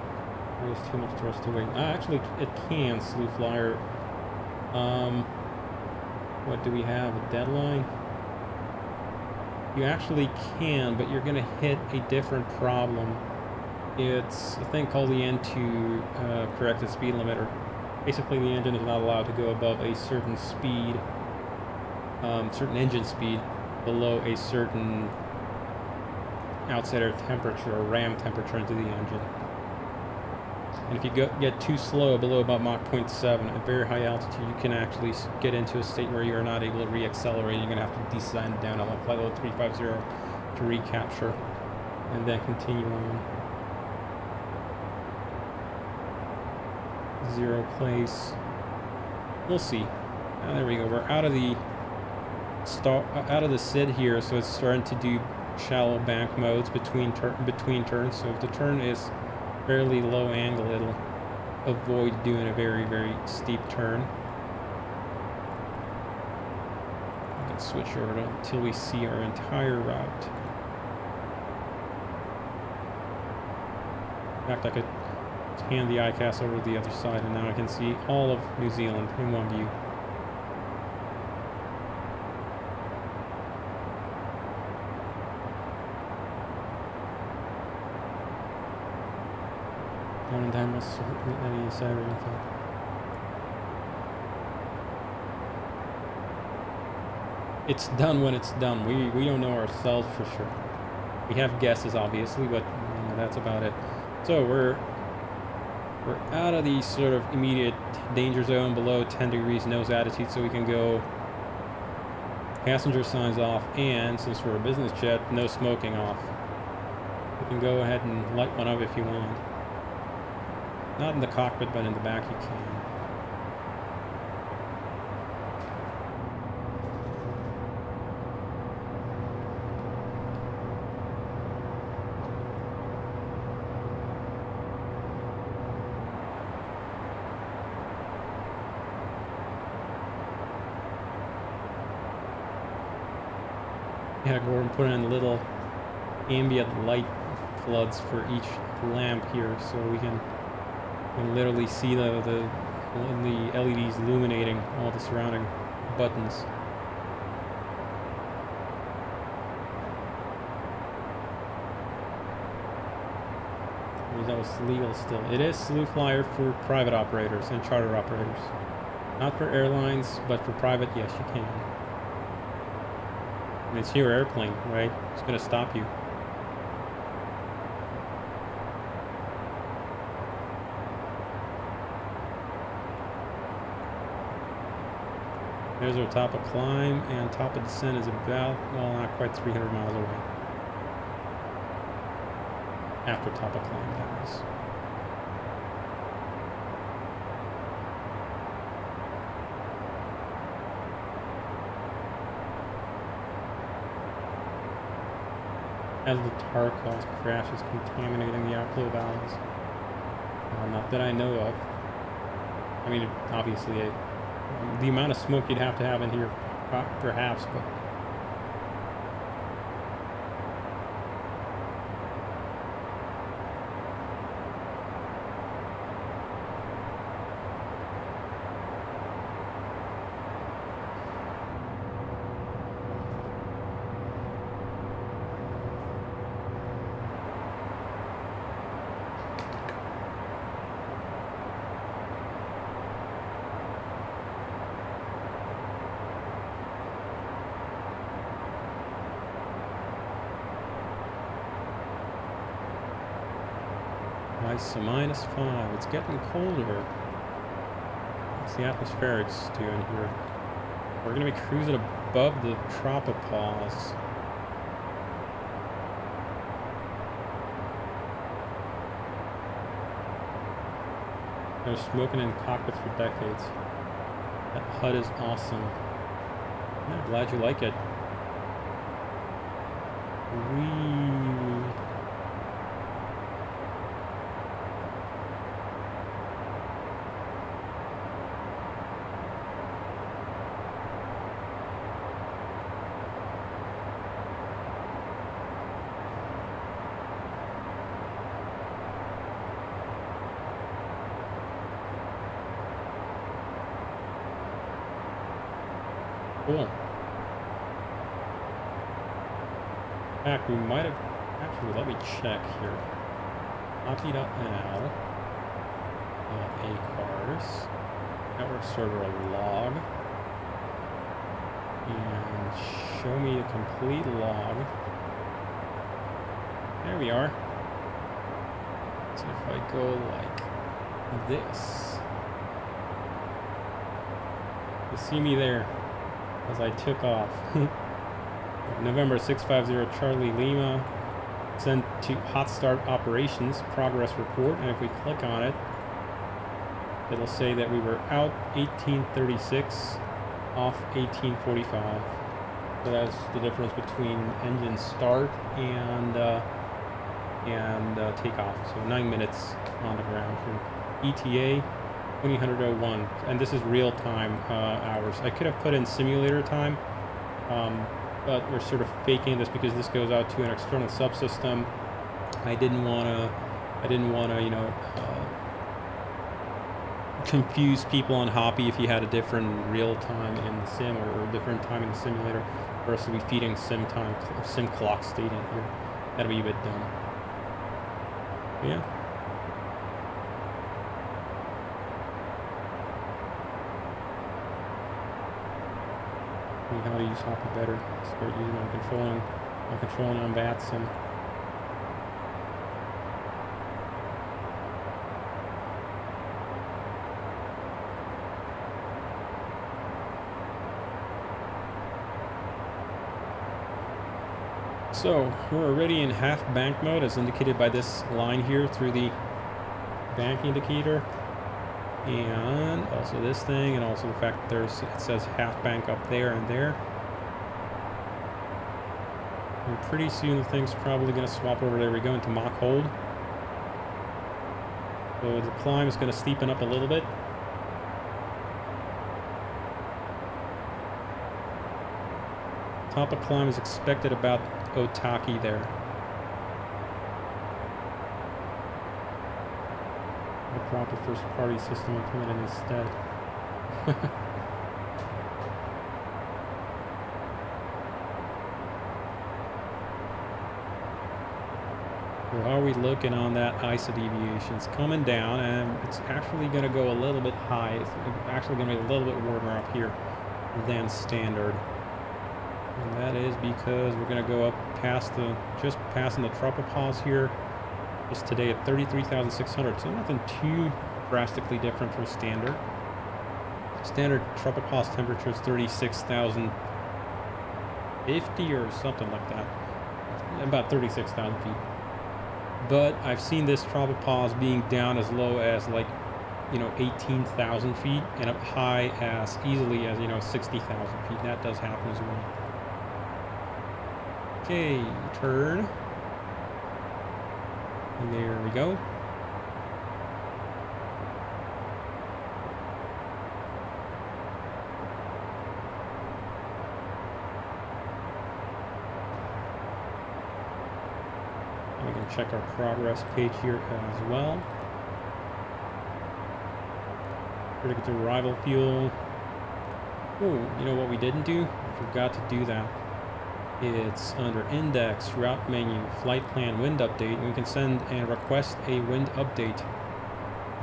There's too much thrust to wait. Actually, it can, Slew Flyer. What do we have? A deadline? You actually can, but you're going to hit a different problem. It's a thing called the N2 corrected speed limiter. Basically, the engine is not allowed to go above a certain speed. Certain engine speed below a certain outsider temperature or ram temperature into the engine. And if you get too slow, below about Mach 0.7 at very high altitude, you can actually get into a state where you're not able to re-accelerate. You're going to have to descend down at flight level 350 to recapture and then continue on. Zero place. We'll see. There we go. We're out of the out of the SID here, so it's starting to do shallow bank modes between turns. So if the turn is fairly low angle, it'll avoid doing a very, very steep turn. I can switch over until we see our entire route. In fact, I could hand the ICAS over to the other side, and now I can see all of New Zealand in one view. Down and down was any Saturday, in fact. It's done when it's done. We don't know ourselves for sure. We have guesses, obviously, but that's about it. So we're out of the sort of immediate danger zone below 10 degrees nose attitude, so we can go passenger signs off, and since we're a business jet, no smoking off. You can go ahead and light one up if you want. Not in the cockpit, but in the back you can. Yeah, Gordon put in little ambient light floods for each lamp here, so we can literally see the LEDs illuminating all the surrounding buttons. That was legal still. It is slew flyer for private operators and charter operators. Not for airlines, but for private, yes, you can. And it's your airplane, right? It's going to stop you. There's our top of climb, and top of descent is about, well, not quite 300 miles away. After top of climb, that is. As the tar cause crash is contaminating the outflow valves. Not that I know of. I mean, obviously, the amount of smoke you'd have to have in here, perhaps, but... So -5. It's getting colder. What's the atmospherics doing here? We're going to be cruising above the tropopause. They're smoking in cockpits for decades. That HUD is awesome. Yeah, glad you like it. Cool. In fact, we might have... Actually, let me check here. Copy.nl. ACARS. Network server log. And show me a complete log. There we are. So if I go like this. You see me there as I took off. November 650 Charlie Lima, sent to hot start operations progress report, and if we click on it, it'll say that we were out 1836, off 1845. So that's the difference between engine start and takeoff. So 9 minutes on the ground here. ETA 2001, and this is real time hours. I could have put in simulator time, but we're sort of faking this because this goes out to an external subsystem. I didn't want to, you know, confuse people on Hoppy if you had a different real time in the sim or a different time in the simulator versus we feeding sim clock state in here. That'd be a bit dumb. But yeah. How to use Hoppy better. Start using my controlling on that sim. So we're already in half bank mode as indicated by this line here through the bank indicator, and also this thing, and also the fact that it says half bank up there and there. And pretty soon the thing's probably going to swap over. There we go, into mock hold. So the climb is going to steepen up a little bit. Top of climb is expected about Otaki there. The proper first party system implemented instead. So how are we looking on that ISO deviation? It's coming down, and it's actually going to go a little bit high. It's actually going to be a little bit warmer up here than standard. And that is because we're going to go up past just passing the tropopause here. Just today at 33,600, so nothing too drastically different from standard. Standard tropopause temperature is 36,050 or something like that. About 36,000 feet. But I've seen this tropopause being down as low as, like, you know, 18,000 feet and up high as easily as, you know, 60,000 feet. That does happen as well. Okay, turn. And there we go. We can check our progress page here as well. Critical to arrival fuel. Oh, you know what we didn't do? I forgot to do that. It's under index, route menu, flight plan, wind update, and we can send and request a wind update.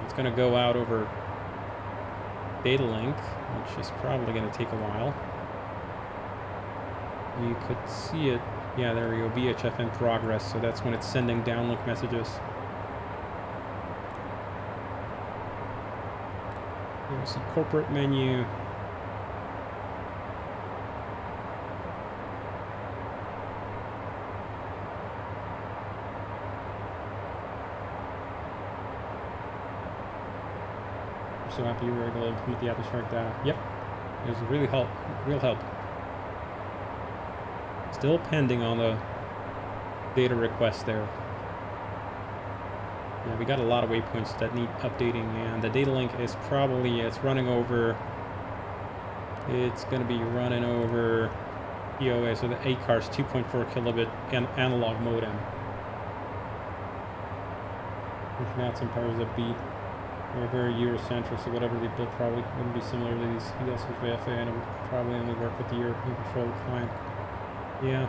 It's going to go out over data link, which is probably going to take a while. You could see it. Yeah, there we go, VHF in progress, so that's when it's sending downlink messages. There's the corporate menu. So happy we were able to implement the atmospheric data. Yep, it was really real help. Still pending on the data request there. Yeah, we got a lot of waypoints that need updating, and the data link is probably, it's running over, it's going to be running over POA, so the ACAR's 2.4 kilobit analog modem. Which not some powers that be. They're very Eurocentric, so whatever they built probably wouldn't be similar to these CL650, and it would probably only work with the European control client. Yeah.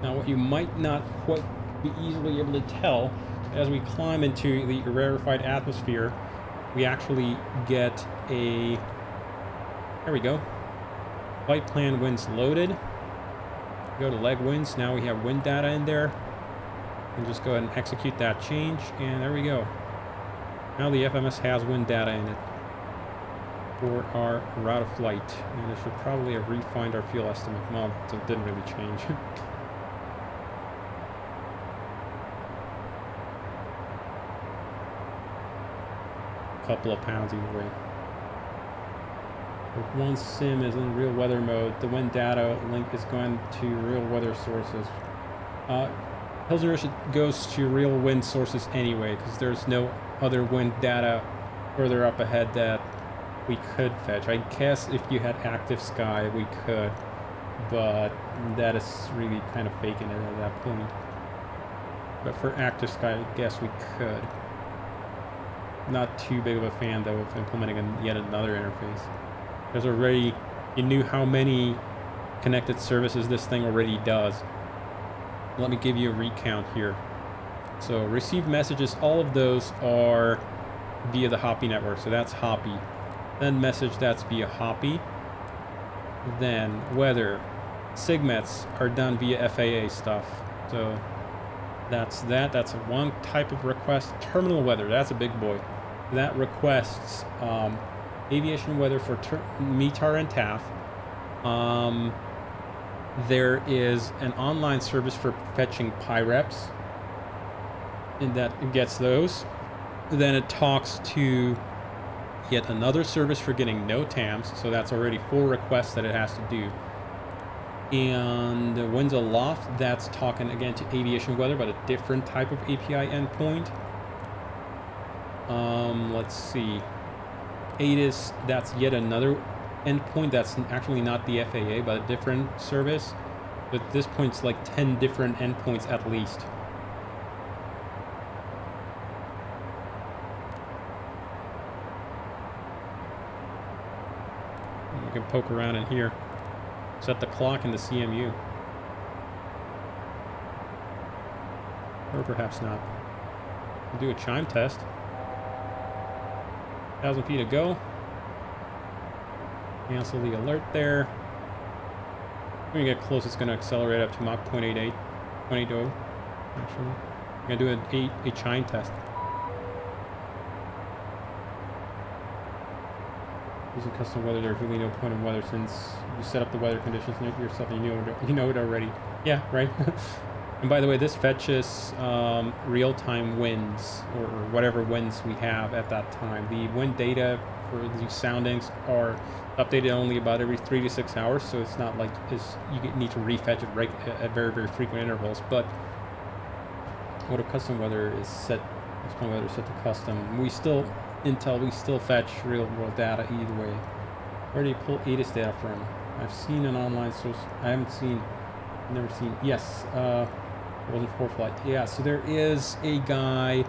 Now, what you might not quite be easily able to tell, as we climb into the rarefied atmosphere, we actually get a, there we go, flight plan winds loaded. Go to leg winds. Now we have wind data in there. And just go ahead and execute that change. And there we go. Now the FMS has wind data in it for our route of flight. And it should probably have refined our fuel estimate. Well, it didn't really change. couple of pounds either way. If one sim is in real weather mode, the wind data link is going to real weather sources. Hills inertia goes to real wind sources anyway, because there's no other wind data further up ahead that we could fetch. I guess if you had active sky, we could, but that is really kind of faking it at that point. But for active sky, I guess we could. Not too big of a fan, though, of implementing yet another interface. There's already, you knew how many connected services this thing already does. Let me give you a recount here. So received messages, all of those are via the Hoppy network, so that's Hoppy. Then message, that's via Hoppy. Then weather, SIGMETs are done via FAA stuff. So that's that. That's one type of request. Terminal weather, that's a big boy. That requests aviation weather for METAR and TAF. There is an online service for fetching PIREPs, and that gets those. Then it talks to yet another service for getting NOTAMs, so that's already 4 requests that it has to do. And the winds aloft, that's talking again to aviation weather, but a different type of API endpoint. Let's see. ATIS, that's yet another endpoint that's actually not the FAA, but a different service. But at this point, it's like 10 different endpoints at least. You can poke around in here. Set the clock in the CMU. Or perhaps not. We'll do a chime test. 1,000 feet to go. Cancel the alert there. When you get close, it's going to accelerate up to Mach 0.88. 0.80, actually. I'm going to do a chime test. Using custom weather, there's really no point in weather since you set up the weather conditions yourself and you know it already. Yeah, right? And by the way, this fetches real-time winds, or whatever winds we have at that time. The wind data for these soundings are updated only about every 3 to 6 hours, so it's not like you need to refetch it at very, very frequent intervals. But what a custom weather is set, explain weather is set to custom. We still fetch real-world data either way. Where do you pull ATIS data from? I've seen an online source. Never seen. Yes. It wasn't for flight. Yeah, so there is a guy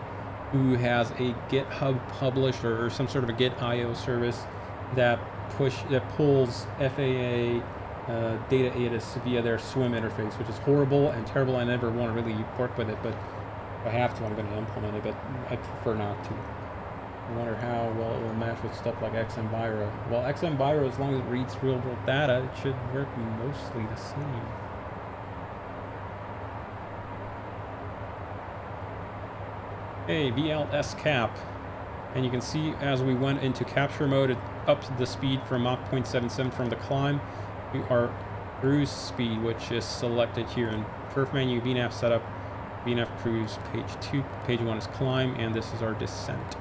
who has a GitHub published or some sort of a Git IO service that pulls FAA data ATIS via their swim interface, which is horrible and terrible. I never want to really work with it, but if I have to, I'm going to implement it, but I prefer not to. I wonder how well it will match with stuff like XMViro. Well, XMViro, as long as it reads real-world data, it should work mostly the same. Okay, VLS cap. And you can see as we went into capture mode, it upped the speed from Mach 0.77 from the climb to our cruise speed, which is selected here in perf menu, VNAV setup, VNAV cruise, page 2. Page 1 is climb, and this is our descent.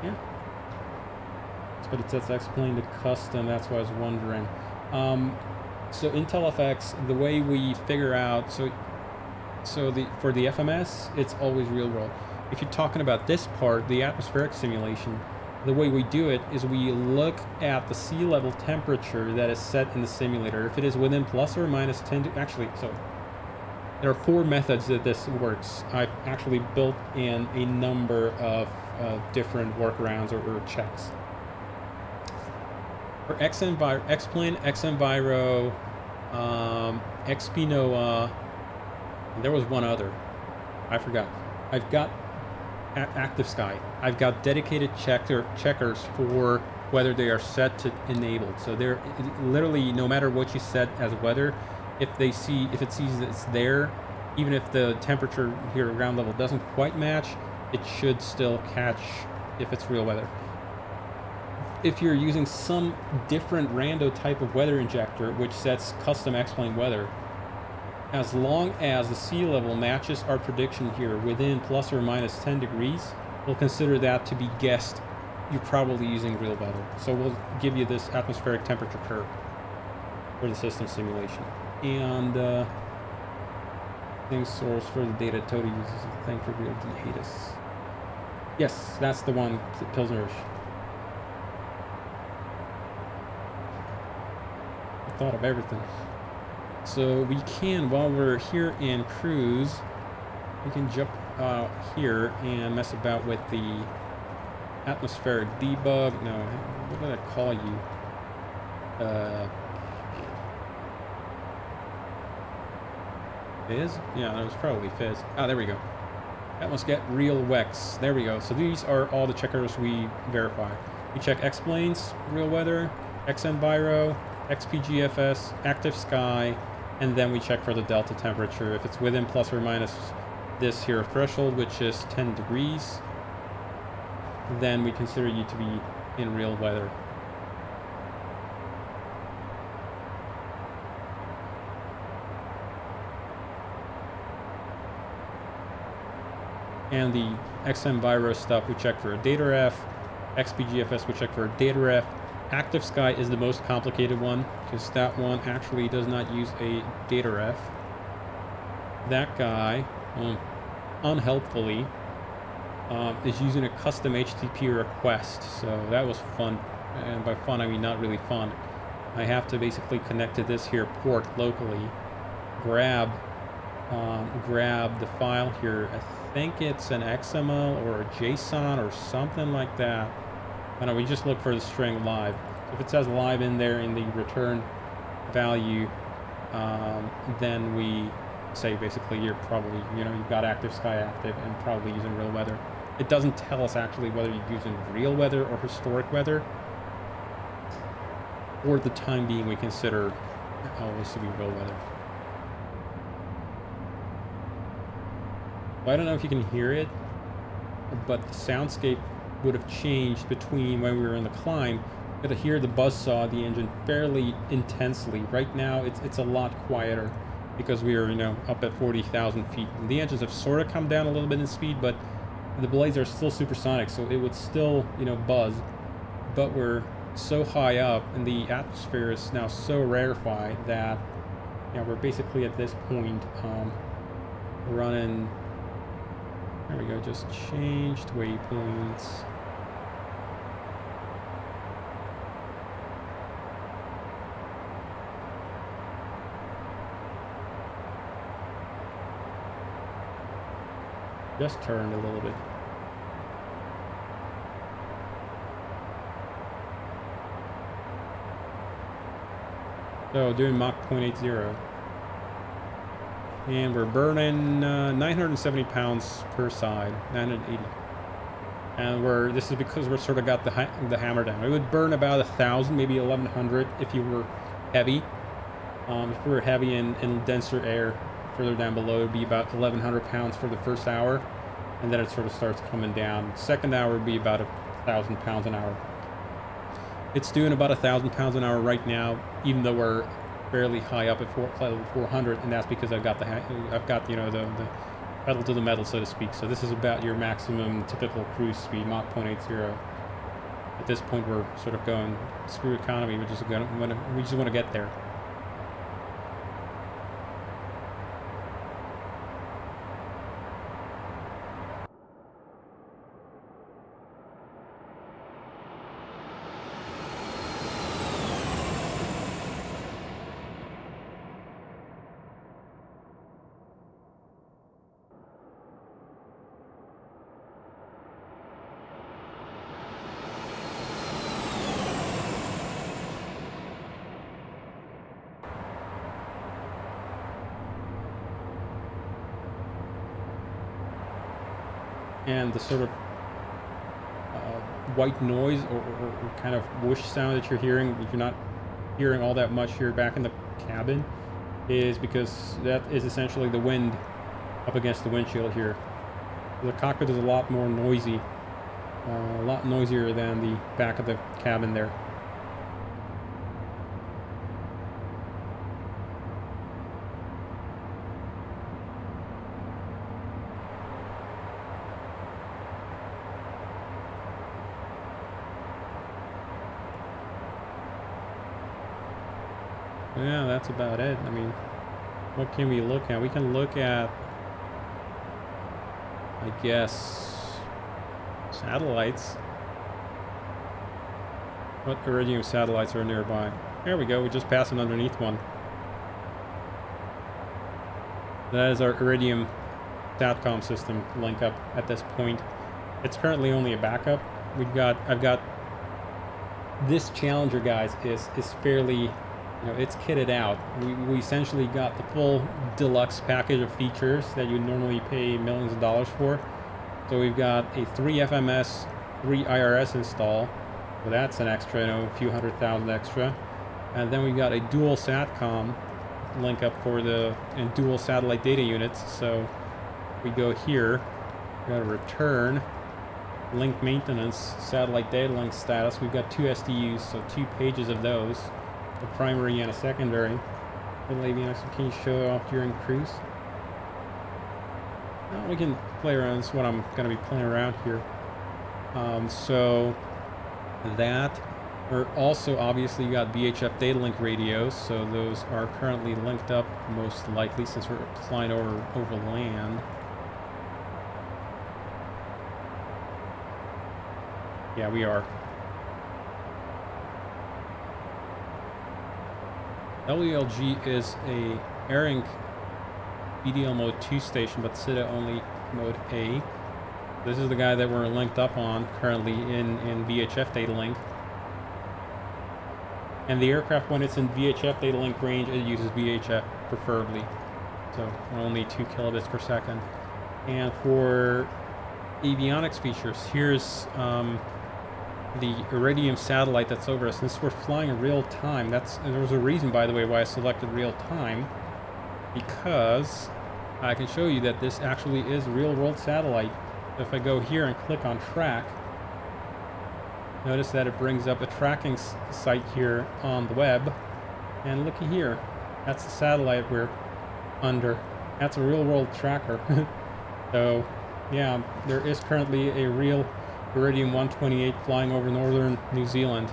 Yeah. But it says explain to custom, that's what I was wondering. So Intel FX, the way we figure out, for the FMS, it's always real world. If you're talking about this part, the atmospheric simulation, the way we do it is we look at the sea level temperature that is set in the simulator. If it is within plus or minus 10 so there are 4 methods that this works. I've actually built in a number of different workarounds or checks. For XPlane, XMViro, XPNOAA, there was one other. I forgot. I've got active sky. I've got dedicated checkers for whether they are set to enabled. So they're literally, no matter what you set as weather, if it sees that it's there, even if the temperature here at ground level doesn't quite match, it should still catch if it's real weather. If you're using some different rando type of weather injector, which sets custom X-plane weather, as long as the sea level matches our prediction here within plus or minus 10 degrees, we'll consider that to be guessed. You're probably using real weather. So we'll give you this atmospheric temperature curve for the system simulation. And same source for the data Total uses a thing for real hiatus. Yes, that's the one, Pilsnerish. I thought of everything. So we can, while we're here in cruise, we can jump here and mess about with the atmospheric debug. No, what did I call you? Fizz? Yeah, it was probably Fizz. Ah, there we go. Atmos get real WEX. There we go. So these are all the checkers we verify. We check X-planes, real weather, XNViro, XPGFS, active sky, and then we check for the delta temperature. If it's within plus or minus this here threshold, which is 10 degrees, then we consider you to be in real weather. And the XNViro stuff, we check for a data ref. XPGFS, we check for a data ref. Active sky is the most complicated one, because that one actually does not use a data ref. That guy, unhelpfully, is using a custom HTTP request, so that was fun. And by fun, I mean not really fun. I have to basically connect to this here port locally, grab the file here. I think it's an XML or a JSON or something like that. I know, we just look for the string live. So if it says live in there in the return value, then we say basically you're probably, you've got active sky active and probably using real weather. It doesn't tell us actually whether you're using real weather or historic weather. For the time being, we consider always to be real weather. Well, I don't know if you can hear it, but the soundscape would have changed between when we were in the climb. You could hear the buzzsaw of the engine fairly intensely. Right now, it's a lot quieter because we are, up at 40,000 feet. And the engines have sort of come down a little bit in speed, but the blades are still supersonic, so it would still, buzz. But we're so high up, and the atmosphere is now so rarefied that, we're basically at this point running. There we go, just changed waypoints. Just turned a little bit. So doing Mach 0.80. And we're burning 970 pounds per side, 980. And this is because we're sort of got the hammer down. It would burn about 1,000, maybe 1,100 if you were heavy. If we were heavy in denser air further down below, it would be about 1,100 pounds for the first hour. And then it sort of starts coming down. Second hour would be about 1,000 pounds an hour. It's doing about 1,000 pounds an hour right now, even though we're fairly high up at level 400, and that's because I've got the the pedal to the metal, so to speak. So this is about your maximum typical cruise speed, Mach 0.80. At this point, we're sort of going screw economy. We just want to get there. And the sort of white noise or kind of whoosh sound that you're hearing, if you're not hearing all that much here back in the cabin, is because that is essentially the wind up against the windshield here. The cockpit is a lot more noisy, a lot noisier than the back of the cabin there. Yeah, that's about it. I mean, what can we look at? We can look at, I guess, satellites. What Iridium satellites are nearby? There we go. We're just passing underneath one. That is our Iridium SATCOM system link up at this point. It's currently only a backup. I've got this Challenger, guys, is fairly, you know, it's kitted out. We essentially got the full deluxe package of features that you normally pay millions of dollars for. So we've got a 3 FMS, 3 IRS install. So that's an extra, you know, a few $100,000 extra. And then we got a dual SATCOM link up for the and dual satellite data units. So we go here, we got a return, link maintenance, satellite data link status. We've got 2 SDUs, so 2 pages of those, a primary and a secondary. Avionics, can you show off during cruise? Well, we can play around. This is what I'm going to be playing around here. So that, or also obviously you got VHF data link radios, so those are currently linked up most likely since we're flying over land. Yeah, we are. WLG is a AirInc VDL mode 2 station, but SITA only mode A. This is the guy that we're linked up on currently in VHF data link. And the aircraft, when it's in VHF data link range, it uses VHF preferably. So only 2 kilobits per second. And for avionics features, here's the Iridium satellite that's over us. Since we're flying in real time, there was a reason, by the way, why I selected real time, because I can show you that this actually is real world satellite. If I go here and click on track, notice that it brings up a tracking site here on the web, and looky here, that's the satellite we're under. That's a real world tracker. So yeah, there is currently a real Iridium 128 flying over northern New Zealand,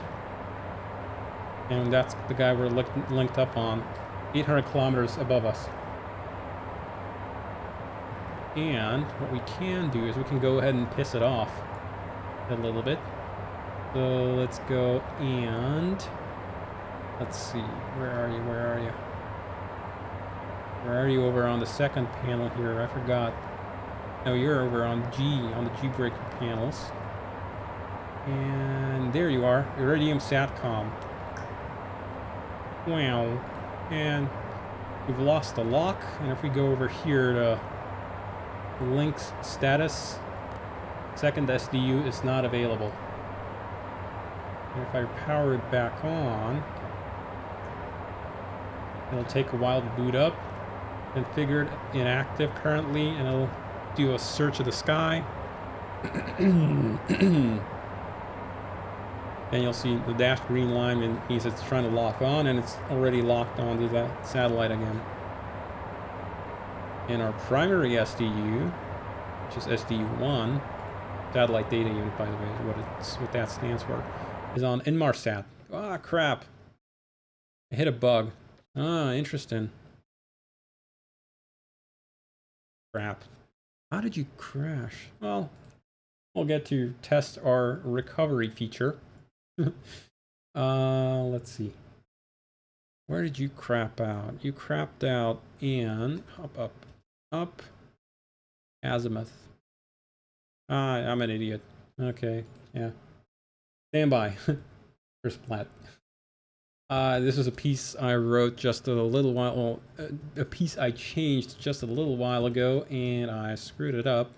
and that's the guy we're linked up on, 800 kilometers above us. And what we can do is we can go ahead and piss it off a little bit. So let's go and let's see, where are you? Where are you over on the second panel here? I forgot. No, you're over on the G breaker panels. And there you are, Iridium SATCOM. Wow. And we've lost the lock, and if we go over here to links status, second SDU is not available. And if I power it back on, it'll take a while to boot up. Configured inactive currently, and it'll do a search of the sky. And you'll see the dashed green line, and means it's trying to lock on, and it's already locked onto that satellite again. And our primary SDU, which is SDU1, satellite data unit, by the way, is what that stands for, is on Inmarsat. Ah, crap. I hit a bug. Ah, interesting. Crap. How did you crash? Well, we'll get to test our recovery feature. Let's see. Where did you crap out? You crapped out in up azimuth. Ah, I'm an idiot. Okay, yeah. Stand by. First plat. This is a piece I wrote just a little while. Well, a piece I changed just a little while ago, and I screwed it up.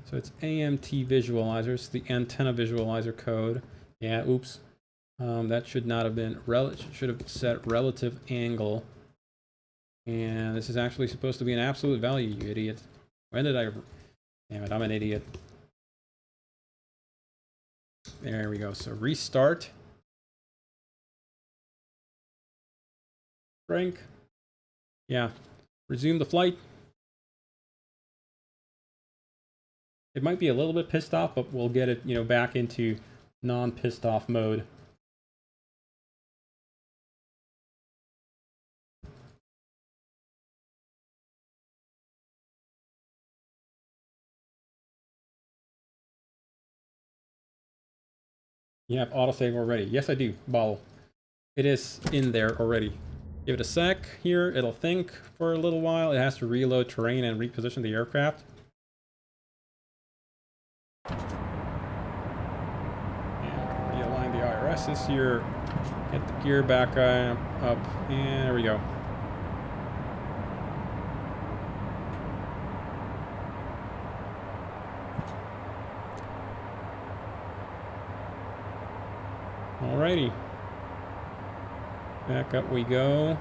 So it's AMT visualizer. It's the antenna visualizer code. Yeah, oops. That should not have been should have set relative angle. And this is actually supposed to be an absolute value, you idiot. When did I... Damn it, I'm an idiot. There we go. So restart. Crank. Yeah. Resume the flight. It might be a little bit pissed off, but we'll get it, you know, back into non-pissed off mode. You have autosave already. Yes, I do, Bottle. It is in there already. Give it a sec here. It'll think for a little while. It has to reload terrain and reposition the aircraft. And realign the IRSs here. Get the gear back up. And there we go. Alrighty. Back up we go.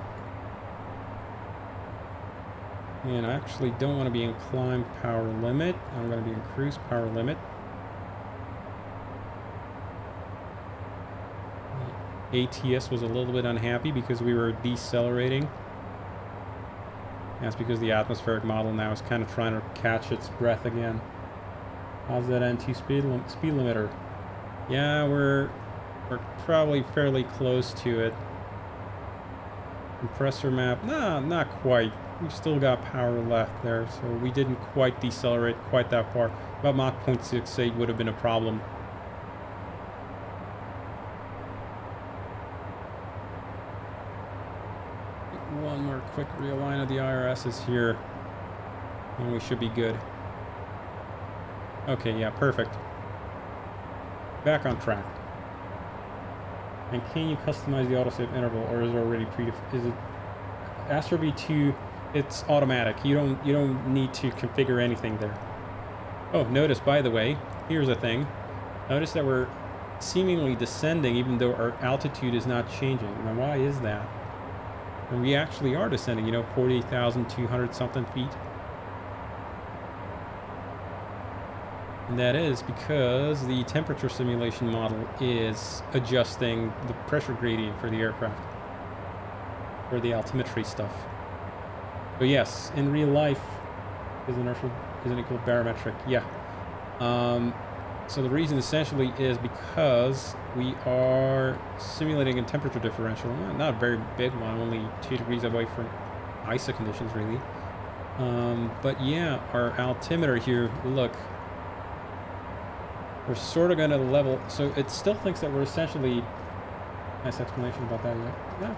And I actually don't want to be in climb power limit. I'm going to be in cruise power limit. ATS was a little bit unhappy because we were decelerating. That's because the atmospheric model now is kind of trying to catch its breath again. How's that NT speed limiter? Yeah, we're probably fairly close to it. Compressor map, nah, not quite. We've still got power left there, so we didn't quite decelerate quite that far. About Mach 0.68 would have been a problem. One more quick realign of the IRSs here, and we should be good. Okay, yeah, perfect. Back on track. And can you customize the autosave interval, or is it already is it Astro V2? It's automatic. You don't need to configure anything there. Oh, notice, by the way, here's a thing. Notice that we're seemingly descending even though our altitude is not changing. Now, why is that? And we actually are descending, 48,200 something feet. And that is because the temperature simulation model is adjusting the pressure gradient for the aircraft, for the altimetry stuff. But yes, in real life, is inertial isn't equal barometric. Yeah. So the reason essentially is because we are simulating a temperature differential, not a very big one, only 2 degrees away from ISA conditions, really. But yeah, our altimeter here, look, we're sort of going to level, so it still thinks that we're essentially, nice explanation about that, yeah,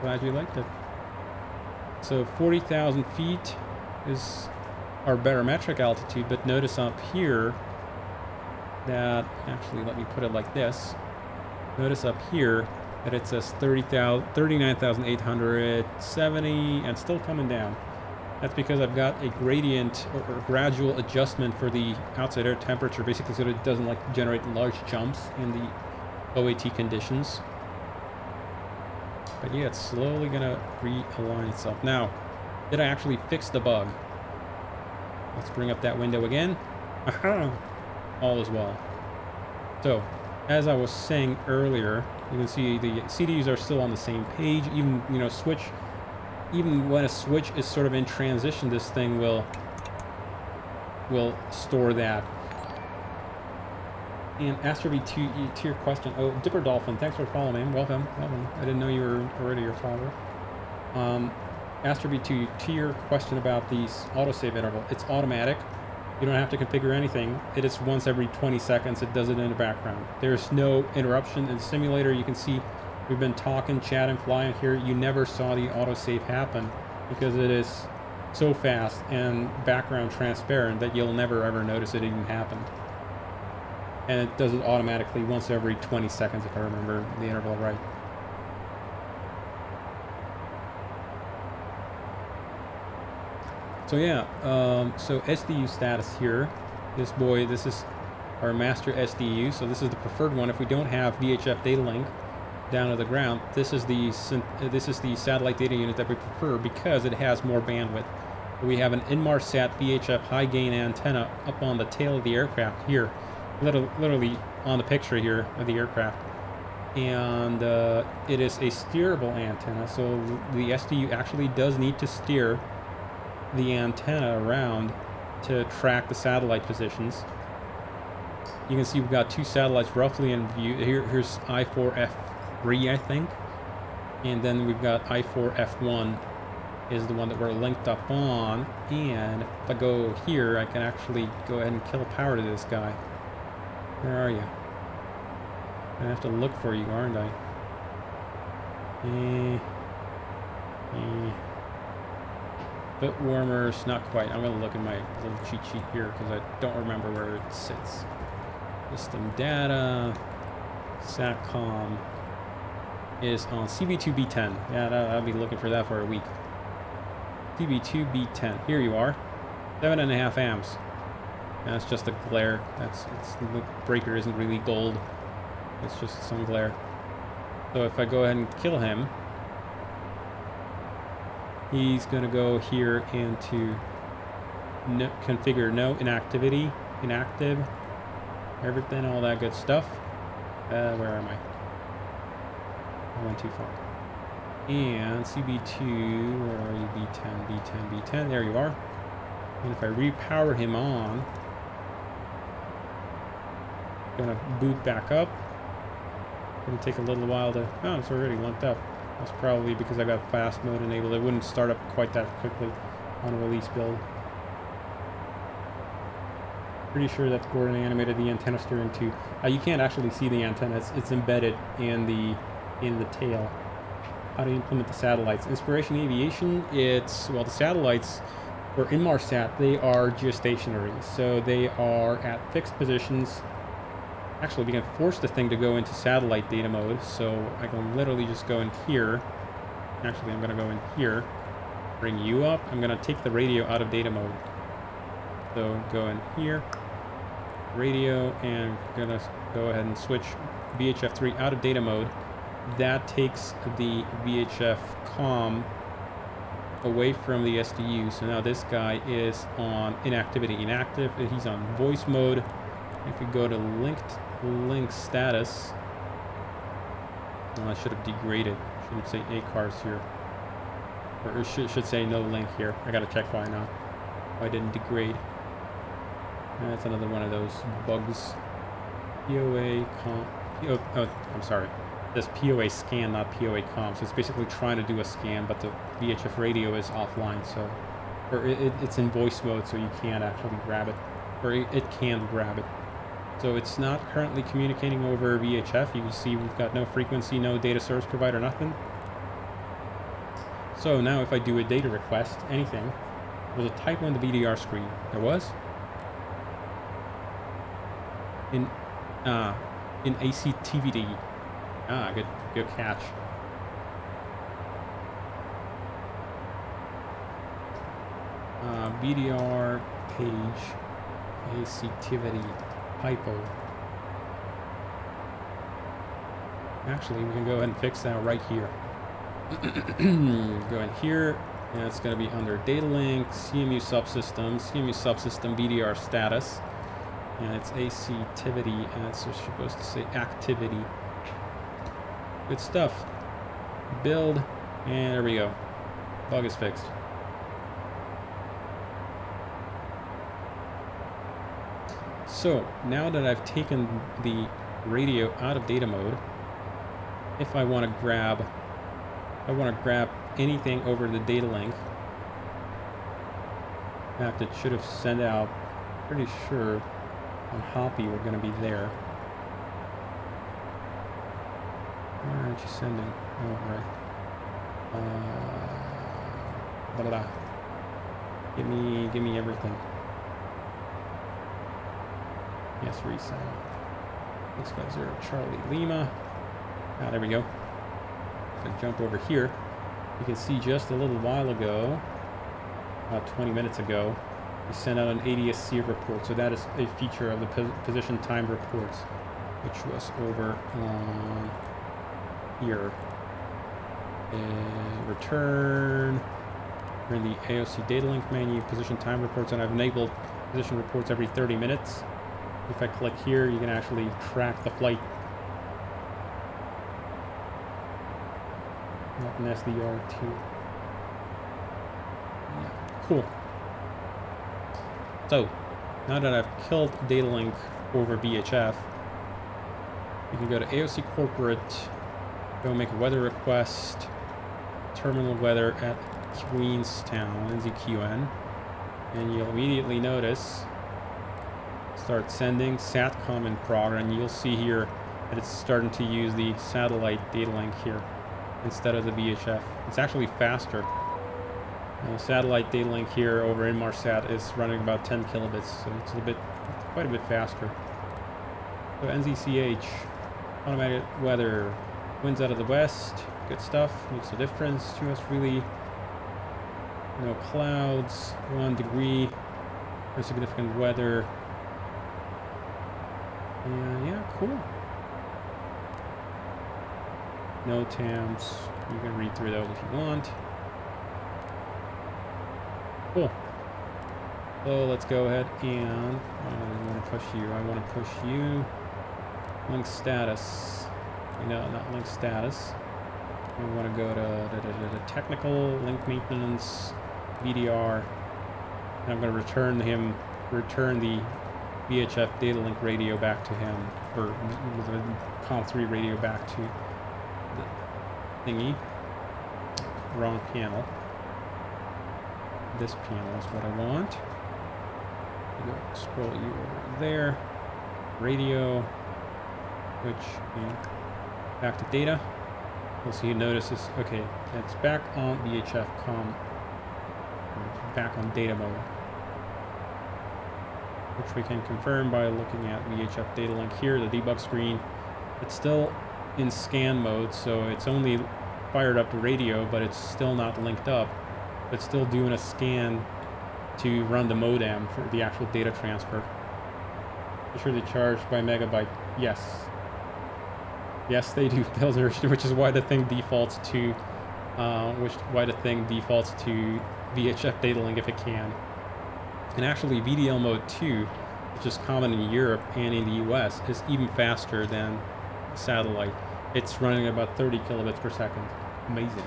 glad you liked it. So 40,000 feet is our barometric altitude, but notice up here that, actually let me put it like this, notice up here that it says 39,870 and still coming down. That's because I've got a gradient or gradual adjustment for the outside air temperature, basically so that it doesn't like generate large jumps in the OAT conditions. But yeah, it's slowly gonna realign itself. Now, did I actually fix the bug? Let's bring up that window again. Aha! All is well. So, as I was saying earlier, you can see the CDUs are still on the same page. Even, even when a switch is sort of in transition, this thing will store that. And Astro V to your question, oh, Dipper Dolphin, thanks for following, man. Welcome. I didn't know you were already your follower. Astro V to your question about the autosave interval, it's automatic. You don't have to configure anything. It is once every 20 seconds. It does it in the background. There's no interruption in the simulator. You can see we've been talking, chatting, flying here. You never saw the autosave happen because it is so fast and background transparent that you'll never ever notice it even happened. And it does it automatically once every 20 seconds if I remember the interval right. So yeah, so SDU status here. This is our master SDU. So this is the preferred one. If we don't have VHF data link down to the ground, this is the satellite data unit that we prefer because it has more bandwidth. We have an Inmarsat VHF high gain antenna up on the tail of the aircraft here, literally on the picture here of the aircraft, and it is a steerable antenna. So the SDU actually does need to steer the antenna around to track the satellite positions. You can see we've got 2 satellites roughly in view. Here's I4F3, I think, and then we've got I4F1 is the one that we're linked up on. And if I go here, I can actually go ahead and kill power to this guy. Where are you? I have to look for you, aren't I? Bit warmer, not quite. I'm gonna look at my little cheat sheet here because I don't remember where it sits. System data, SATCOM is on CB2B10. Yeah, I'll be looking for that for a week. CB2B10. Here you are. 7.5 amps. That's just a glare. The breaker isn't really gold. It's just some glare. So if I go ahead and kill him, he's gonna go here into configure no inactivity, inactive, everything, all that good stuff. Where am I? I went too far. And CB2, where are you? B10, B10, B10. There you are. And if I repower him on, gonna boot back up. Gonna take a little while to. Oh, it's already linked up. That's probably because I got fast mode enabled. It wouldn't start up quite that quickly on a release build. Pretty sure that's Gordon animated the antenna steering too. You can't actually see the antenna. It's embedded in the tail. How to implement the satellites. Inspiration Aviation, well, the satellites for Inmarsat, they are geostationary. So they are at fixed positions. Actually, we can force the thing to go into satellite data mode. So I can literally just go in here. Actually, I'm going to go in here. Bring you up. I'm going to take the radio out of data mode. So go in here. Radio, and I'm going to go ahead and switch VHF3 out of data mode. That takes the VHF comm away from the SDU. So now this guy is on inactivity. Inactive. He's on voice mode. If we go to link status, well, I should have degraded. Shouldn't say ACARS here, or it should say no link here. I gotta check why now. Why I didn't degrade. That's another one of those bugs. POA com. I'm sorry. This POA scan, not POA com. So it's basically trying to do a scan, but the VHF radio is offline. So, or it's in voice mode, so you can't actually grab it, or it can grab it. So it's not currently communicating over VHF. You can see we've got no frequency, no data service provider, nothing. So now if I do a data request, anything, there's a typo on the VDR screen. There was? In ACTVD. Good catch. VDR page, ACTivity, typo. Actually, we can go ahead and fix that right here. Go in here, and it's going to be under data link, CMU subsystem VDR status, and it's ACTivity, and it's supposed to say activity. Good stuff. Build, and there we go. Bug is fixed. So now that I've taken the radio out of data mode, if I want to grab anything over the data link, in fact, it should have sent out. Pretty sure on Hoppy we're going to be there. Where aren't you sending? Oh, right. Give me everything. Yes, resend. 650 Charlie Lima. Ah, there we go. Gonna jump over here. You can see just a little while ago, about 20 minutes ago, we sent out an ADSC report. So that is a feature of the position time reports, which was over on here. And return. We're in the AOC data link menu, position time reports, and I've enabled position reports every 30 minutes. If I click here, you can actually track the flight. Not an SDR too. Yeah, cool. So, now that I've killed data link over VHF, you can go to AOC Corporate, go make a weather request, terminal weather at Queenstown, NZQN, and you'll immediately notice, start sending SATCOM in prog, and you'll see here that it's starting to use the satellite data link here instead of the VHF. It's actually faster. Satellite data link here over Inmarsat is running about 10 kilobits, so it's quite a bit faster. So NZCH, automatic weather, winds out of the west, good stuff, makes a difference to us really. No clouds, 1 degree, no significant weather. And yeah, cool. No TAMs, you can read through those if you want. Cool. So let's go ahead and I want to push you. I want to push you. Link status. No, not link status. I want to go to technical, link maintenance, VDR. And I'm going to return the VHF data link radio back to him, or the COM3 radio back to the thingy. Wrong panel. This panel is what I want. Scroll you over there. Radio, which back to data. You'll see, notice this. Okay, it's back on VHF COM. Back on data mode, which we can confirm by looking at VHF data link here. The debug screen. It's still in scan mode, so it's only fired up to radio, but it's still not linked up. It's still doing a scan to run the modem for the actual data transfer. Be sure they charge by megabyte. Yes. Yes, they do, Pilsner, which is why the thing defaults to VHF data link if it can. And actually, VDL mode 2, which is common in Europe and in the US, is even faster than satellite. It's running about 30 kilobits per second. Amazing.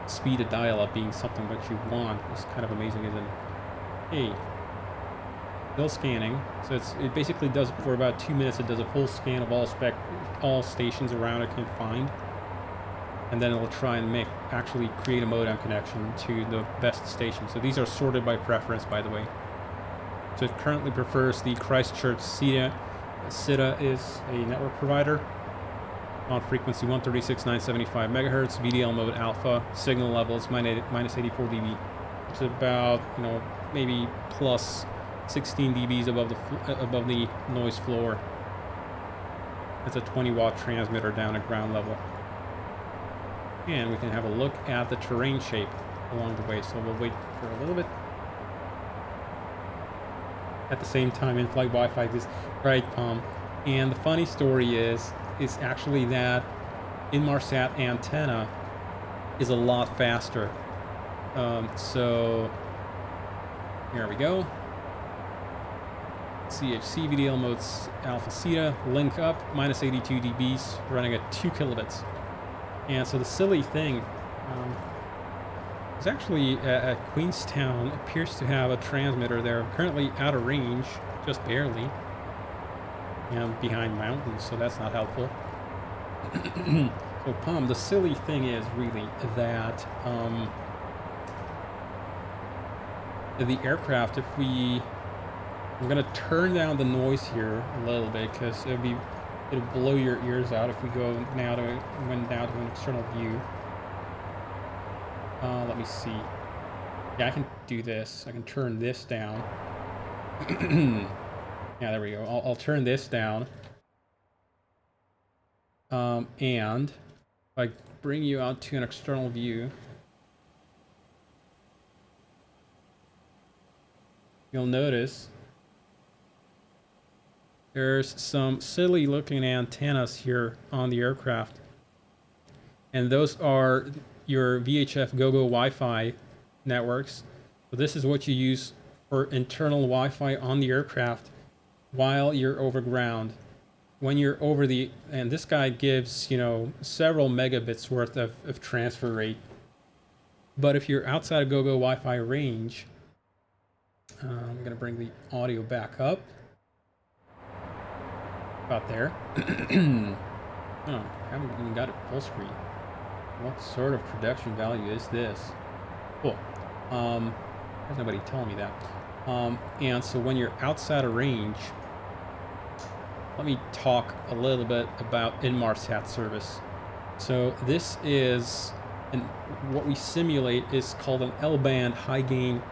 Speed of dial-up being something that you want is kind of amazing, isn't it? Hey, still scanning. So it basically does, for about 2 minutes, it does a full scan of all stations around it can find, and then it'll try and actually create a modem connection to the best station. So these are sorted by preference, by the way. So it currently prefers the Christchurch SITA. SITA is a network provider on frequency 136.975 megahertz, VDL mode alpha, signal levels minus 84 dB. It's about, maybe plus 16 dBs above the noise floor. It's a 20-watt transmitter down at ground level. And we can have a look at the terrain shape along the way. So we'll wait for a little bit. At the same time, in-flight Wi-Fi is right, Palm. And the funny story is actually that Inmarsat antenna is a lot faster. So here we go. CHC VDL modes alpha CETA, link up, minus 82 dBs, running at 2 kilobits. And so the silly thing is actually at Queenstown appears to have a transmitter there, currently out of range, just barely, and behind mountains, so that's not helpful. So Palm, the silly thing is really that the aircraft, I'm gonna turn down the noise here a little bit because it'll blow your ears out if we went now to an external view. Let me see. Yeah, I can do this. I can turn this down. Yeah, there we go. I'll turn this down. And if I bring you out to an external view, you'll notice there's some silly looking antennas here on the aircraft. And those are your VHF GoGo Wi-Fi networks. So this is what you use for internal Wi-Fi on the aircraft while you're over ground. When you're over and this guy gives, several megabits worth of transfer rate. But if you're outside of GoGo Wi-Fi range, I'm gonna bring the audio back up. About there. Oh, I haven't even got it full screen. What sort of production value is this? Cool. There's nobody telling me that. And so when you're outside of range, let me talk a little bit about Inmarsat service. So this is, and what we simulate is called an L-band high-gain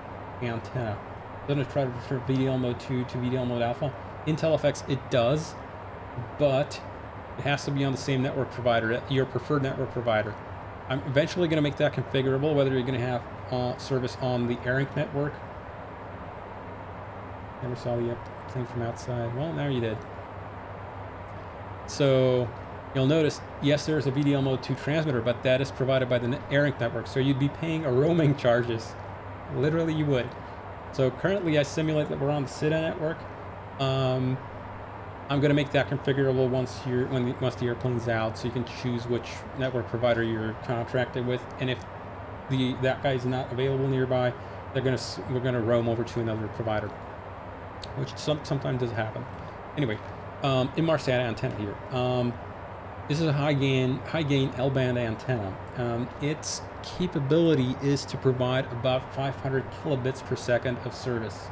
antenna. Doesn't it try to refer VDL mode 2 to VDL mode alpha? IntelliFX, it does, but it has to be on the same network provider, your preferred network provider. I'm eventually going to make that configurable, whether you're going to have service on the ARINC network. Never saw the thing from outside. Well, now you did. So you'll notice, yes, there's a VDL mode 2 transmitter, but that is provided by the ARINC network. So you'd be paying a roaming charges. Literally, you would. So currently, I simulate that we're on the SIDA network. I'm going to make that configurable once the airplane's out, so you can choose which network provider you're contracted with, and if that guy's not available nearby, we're going to roam over to another provider, which sometimes does happen. Anyway, Inmarsat antenna here. This is a high gain L-band antenna. Its capability is to provide about 500 kilobits per second of service.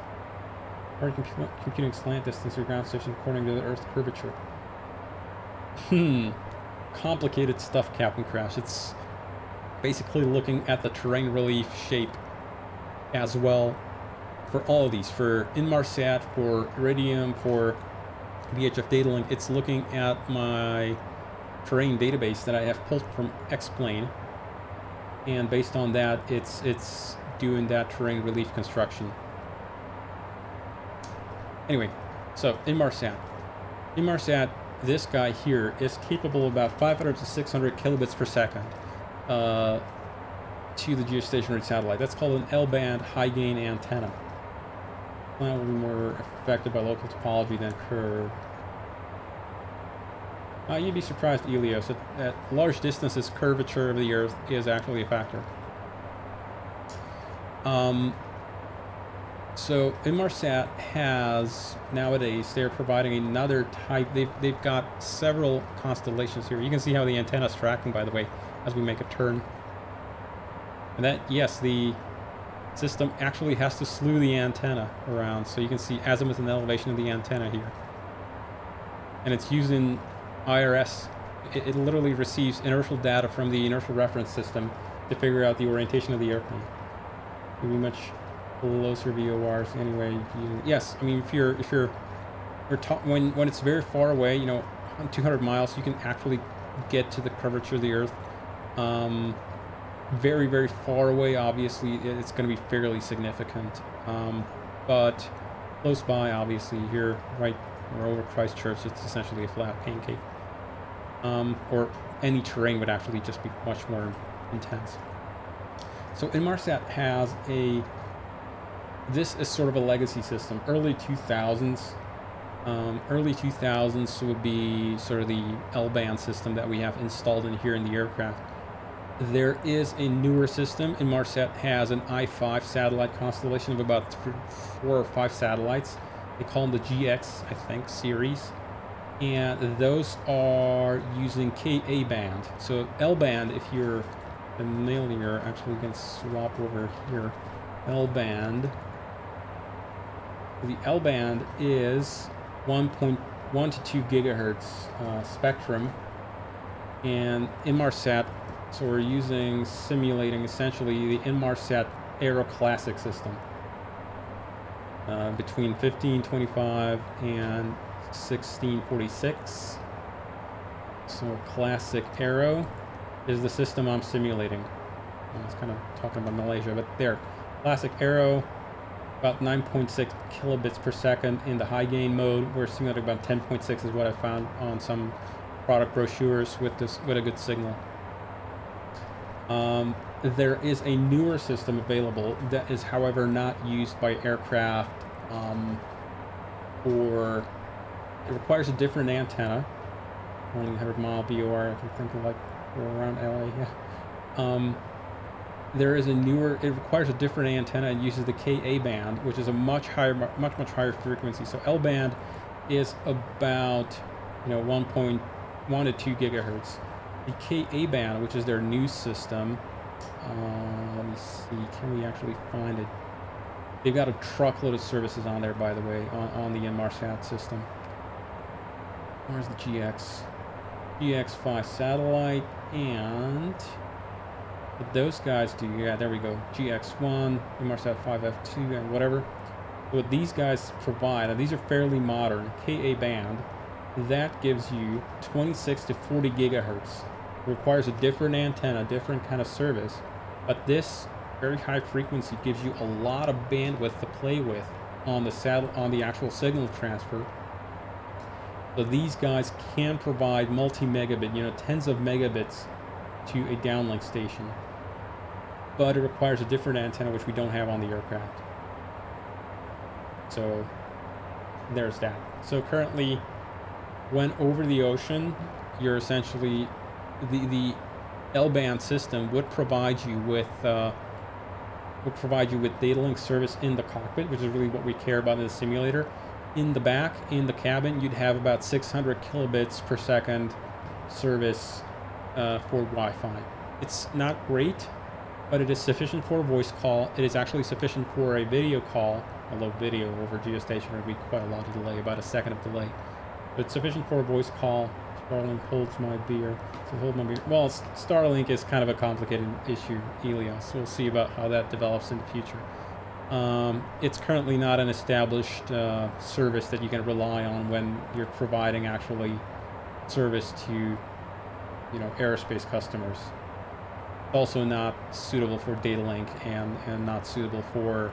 Computing slant distance or ground station according to the Earth's curvature. Complicated stuff, Captain Crash. It's basically looking at the terrain relief shape as well for all of these. For Inmarsat, for Iridium, for VHF Data Link, it's looking at my terrain database that I have pulled from X-Plane, and based on that, it's doing that terrain relief construction. Anyway, so Inmarsat, this guy here is capable of about 500 to 600 kilobits per second to the geostationary satellite. That's called an L-band high-gain antenna. That will be more affected by local topology than curve. You'd be surprised, Elios, at large distances, curvature of the Earth is actually a factor. So Inmarsat has, nowadays, they're providing another type. They've got several constellations here. You can see how the antenna is tracking, by the way, as we make a turn. And that, yes, the system actually has to slew the antenna around, so you can see azimuth and elevation of the antenna here. And it's using IRS. It literally receives inertial data from the inertial reference system to figure out the orientation of the airplane. It'll be much closer VORs anyway. Yes, I mean, if you're when it's very far away, you know, 200 miles, you can actually get to the curvature of the Earth. Very, very far away, obviously, it's going to be fairly significant. But close by, obviously, here, right, or over Christchurch, it's essentially a flat pancake. Or any terrain would actually just be much more intense. So Inmarsat has this is sort of a legacy system. Early 2000s would be sort of the L-band system that we have installed in here in the aircraft. There is a newer system. Inmarsat has an I-5 satellite constellation of about 4 or 5 satellites. They call them the GX, I think, series. And those are using Ka band. So L-band, if you're familiar, actually we can swap over here. L-band. The L-band is 1.1 to 2 gigahertz spectrum. And Inmarsat, so we're simulating essentially the Inmarsat Aero Classic system. Between 1525 and 1646. So Classic Aero is the system I'm simulating. I was kind of talking about Malaysia, but there. Classic Aero, about 9.6 kilobits per second in the high gain mode. We're simulating about 10.6 is what I found on some product brochures with a good signal. There is a newer system available that is, however, not used by aircraft. It requires a different antenna. Only 100-mile BOR, I can think of, like, around LA. Yeah. There is a newer. It requires a different antenna and uses the Ka band, which is a much higher frequency. So L band is about 1.1 to 2 gigahertz. The Ka band, which is their new system. Let me see. Can we actually find it? They've got a truckload of services on there, by the way, on the Inmarsat system. Where's the GX? GX5 satellite, and what those guys do, yeah, there we go. GX1, Inmarsat 5F2, and whatever. What these guys provide, and these are fairly modern, Ka band, that gives you 26 to 40 gigahertz. It requires a different antenna, different kind of service, but this very high frequency gives you a lot of bandwidth to play with on the actual signal transfer. So these guys can provide multi-megabit, tens of megabits to a downlink station, but it requires a different antenna, which we don't have on the aircraft. So there's that. So currently, when over the ocean, you're essentially the L-band system would provide you with data link service in the cockpit, which is really what we care about in the simulator. In the back, in the cabin, you'd have about 600 kilobits per second service for Wi-Fi. It's not great, but it is sufficient for a voice call. It is actually sufficient for a video call, although video over geostationary would be quite a lot of delay, about a second of delay. But it's sufficient for a voice call. Starlink holds my beer. So hold my beer. Well, Starlink is kind of a complicated issue, Elios. We'll see about how that develops in the future. It's currently not an established service that you can rely on when you're providing actually service to, aerospace customers. It's also not suitable for data link and not suitable for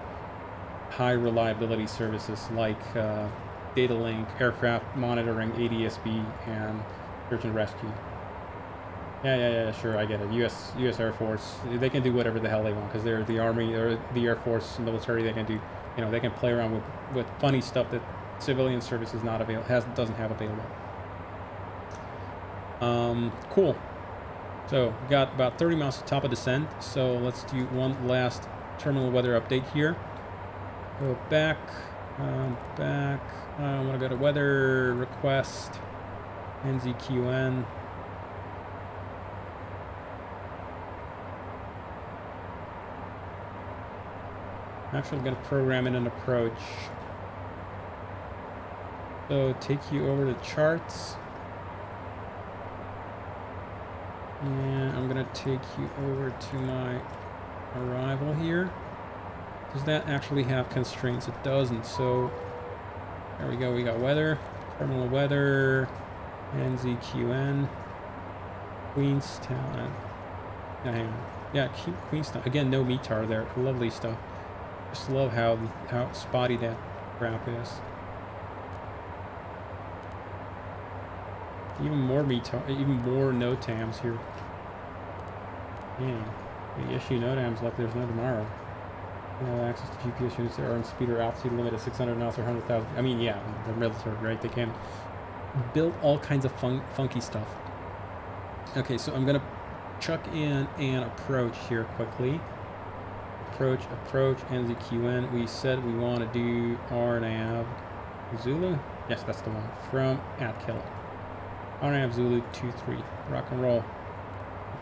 high reliability services like data link, aircraft monitoring, ADSB, and search and rescue. Yeah, sure, I get it. U.S. Air Force, they can do whatever the hell they want because they're the Army or the Air Force military. They can do, they can play around with funny stuff that civilian service is not doesn't have available. Cool. So we got about 30 miles to top of descent. So let's do one last terminal weather update here. Go back. I want to go to weather request. NZQN. Actually, I'm going to program in an approach. So take you over to charts. And I'm going to take you over to my arrival here. Does that actually have constraints? It doesn't. So there we go. We got weather, terminal weather, NZQN, Queenstown. Hang on. Yeah, Queenstown. Again, no METAR there. Lovely stuff. Just love how spotty that crap is. Even more METAR, even more NOTAMs here. Man, they issue NOTAMs like there's no tomorrow. Access to GPS units that are on speed or altitude limit at 600 knots or 100,000. I mean, yeah, they're military, right? They can build all kinds of funky stuff. Okay, so I'm gonna chuck in an approach here quickly. Approach, NZQN. We said we want to do RNAV Zulu. Yes, that's the one. From Atkill. RNAV Zulu 23. Rock and roll.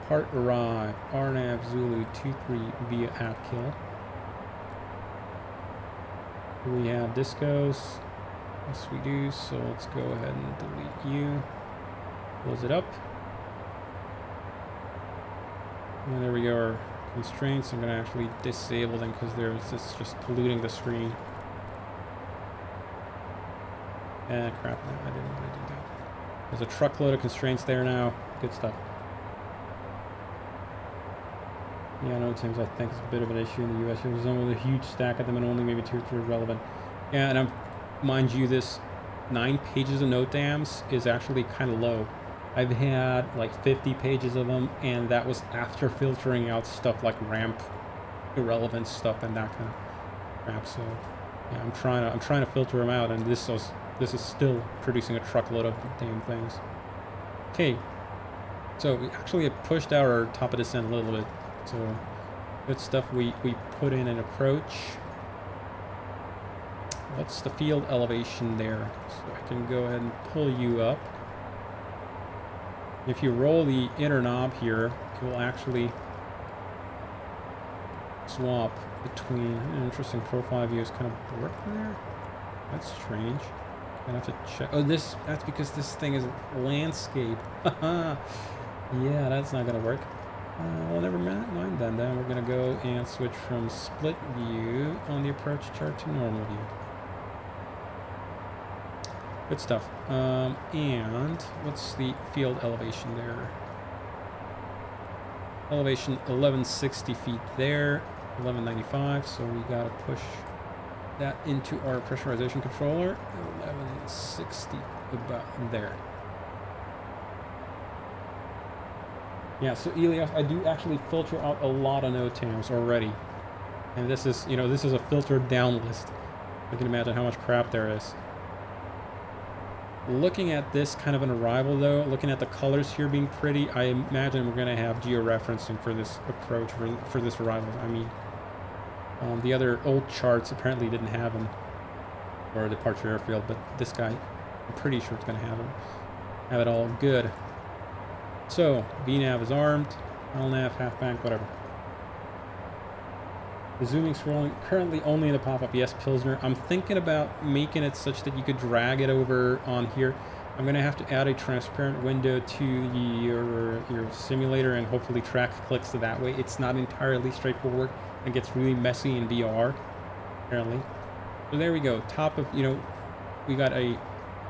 Part arrive. RNAV Zulu 23 via Atkill. We have discos. Yes, we do. So let's go ahead and delete you. Close it up. And there we go. Our constraints. I'm going to actually disable them because it's just polluting the screen. Crap. No, I didn't want to do that. There's a truckload of constraints there now. Good stuff. Yeah, NOTAMs I think is a bit of an issue in the US. There's only a huge stack of them and only maybe 2 or 3 relevant. Yeah, and mind you, this 9 pages of NOTAMs is actually kind of low. I've had like 50 pages of them, and that was after filtering out stuff like ramp, irrelevant stuff, and that kind of crap. So yeah, I'm trying to filter them out, and this is still producing a truckload of damn things. Okay, so we actually have pushed out our top of descent a little bit. So good stuff. We put in an approach. What's the field elevation there? So I can go ahead and pull you up. If you roll the inner knob here, it will actually swap between an interesting profile views kind of work there. That's strange. Gonna have to check. Oh, that's because this thing is landscape. Yeah, that's not gonna work. Well, never mind then. Then we're gonna go and switch from split view on the approach chart to normal view. Good stuff. And what's the field elevation there? Elevation 1160 feet there, 1195. So we gotta push that into our pressurization controller. 1160 about there. Yeah, so Elias, I do actually filter out a lot of NOTAMs already. And this is, this is a filtered down list. You can imagine how much crap there is. Looking at this kind of an arrival though, looking at the colors here being pretty, I imagine we're going to have georeferencing for this approach, for this arrival. I mean, the other old charts apparently didn't have them, or departure airfield, but this guy, I'm pretty sure it's going to have it all good. So, VNAV is armed, LNAV, half bank, whatever. The zooming scrolling, currently only in the pop-up, yes, Pilsner. I'm thinking about making it such that you could drag it over on here. I'm going to have to add a transparent window to your simulator and hopefully track clicks that way. It's not entirely straightforward. It gets really messy in VR, apparently. So there we go. Top of, we got a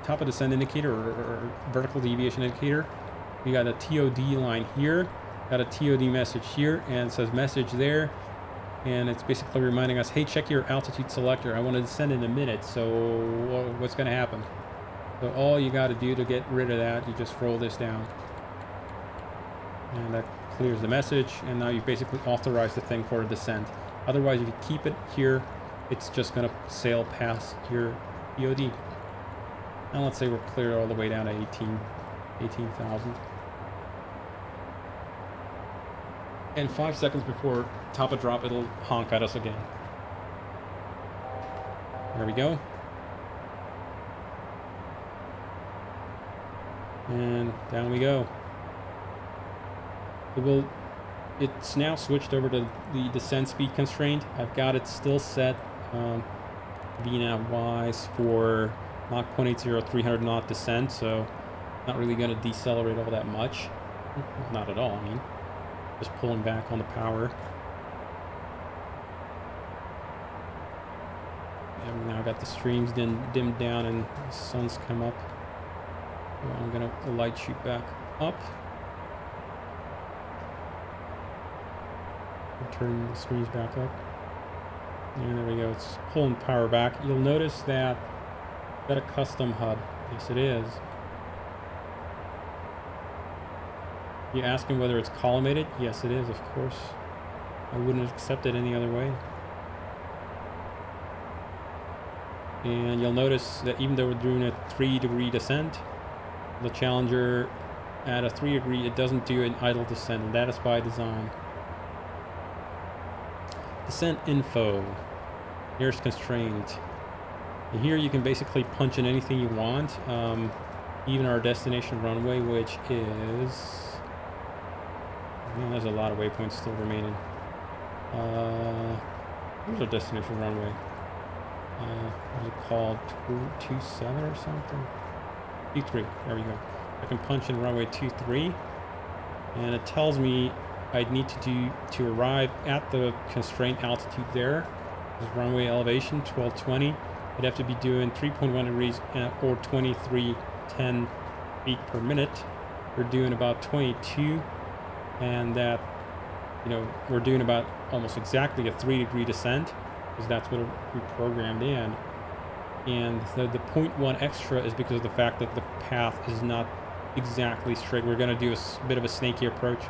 top of descent indicator or vertical deviation indicator. We got a TOD line here, got a TOD message here, and it says message there. And it's basically reminding us, hey, check your altitude selector. I want to descend in a minute, so what's going to happen? So all you got to do to get rid of that, you just roll this down. And that clears the message, and now you basically authorize the thing for a descent. Otherwise, if you keep it here, it's just going to sail past your TOD. Now let's say we're clear all the way down to 18,000. And 5 seconds before top of drop, it'll honk at us again. There we go. And down we go. It's now switched over to the descent speed constraint. I've got it still set VNAV wise for Mach 0.80, 300 knot descent, so not really going to decelerate all that much. Not at all, I mean. Just pulling back on the power. And we now got the streams dimmed down and the sun's come up. So I'm going to light shoot back up. Turn the screens back up. And there we go. It's pulling power back. You'll notice that it's got a custom HUD. Yes, it is. You asking whether it's collimated? Yes, it is, of course. I wouldn't accept it any other way. And you'll notice that even though we're doing a 3-degree descent, the Challenger at a 3-degree, it doesn't do an idle descent, and that is by design. Descent info. Nearest constraint. And here you can basically punch in anything you want. Even our destination runway, which is... Man, there's a lot of waypoints still remaining. Where's our destination runway? What is it called? 27 or something? 23. There we go. I can punch in runway 23, and it tells me I'd need to arrive at the constraint altitude there. This is runway elevation 1220. I'd have to be doing 3.1 degrees or 2310 feet per minute. We're doing about 22. And that, we're doing about almost exactly a 3-degree descent, because that's what we programmed in. And the 0.1 extra is because of the fact that the path is not exactly straight. We're going to do a bit of a snaky approach,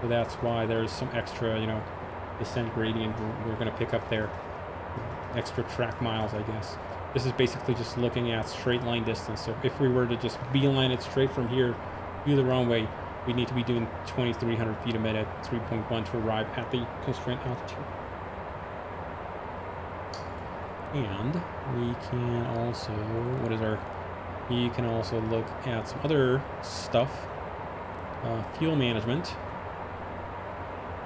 so that's why there's some extra, descent gradient we're going to pick up there. Extra track miles, I guess. This is basically just looking at straight line distance. So if we were to just beeline it straight from here to the runway, we need to be doing 2,300 feet a minute, 3.1 to arrive at the constraint altitude. And we can also, you can also look at some other stuff. Fuel management.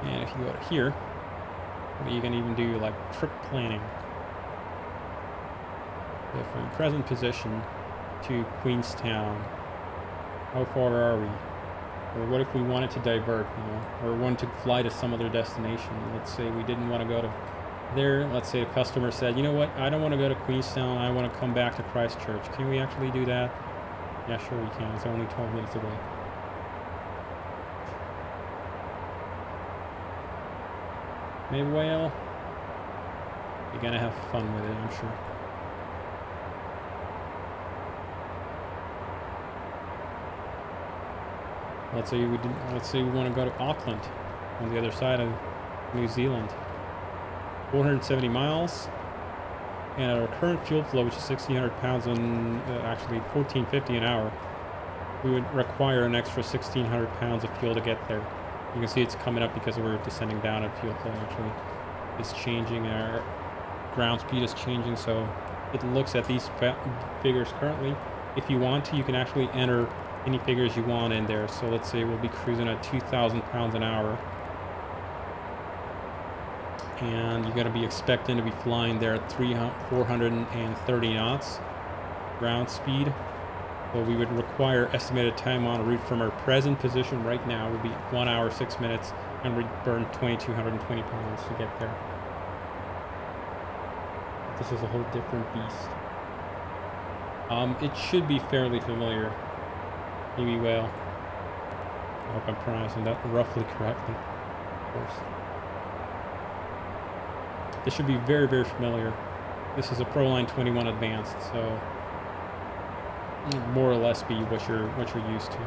And if you go to here, you can even do like trip planning. So from present position, to Queenstown? How far are we? Or what if we wanted to divert, you know, or wanted to fly to some other destination? Let's say we didn't want to go to there. Let's say a customer said, you know what, I don't want to go to Queenstown, I want to come back to Christchurch. Can we actually do that? Yeah, sure we can. It's only 12 minutes away. Maybe whale. You're gonna have fun with it, I'm sure. Let's say we want to go to Auckland on the other side of New Zealand. 470 miles. And at our current fuel flow, which is 1,600 pounds and actually 1450 an hour, we would require an extra 1,600 pounds of fuel to get there. You can see it's coming up because we're descending down at fuel flow. Actually, it's changing. Our ground speed is changing, so it looks at these figures currently. If you want to, you can actually enter any figures you want in there. So let's say we'll be cruising at 2,000 pounds an hour. And you're going to be expecting to be flying there at 430 knots ground speed. So we would require estimated time on route from our present position right now would be 1 hour 6 minutes, and we'd burn 2,220 pounds to get there. This is a whole different beast. It should be fairly familiar. Maybe whale. I hope I'm pronouncing that roughly correctly, of course. This should be very, very familiar. This is a Proline 21 Advanced, so more or less be what you're used to.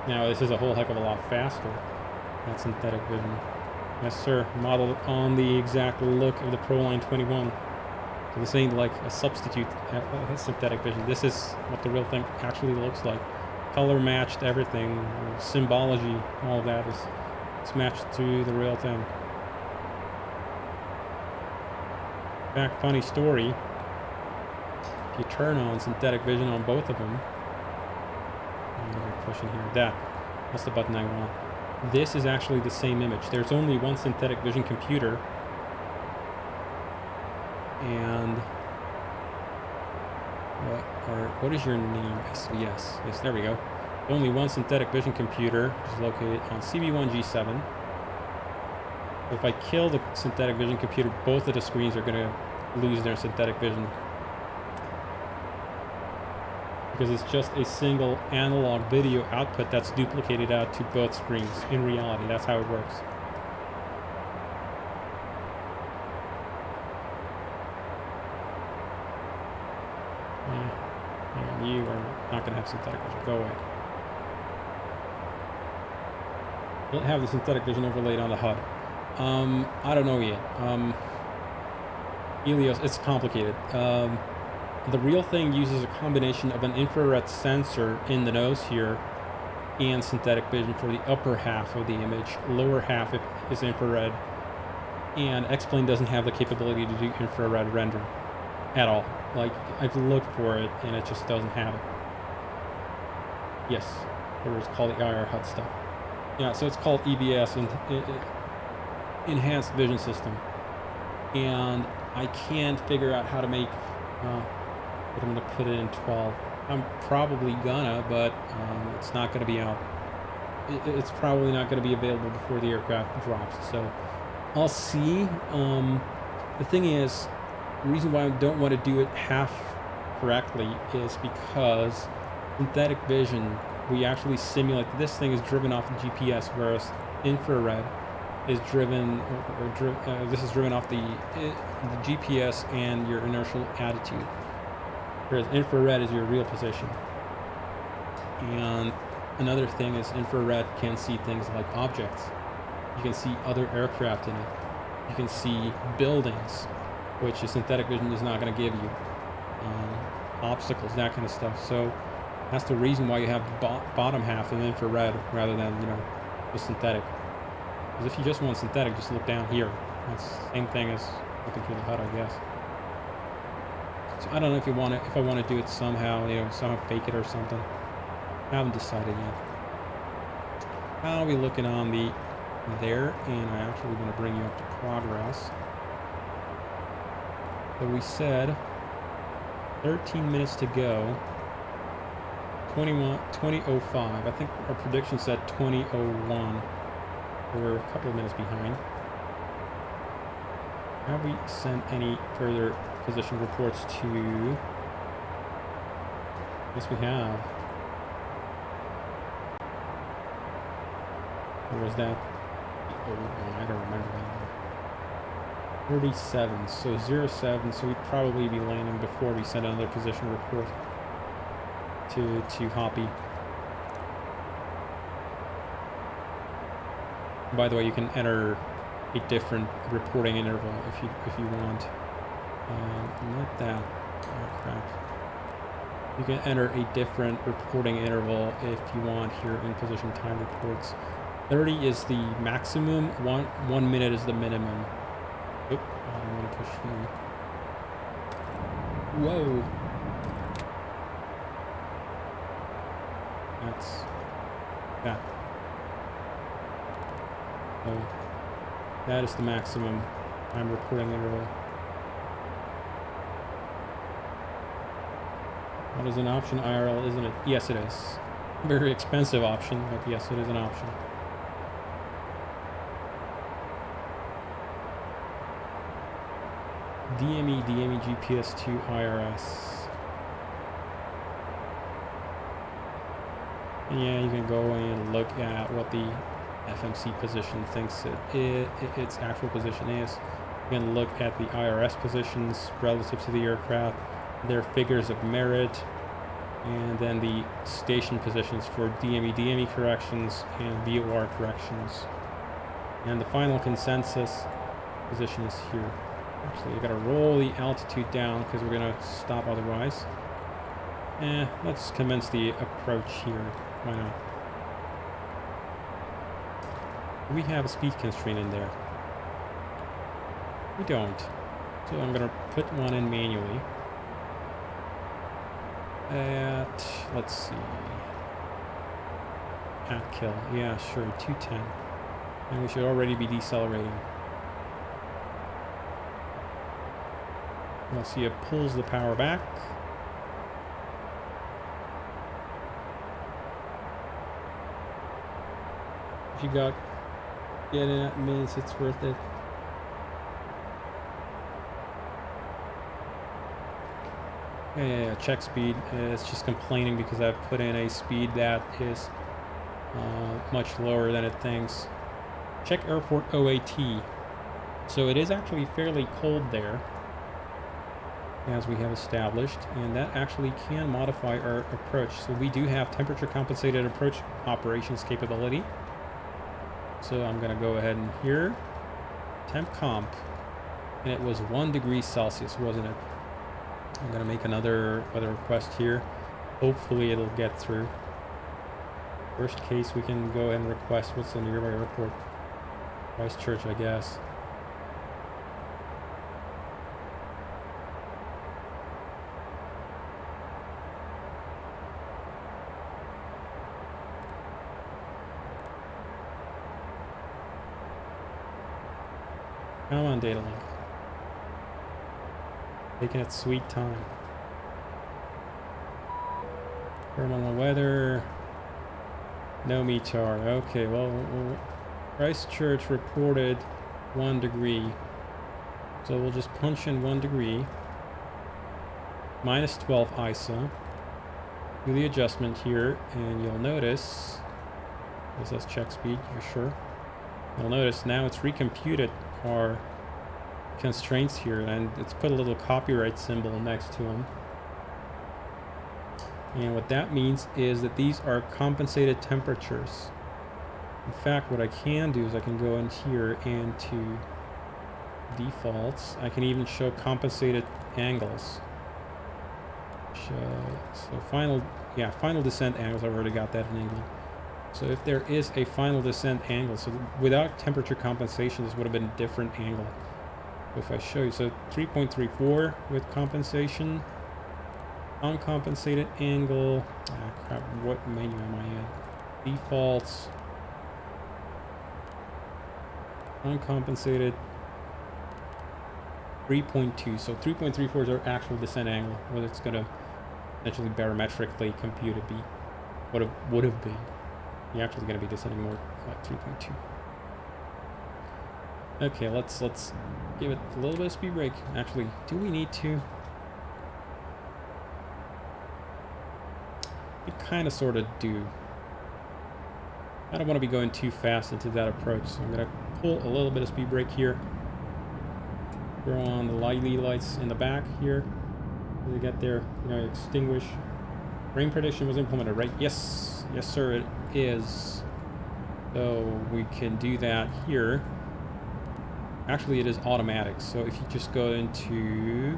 Now this is a whole heck of a lot faster. That's synthetic vision. Yes, sir. Modeled on the exact look of the Proline 21. So this ain't like a substitute synthetic vision. This is what the real thing actually looks like. Color matched, everything, symbology, all of that is matched to the real thing. In fact, funny story, if you turn on synthetic vision on both of them, pushing here, that's the button I want. This is actually the same image. There's only one synthetic vision computer, and what is your name? Yes, there we go. Only one synthetic vision computer, which is located on CB1G7. If I kill the synthetic vision computer, both of the screens are going to lose their synthetic vision, because it's just a single analog video output that's duplicated out to both screens. In reality, that's how it works. And you are not going to have synthetic vision. Go away. Don't have the synthetic vision overlaid on the HUD. I don't know yet. Helios, it's complicated. The real thing uses a combination of an infrared sensor in the nose here and synthetic vision for the upper half of the image. Lower half is infrared, and X-Plane doesn't have the capability to do infrared render at all. Like, I've looked for it and it just doesn't have it. Yes, it was called the IR HUD stuff. Yeah, so it's called EVS, Enhanced Vision System, and I can't figure out how to make but I'm going to put it in 12. I'm probably gonna, but it's not going to be out. It's probably not going to be available before the aircraft drops, so I'll see. The thing is, the reason why I don't want to do it half correctly is because synthetic vision, we actually simulate. This thing is driven off the GPS, whereas infrared is driven, this is driven off the GPS and your inertial attitude. Whereas infrared is your real position. And another thing is infrared can see things like objects. You can see other aircraft in it. You can see buildings, which a synthetic vision is not going to give you. Obstacles, that kind of stuff. So that's the reason why you have the bottom half in infrared rather than, the synthetic. Because if you just want synthetic, just look down here. That's the same thing as looking through the HUD, I guess. So I don't know if I want to do it somehow, somehow fake it or something. I haven't decided yet. How are we looking on the there, and I actually want to bring you up to progress. So we said 13 minutes to go. 20:05. I think our prediction said 20:01. We're a couple of minutes behind. Have we sent any further position reports to... Yes, we have. Or was that the old one? I don't remember that one. 37. So 07. So we'd probably be landing before we send another position report to Hoppy. By the way, you can enter a different reporting interval if you want. Not that. Oh crap. You can enter a different reporting interval if you want here in position time reports. 30 is the maximum. 1 minute is the minimum. Oop, I don't want to push through. Whoa. That's that. So that is the maximum time reporting interval. What is an option? IRL, isn't it? Yes, it is. Very expensive option, but yes, it is an option. DME GPS2 IRS. And yeah, you can go and look at what the FMC position thinks its actual position is. You can look at the IRS positions relative to the aircraft, their figures of merit, and then the station positions for DME corrections and VOR corrections. And the final consensus position is here. Actually, you gotta roll the altitude down because we're gonna stop otherwise. Let's commence the approach here. Why not? We have a speed constraint in there. We don't. So I'm gonna put one in manually. Let's see. At kill. Yeah, sure, 210. And we should already be decelerating. You'll see it pulls the power back. If you got getting at minutes, it's worth it. Yeah, check speed. It's just complaining because I've put in a speed that is much lower than it thinks. Check airport OAT. So it is actually fairly cold there, as we have established, and that actually can modify our approach. So we do have temperature compensated approach operations capability. So I'm going to go ahead and here, temp comp, and it was 1 degree Celsius, wasn't it? I'm going to make another request here. Hopefully it'll get through. Worst case, we can go ahead and request what's the nearby airport. Christchurch, I guess. Come on, data link. Taking its sweet time. Terminal weather. No METAR. Okay, well, Christchurch reported 1 degree. So we'll just punch in 1 degree. Minus 12 ISA. Do the adjustment here, and you'll notice. This says check speed, you're sure? You'll notice now it's recomputed our constraints here, and it's put a little copyright symbol next to them. And what that means is that these are compensated temperatures. In fact, what I can do is I can go in here and to defaults. I can even show compensated angles. So final descent angles, I've already got that enabled. So if there is a final descent angle, so without temperature compensation, this would have been a different angle. If I show you, so 3.34 with compensation, uncompensated angle, crap, what menu am I in? Defaults, Uncompensated 3.2. So 3.34 is our actual descent angle. Whether it's gonna essentially barometrically compute to be what it would have been. You're actually gonna be descending more like 3.2. Okay, let's give it a little bit of speed brake. Actually, do we need to? We kind of sort of do. I don't want to be going too fast into that approach, so I'm going to pull a little bit of speed brake here. Throw on the LED lights in the back here. As we get there, extinguish. Rain prediction was implemented, right? Yes, yes sir, it is. So we can do that here. Actually, it is automatic, so if you just go into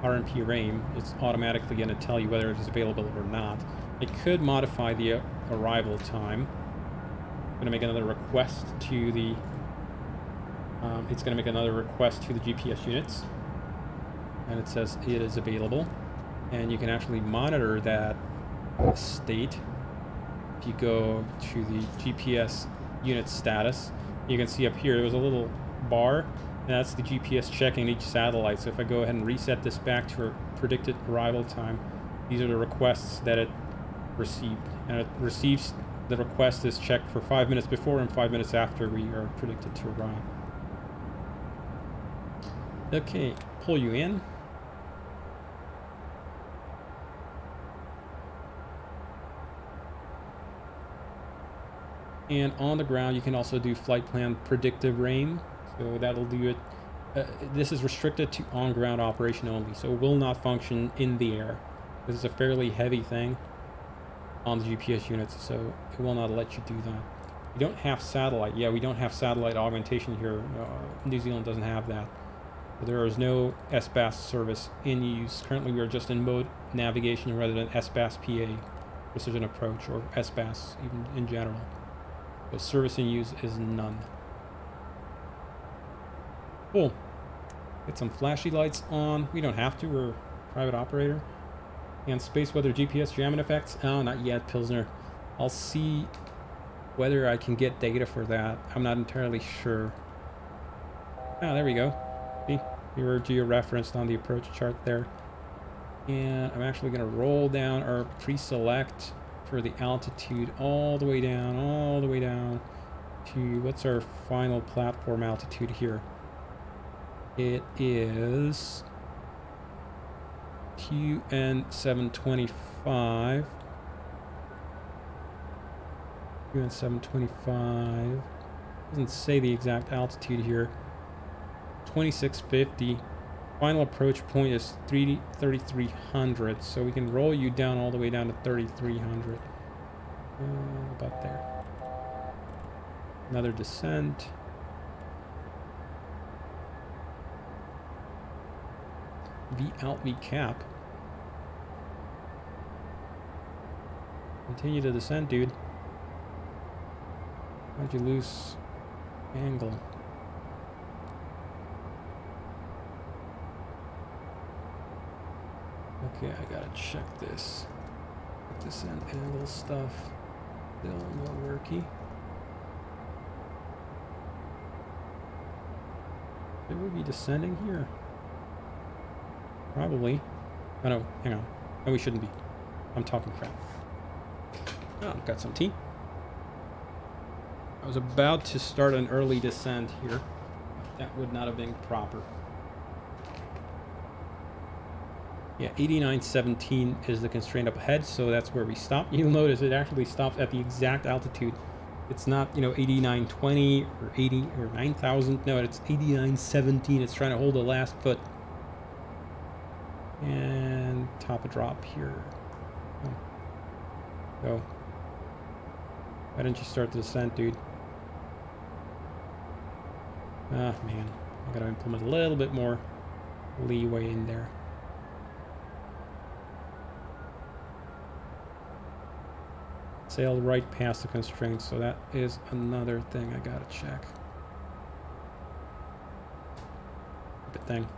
RNP rain, it's automatically going to tell you whether it is available or not. It could modify the arrival time. I'm going to make another request to the it's going to make another request to the GPS units, and it says it is available, and you can actually monitor that state. If you go to the GPS unit status, you can see up here there was a little bar, and that's the GPS checking each satellite. So if I go ahead and reset this back to a predicted arrival time, these are the requests that it received, and it receives the request is checked for 5 minutes before and 5 minutes after we are predicted to arrive. Okay, pull you in. And on the ground, you can also do flight plan predictive rain. So that'll do it. This is restricted to on-ground operation only, so it will not function in the air. This is a fairly heavy thing on the GPS units, so it will not let you do that. You don't have satellite. Yeah, we don't have satellite augmentation here. New Zealand doesn't have that. There is no SBAS service in use. Currently, we are just in mode navigation rather than SBAS PA, precision approach, or SBAS even in general. So service in use is none. Cool. Get some flashy lights on. We don't have to. We're a private operator. And space weather GPS jamming effects. Oh, not yet, Pilsner. I'll see whether I can get data for that. I'm not entirely sure. Ah, there we go. See, we were geo-referenced on the approach chart there. And I'm actually going to roll down our pre-select for the altitude all the way down to what's our final platform altitude here. It is QN725. QN725 doesn't say the exact altitude here. 2650. Final approach point is 3,300, so we can roll you down all the way down to 3,300. About there. Another descent. V out, V cap. Continue to descend, dude. How'd you lose angle? Okay, I gotta check this. Descent angle stuff. Still not worky. Should we be descending here? Probably. Oh no, hang on. No, we shouldn't be. I'm talking crap. Oh, got some tea. I was about to start an early descent here. That would not have been proper. Yeah, 8917 is the constraint up ahead, so that's where we stop. You'll notice it actually stops at the exact altitude. It's not, 8920 or 80 or 9000. No, it's 8917. It's trying to hold the last foot. And top a drop here. Oh. Go. Why didn't you start the descent, dude? Ah, man. I gotta implement a little bit more leeway in there. Sailed right past the constraints, so that is another thing I gotta check. Good thing.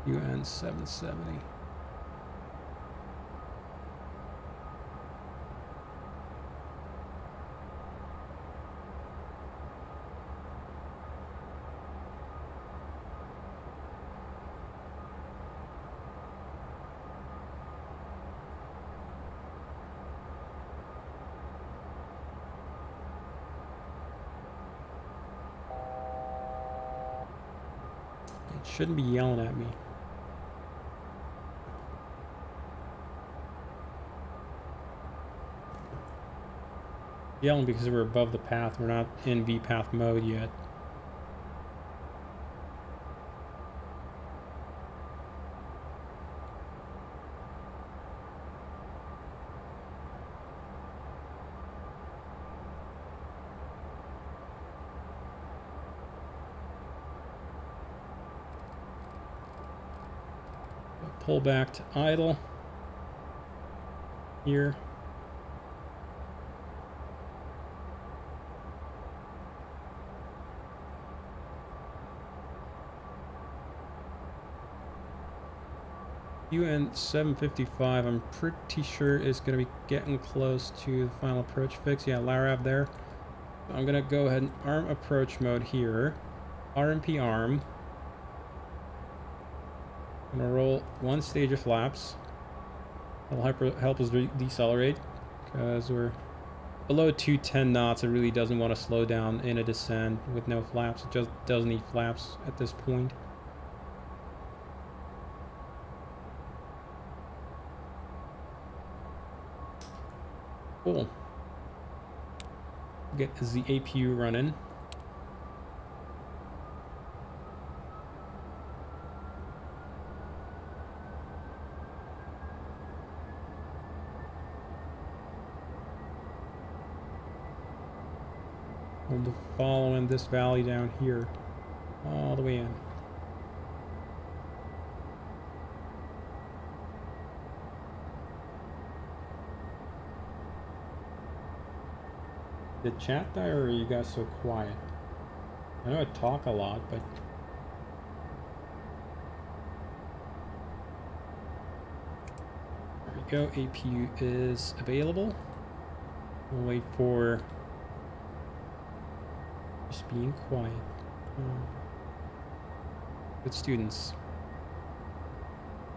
UN 770. It shouldn't be yelling at me. Yelling because we're above the path. We're not in VPath mode yet. Pull back to idle here. UN755, I'm pretty sure is going to be getting close to the final approach fix. Yeah, Larav there. I'm going to go ahead and arm approach mode here. RMP arm. I'm going to roll one stage of flaps. That'll help us decelerate because we're below 210 knots. It really doesn't want to slow down in a descent with no flaps. It just does need flaps at this point. Cool. Get the APU running. We'll be following this valley down here all the way in. Did chat die or are you guys so quiet? I know I talk a lot, but there we go. APU is available. We'll wait for just being quiet. Good students.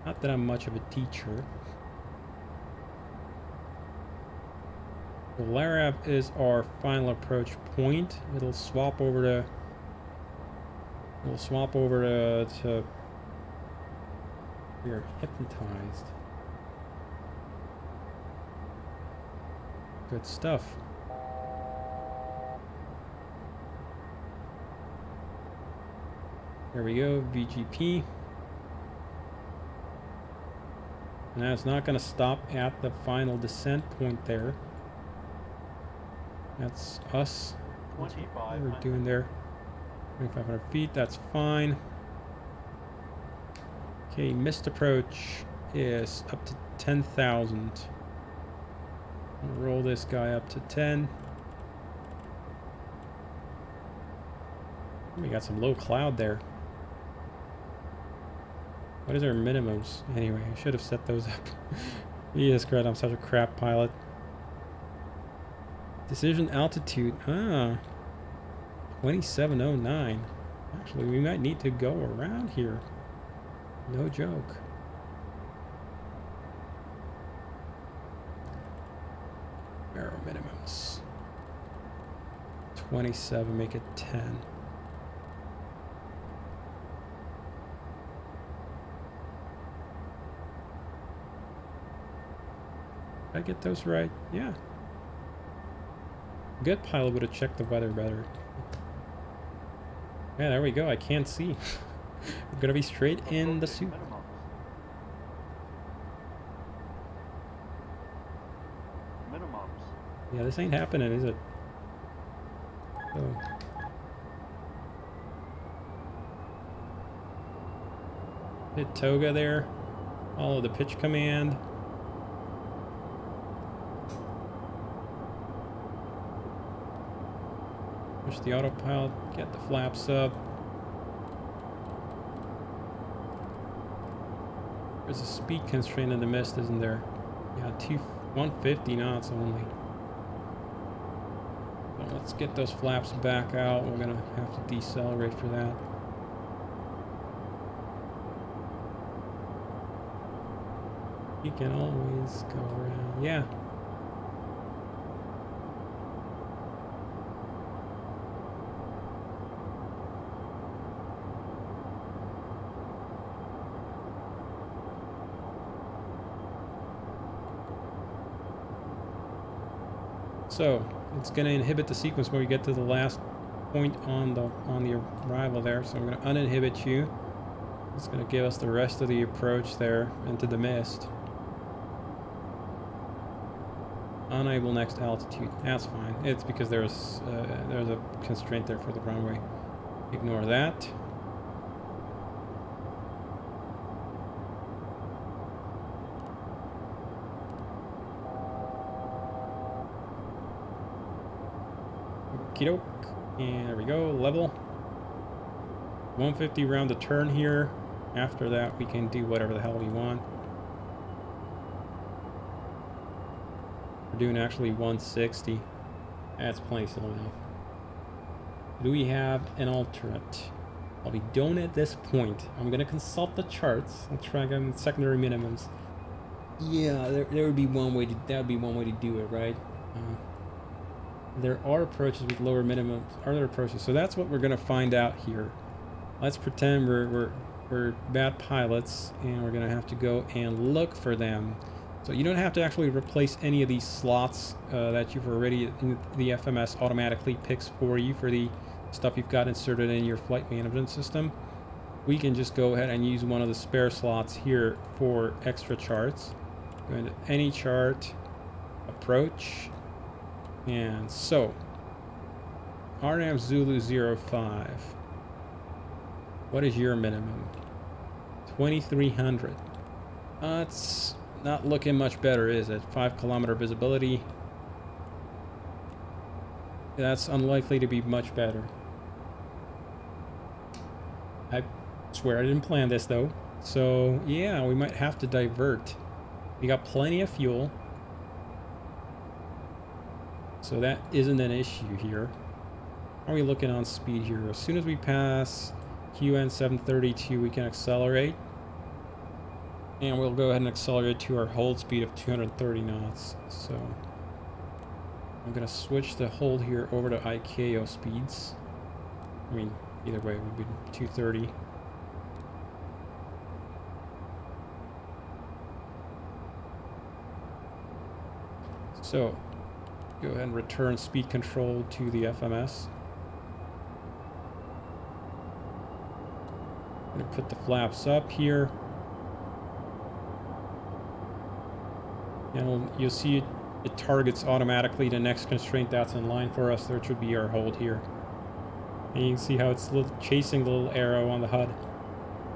Not that I'm much of a teacher. The Larav is our final approach point. It'll swap over to. We'll swap over to. We are hypnotized. Good stuff. There we go, VGP. Now it's not going to stop at the final descent point there. That's us. That's what we're doing there. 2,500 feet, that's fine. Okay, missed approach is up to 10,000. Roll this guy up to 10. We got some low cloud there. What is our minimums? Anyway, I should have set those up. Jesus Christ, I'm such a crap pilot. Decision altitude. 2709. Actually, we might need to go around here. No joke. Aero minimums. 27, make it 10. Did I get those right? Yeah. Good pilot would have checked the weather better. Yeah, there we go. I can't see. I'm gonna be straight in the suit. Yeah, this ain't happening, is it? So. Hit toga there. Follow the pitch command. Push the autopilot, get the flaps up. There's a speed constraint in the mist, isn't there? Yeah, 150 knots only. So let's get those flaps back out. We're gonna have to decelerate for that. You can always go around. Yeah. So it's going to inhibit the sequence when we get to the last point on the arrival there. So I'm going to uninhibit you. It's going to give us the rest of the approach there into the mist. Unable next altitude. That's fine. It's because there's a constraint there for the runway. Ignore that. Okie doke. And there we go. Level. 150 round the turn here. After that, we can do whatever the hell we want. We're doing actually 160. That's plenty slow enough. Do we have an alternate? Well, we don't at this point. I'm gonna consult the charts. I'll track on secondary minimums. Yeah, there would be one way to. That would be one way to do it, right? There are approaches with lower minimums. Are there approaches? So that's what we're gonna find out here. Let's pretend we're bad pilots, and we're gonna have to go and look for them. So you don't have to actually replace any of these slots that you've already, the FMS automatically picks for you for the stuff you've got inserted in your flight management system. We can just go ahead and use one of the spare slots here for extra charts. Go into any chart, approach, and so RNAV Zulu 05. What is your minimum? 2300. It's not looking much better, is it? 5 kilometer visibility. That's unlikely to be much better. I swear I didn't plan this though. So yeah, we might have to divert. We got plenty of fuel. So that isn't an issue here. How are we looking on speed here? As soon as we pass QN 732, we can accelerate. And we'll go ahead and accelerate to our hold speed of 230 knots. So I'm going to switch the hold here over to ICAO speeds. I mean, either way, it would be 230. So go ahead and return speed control to the FMS. I'm going to put the flaps up here. And you'll see it targets automatically the next constraint that's in line for us. There should be our hold here. And you can see how it's chasing the little arrow on the HUD.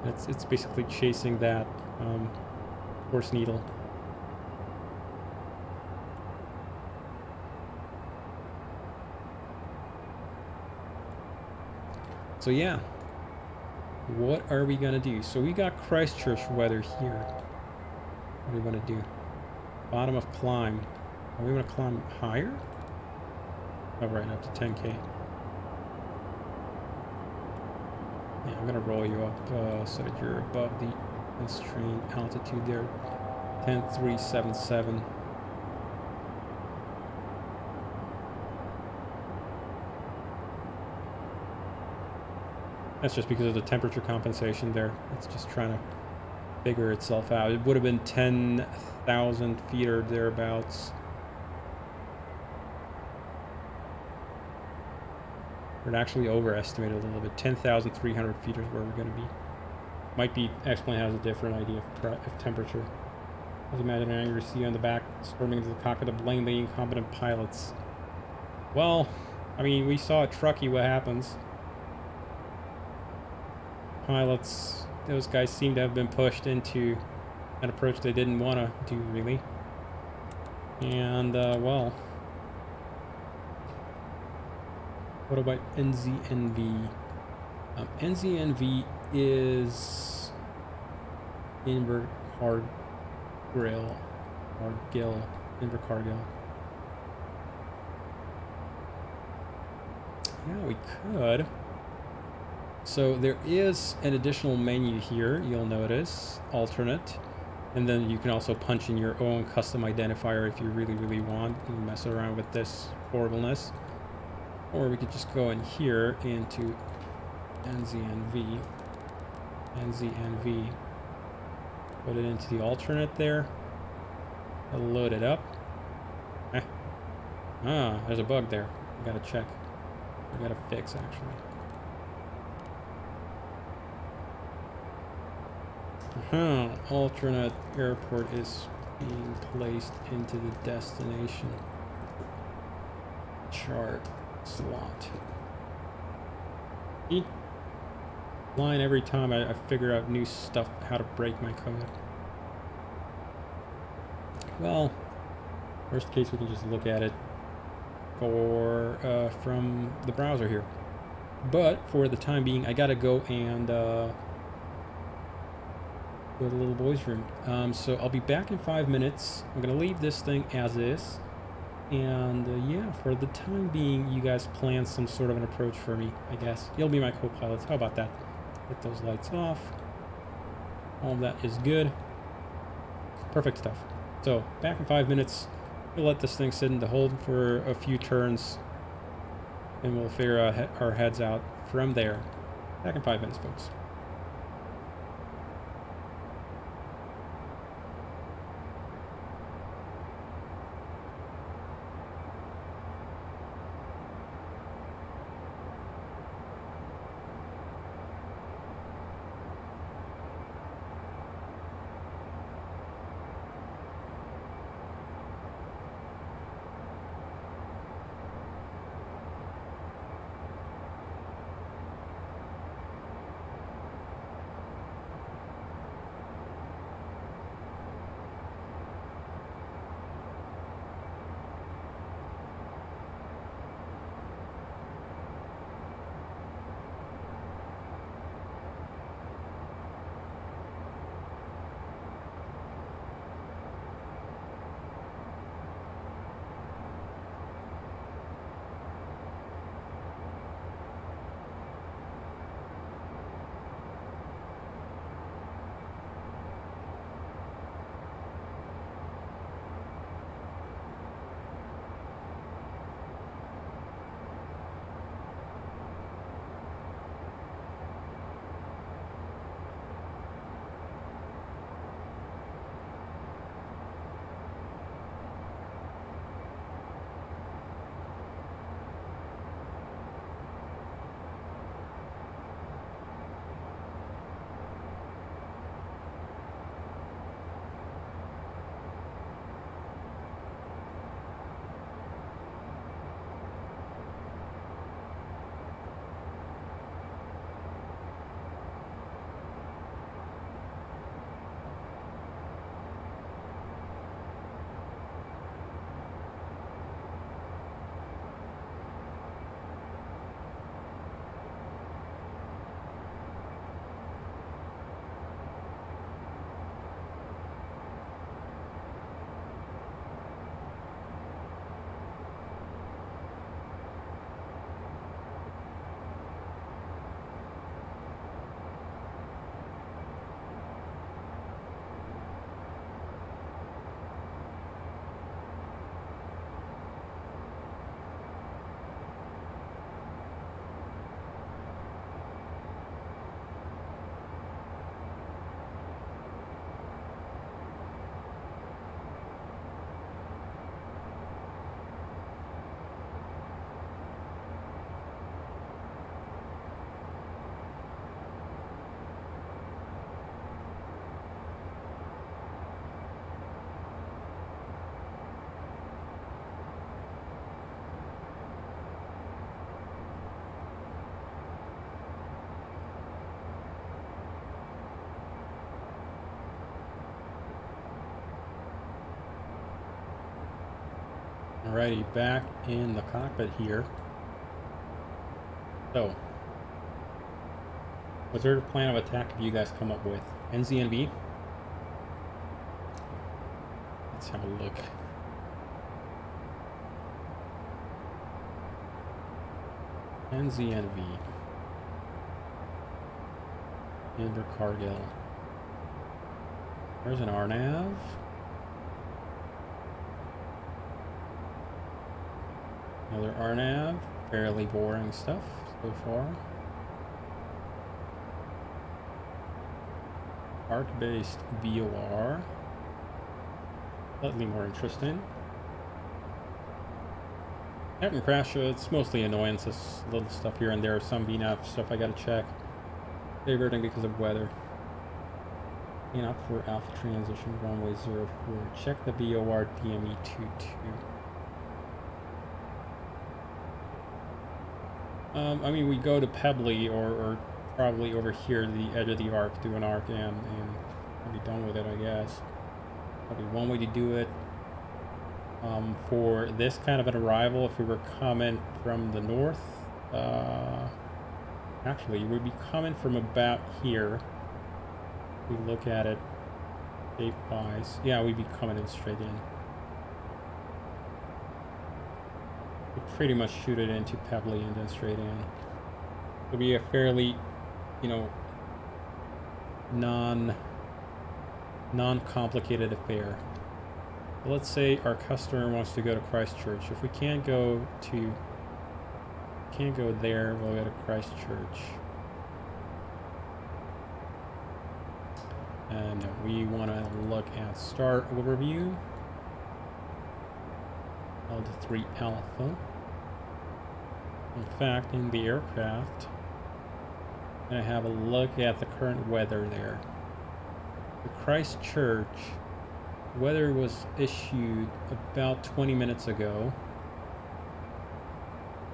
It's basically chasing that horse needle. So yeah, what are we gonna do? So we got Christchurch weather here. What do we want to do? Bottom of climb. Are we going to climb higher? Oh, right, up to 10K. Yeah, I'm going to roll you up so that you're above the constraint altitude there. 10,377. That's just because of the temperature compensation there. It's just trying to figure itself out. It would have been 10,000 feet or thereabouts. We're actually overestimated a little bit. 10,300 feet is where we're going to be. Might be X-Plane has a different idea of temperature. Let's imagine an angry sea on the back, storming into the cockpit to blame the incompetent pilots. Well, I mean, we saw at Truckee what happens. Pilots, those guys seem to have been pushed into an approach they didn't want to do, really. And, well, what about NZNV? NZNV is Invercargill, Invercargill. Yeah, we could. So there is an additional menu here, you'll notice, alternate. And then you can also punch in your own custom identifier if you really, really want and mess around with this horribleness. Or we could just go in here into NZNV, put it into the alternate there, load it up. Ah, there's a bug there. I gotta check. I gotta fix, actually. Alternate airport is being placed into the destination chart slot. See? Line every time I figure out new stuff, how to break my code. Well, worst case, we can just look at it from the browser here. But for the time being, I gotta go and go to the little boy's room. So I'll be back in 5 minutes. I'm gonna leave this thing as is. And yeah, for the time being, you guys plan some sort of an approach for me, I guess. You'll be my co-pilots. How about that? Get those lights off. All of that is good. Perfect stuff. So, back in 5 minutes. We'll let this thing sit in the hold for a few turns. And we'll figure our heads out from there. Back in 5 minutes, folks. Alrighty, back in the cockpit here. So, what sort of plan of attack have you guys come up with? NZNB? Let's have a look. NZNV. Inver Cargill. There's an RNAV. Another RNAV. Fairly boring stuff so far. Arc-based VOR. Slightly more interesting. Haven't crashed, it's mostly annoyances, little stuff here and there, some VNAV stuff I gotta check. Favoriting because of weather. VNAV for alpha transition, runway 04. Check the VOR DME 22. I mean, we go to Pebbly or probably over here to the edge of the arc, do an arc and I'll be done with it, I guess. That'll be one way to do it. For this kind of an arrival, if we were coming from the north, actually, we'd be coming from about here. If we look at it shape-wise, yeah, we'd be coming in straight in. We'd pretty much shoot it into Pebbly and then straight in. It'll be a fairly, you know, non-complicated affair. Let's say our customer wants to go to Christchurch. If we can't go there, we'll go to Christchurch. And we want to look at start overview. L3 Alpha. In fact, in the aircraft, I'm going to have a look at the current weather there. The Christchurch weather was issued about 20 minutes ago.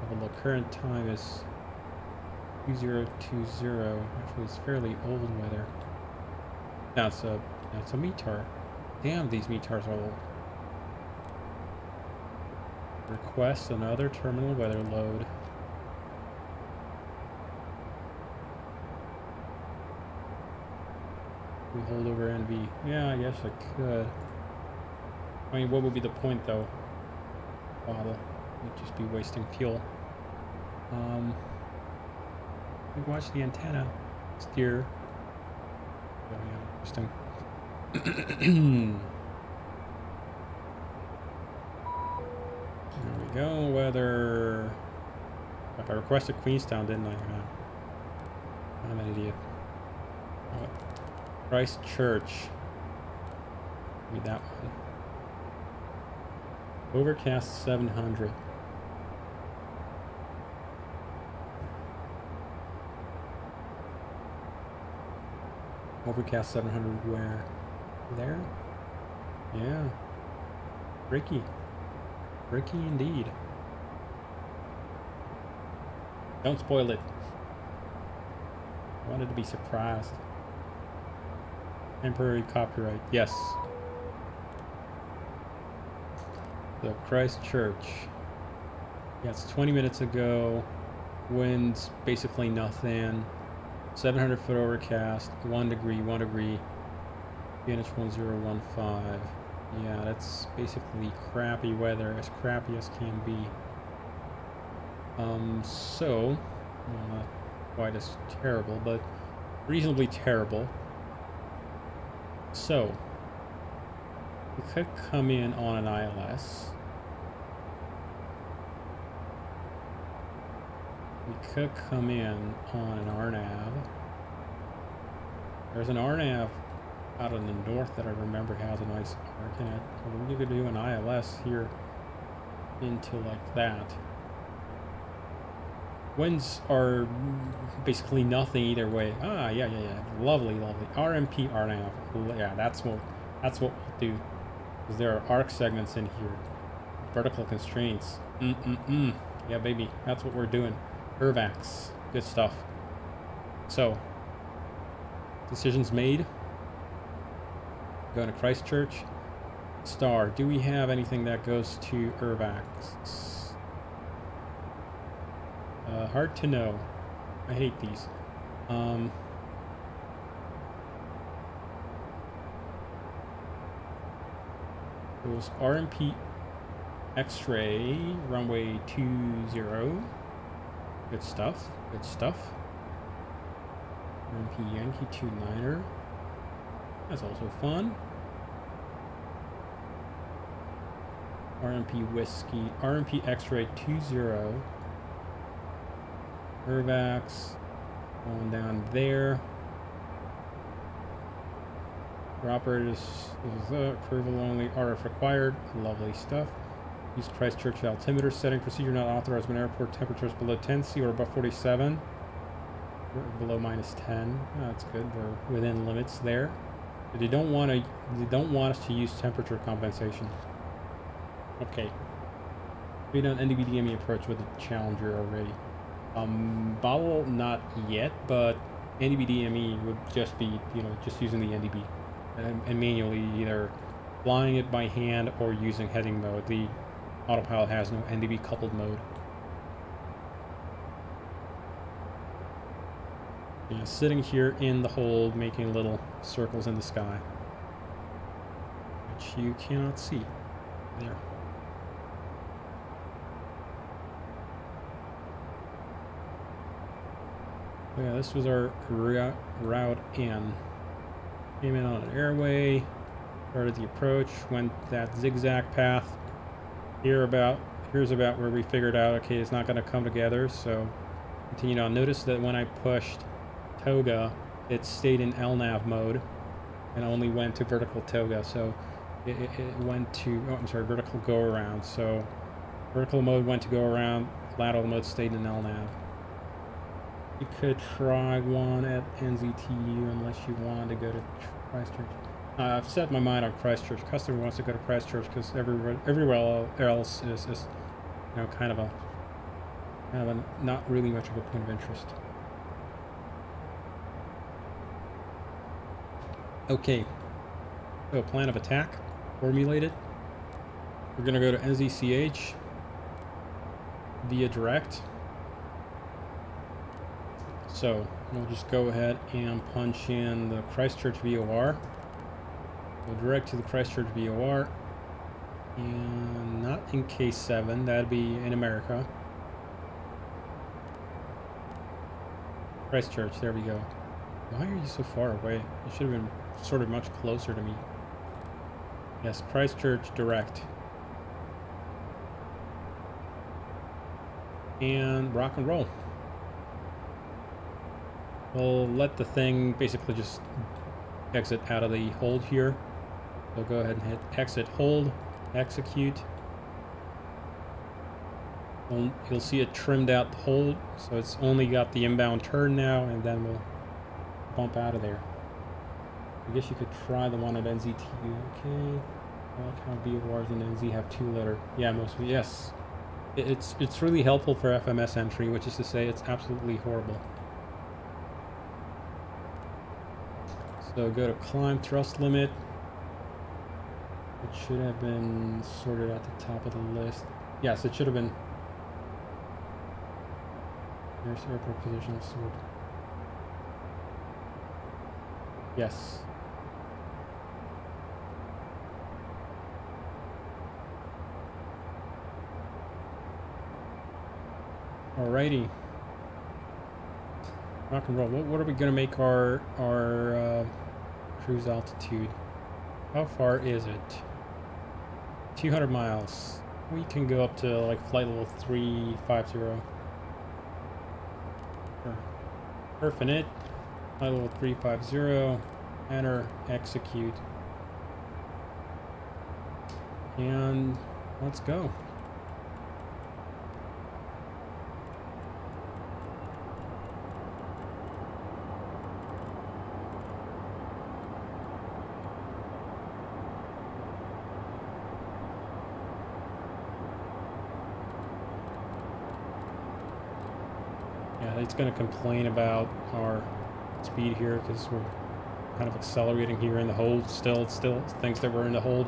Well, the current time is 2020. Actually, it's fairly old weather. That's a METAR. Damn, these METARs are old. Request another terminal weather load. We hold over NV. Yeah, I guess I could. I mean, what would be the point though? Bottle. We'd just be wasting fuel. We watch the antenna. Steer. Very interesting. There we go. Weather. I requested Queenstown, didn't I? I'm an idiot. Oh. Christchurch. Read that one. Overcast 700. Overcast 700 where? There? Yeah. Bricky. Bricky indeed. Don't spoil it. I wanted to be surprised. Temporary copyright. Yes. So Christchurch. Yeah, it's 20 minutes ago. Winds basically nothing. 700 foot overcast. 1 degree. PNH 1015. Yeah, that's basically crappy weather, as crappy as can be. So, well, not quite as terrible, but reasonably terrible. So, we could come in on an ILS. We could come in on an RNAV. There's an RNAV out in the north that I remember has a nice arc in it. So we could do an ILS here into like that. Winds are basically nothing either way. Ah, yeah. Lovely. RMP RNAV. Yeah, that's what we'll do. Because there are arc segments in here. Vertical constraints. Yeah, baby. That's what we're doing. Ervax. Good stuff. So, decisions made. Going to Christchurch. Star. Do we have anything that goes to Ervax? Hard to know. I hate these. It was RMP X-ray, runway 20. Good stuff. RMP Yankee 29er. That's also fun. RMP Whiskey, RMP X-ray 20. Ervax going down there. For operators, this is approval only. RF required. Lovely stuff. Use Christchurch altimeter setting. Procedure not authorized when airport temperatures below 10°C or above 47. We're below -10. Oh, that's good. We're within limits there. But they don't want us to use temperature compensation. Okay. We done NDB-DME approach with the Challenger already. Bobble not yet, but NDB-DME would just be, just using the NDB and manually either flying it by hand or using heading mode. The autopilot has no NDB coupled mode. Yeah, sitting here in the hold, making little circles in the sky, which you cannot see. There. Yeah, this was our route in. Came in on an airway, started the approach, went that zigzag path. Here's about where we figured out, okay, it's not going to come together, so continued on. Notice that when I pushed toga, it stayed in LNAV mode and only went to vertical toga, so it went to, vertical go around. So vertical mode went to go around, lateral mode stayed in LNAV. You could try one at NZTU unless you wanted to go to Christchurch. I've set my mind on Christchurch. Customer wants to go to Christchurch because everywhere else is kind of a not really much of a point of interest. Okay, so plan of attack formulated. We're gonna go to NZCH via direct. So we'll just go ahead and punch in the Christchurch VOR. Go direct to the Christchurch VOR, and not in K7, that'd be in America. Christchurch, there we go. Why are you so far away? You should have been sort of much closer to me. Yes, Christchurch direct. And rock and roll. We'll let the thing basically just exit out of the hold here. So go ahead and hit exit hold, execute. You'll see it trimmed out the hold, so it's only got the inbound turn now, and then we'll bump out of there. I guess you could try the one at NZTU. Okay. I like how VORs and NZ have 2-letter. Yeah, mostly. Yes. It's really helpful for FMS entry, which is to say it's absolutely horrible. So go to climb thrust limit. It should have been sorted at the top of the list. Yes, it should have been. There's airport positional sort. Yes. Alrighty. Rock and roll. What are we gonna make our cruise altitude? How far is it? 200 miles. We can go up to like flight level 350. Sure. Perfing it. Flight level 350. Enter. Execute. And let's go. It's going to complain about our speed here because we're kind of accelerating here in the hold. Still thinks that we're in the hold,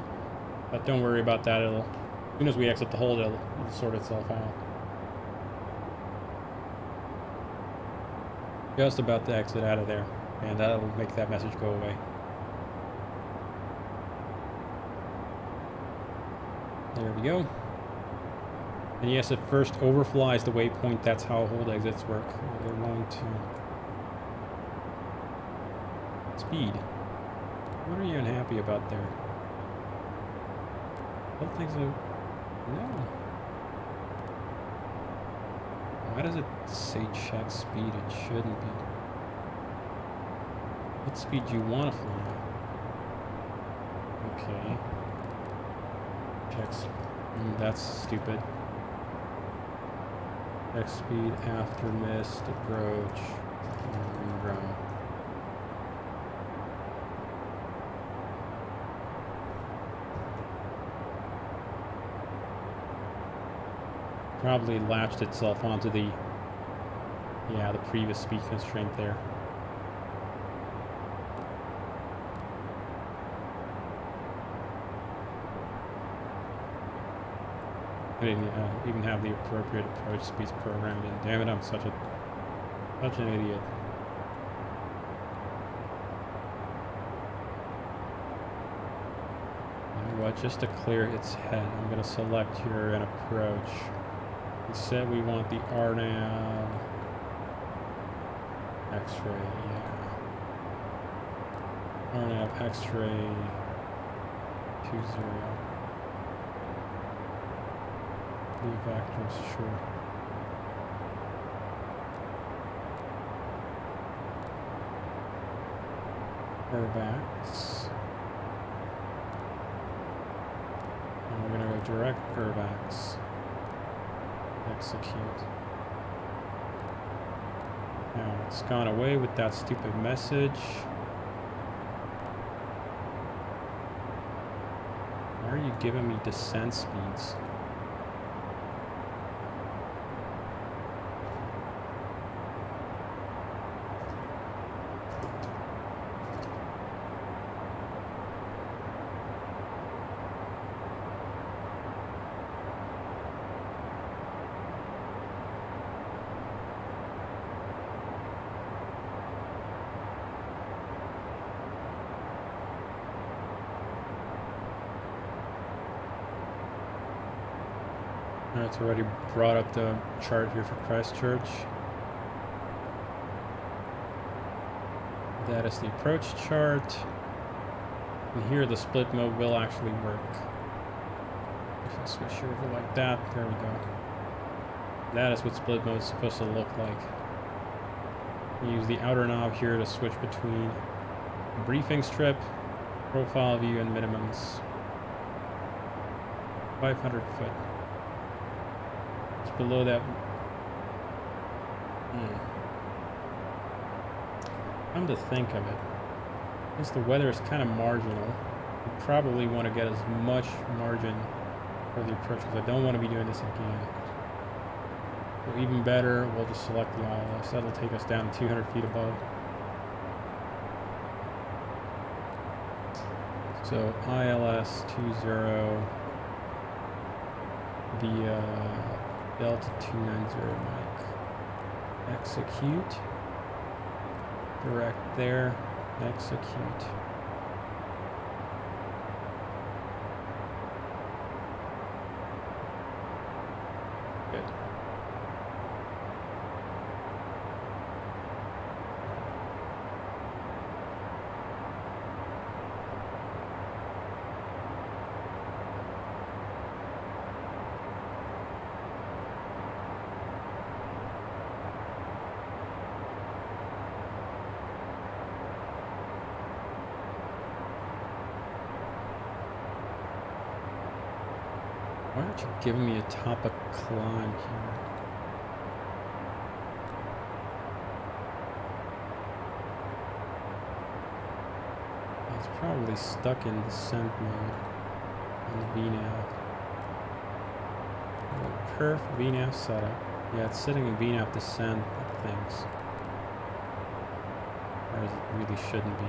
but don't worry about that. As soon as we exit the hold, it'll sort itself out. Just about to exit out of there, and that'll make that message go away. There we go. And yes, it first overflies the waypoint. That's how hold exits work. We're going to speed. What are you unhappy about there? I don't think so. No. Why does it say check speed? It shouldn't be. What speed do you want to fly? Okay. Check speed. That's stupid. X speed after missed approach. Drone. Probably latched itself onto the previous speed constraint there. I didn't even have the appropriate approach speeds programmed in. Damn it, I'm such an idiot. You know what, just to clear its head, I'm going to select here an approach. We said we want the RNAV X-ray, yeah. RNAV X-ray 20. The vectors, sure. Curvax. And we're going to go direct Curvax. Execute. Now it's gone away with that stupid message. Why are you giving me descent speeds? It's already brought up the chart here for Christchurch. That is the approach chart. And here the split mode will actually work. If I switch over like that, there we go. That is what split mode is supposed to look like. You use the outer knob here to switch between briefing strip, profile view, and minimums. 500 foot. Below that. Come to think of it, since the weather is kind of marginal, you probably want to get as much margin for the approach, because I don't want to be doing this again. So even better, we'll just select the ILS. That'll take us down 200 feet above. So ILS 20 via Delta 290 Mike. Execute. Direct there. Execute. Good. Why aren't you giving me a topic climb here? It's probably stuck in descent mode on the VNAV. Perf VNAV setup. Yeah, it's sitting in VNAV descent, I think. Whereas it really shouldn't be.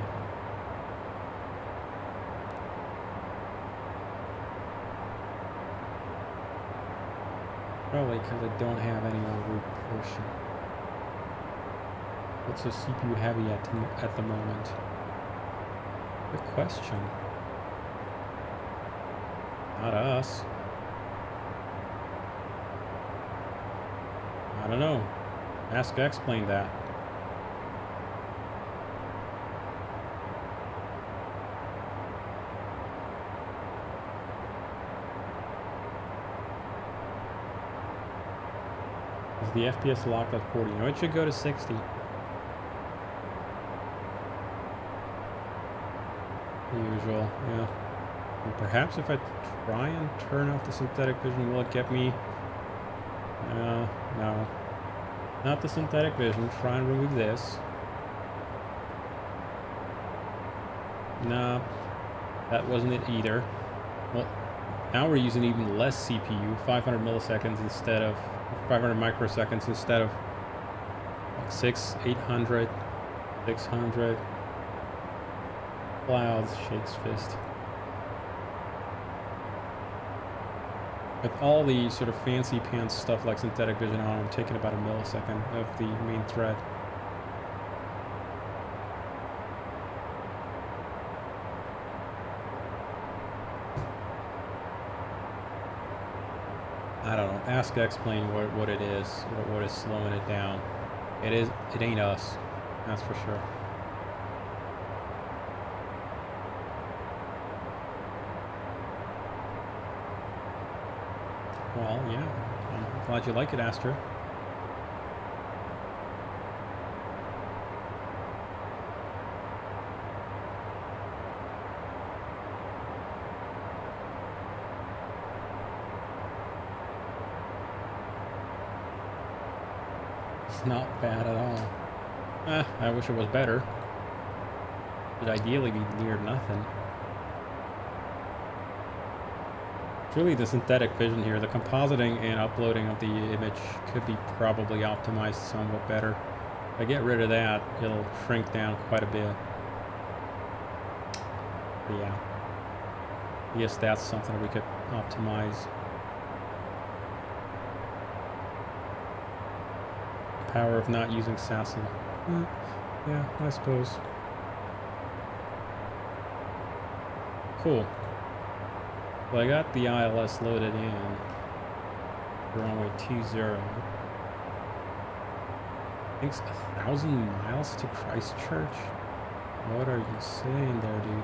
Probably because I don't have any on root portion. What's so CPU heavy at the moment? Good question. Not us. I don't know. Ask explain that. Is the FPS locked at 40? No, it should go to 60. Usual, yeah. And perhaps if I try and turn off the synthetic vision, will it get me? No. Not the synthetic vision. Try and remove this. Nah, that wasn't it either. Well, now we're using even less CPU, 500 milliseconds instead of 500 microseconds instead of like 800, 600. Clouds, shakes fist. With all the sort of fancy pants stuff like synthetic vision on, I'm taking about a millisecond of the main thread. I don't know. Ask to explain what it is, what is slowing it down. It ain't us. That's for sure. Well, yeah. I'm glad you like it, Astra. It's not bad at all. I wish it was better. It'd ideally be near nothing. Truly, the synthetic vision here, the compositing and uploading of the image could be probably optimized somewhat better. If I get rid of that, it'll shrink down quite a bit. But yeah. I guess that's something we could optimize. Power of not using Sassy. Yeah, I suppose. Cool. Well, I got the ILS loaded in for runway 20. I think it's 1,000 miles to Christchurch. What are you saying there, dude?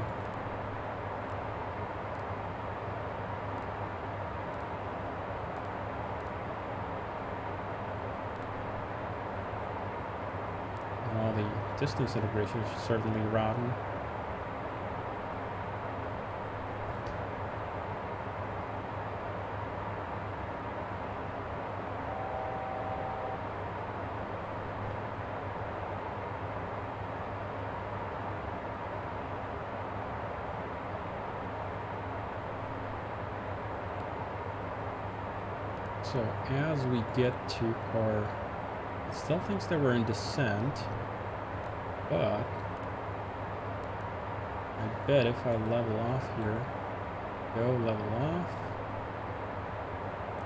Well, the distance integration is certainly rotten. So as we get to our, it still thinks that we're in descent, but I bet if I level off here, go level off,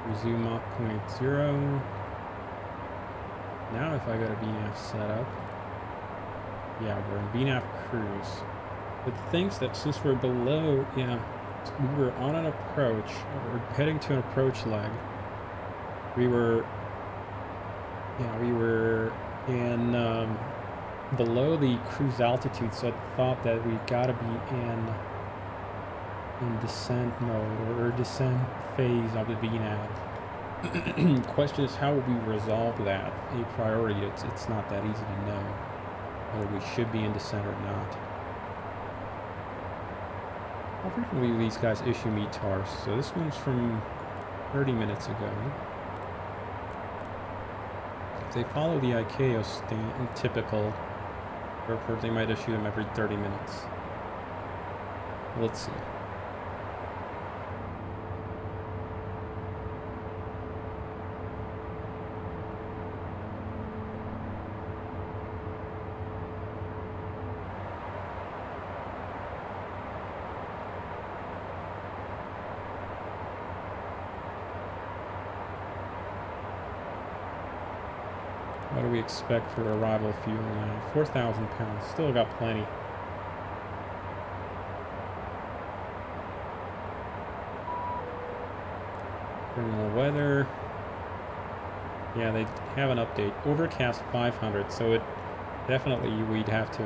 resume Mach 0.0. Now if I go to VNAV setup, yeah, we're in VNAV cruise. It thinks that since we're below, yeah, we were on an approach, we're heading to an approach leg. We were in below the cruise altitude, so I thought that we gotta be in descent mode or descent phase of the VNAV. Question is, how will we resolve that a priori? It's not that easy to know whether we should be in descent or not. How frequently these guys issue me TARS? So this one's from 30 minutes ago. If they follow the ICAO typical airport, they might issue them every 30 minutes. Let's see. What do we expect for arrival fuel now? 4,000 pounds. Still got plenty. Thermal weather. Yeah, they have an update. Overcast 500. So it definitely, we'd have to,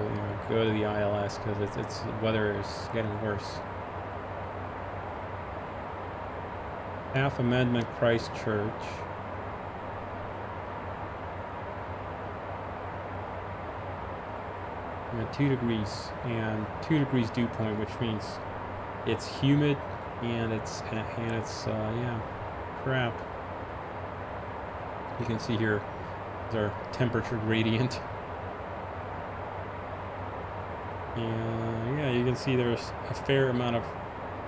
go to the ILS because it's weather is getting worse. Half Amendment Christchurch. 2 degrees and 2 degrees dew point, which means It's humid and it's yeah, crap. You can see here is our temperature gradient. And yeah, you can see there's a fair amount of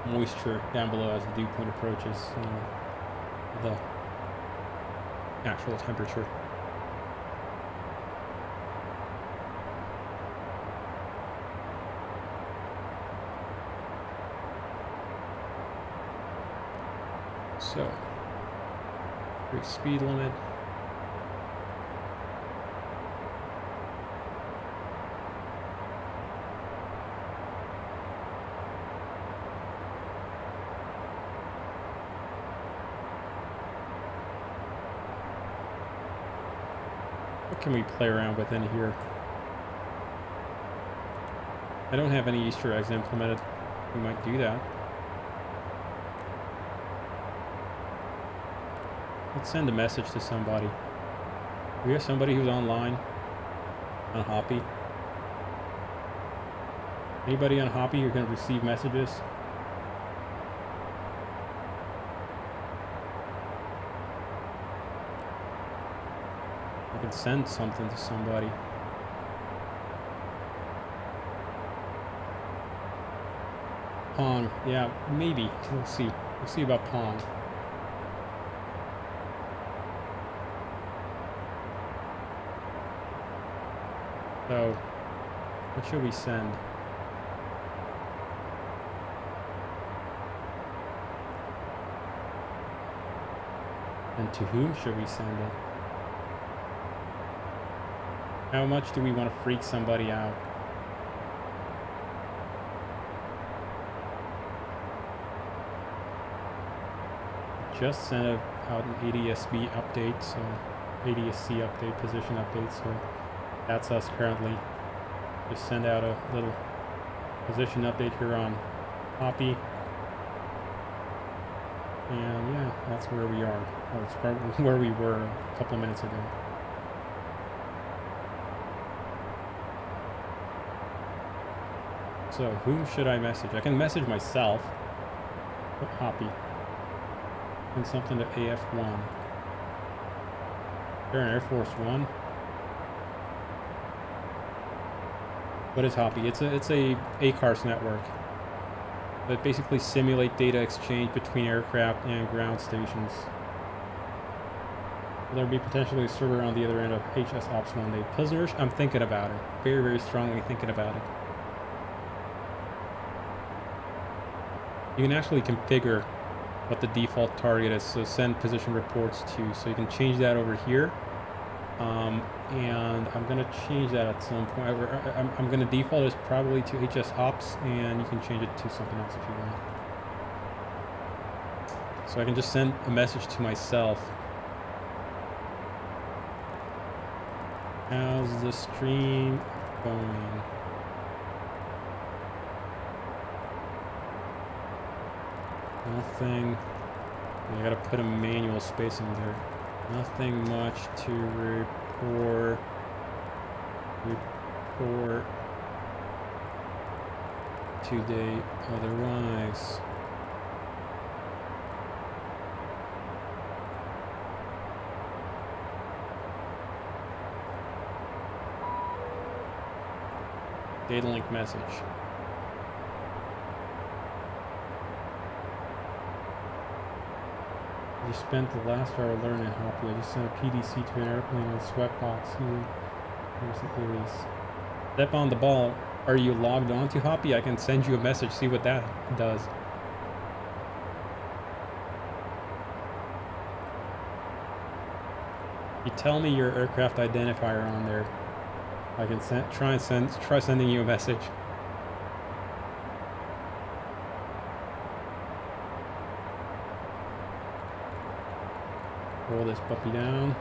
moisture down below as the dew point approaches, the actual temperature. So, great speed limit. What can we play around with in here? I don't have any Easter eggs implemented. We might do that. Let's send a message to somebody. We have somebody who's online on Hoppy. Anybody on Hoppy who can receive messages? I can send something to somebody. Pong, yeah, maybe. We'll see. We'll see about Pong. So, what should we send? And to whom should we send it? How much do we want to freak somebody out? Just sent out an ADSB update, so ADSC update, position update, so that's us currently. Just send out a little position update here on Hoppy. And yeah, that's where we are. Or it's probably where we were a couple of minutes ago. So whom should I message? I can message myself. Put Hoppy. And something to AF1. They're an Air Force One. What is Hoppy? It's a ACARS network that basically simulate data exchange between aircraft and ground stations. There'll be potentially a server on the other end of HS Ops one day. Prisoners, I'm thinking about it. Very, very strongly thinking about it. You can actually configure what the default target is, so send position reports to. So you can change that over here. And I'm going to change that at some point. I'm going to default it probably to HS Ops, and you can change it to something else if you want. So I can just send a message to myself. How's the stream going? Nothing. I gotta put a manual spacing there. Nothing much to report. Today otherwise. Data link message. I just spent the last hour learning Hoppy. I just sent a PDC to an airplane with Sweatbox using recent release. Step on the ball. Are you logged on to Hoppy? I can send you a message, see what that does. You tell me your aircraft identifier on there. I can try sending you a message. Roll this puppy down.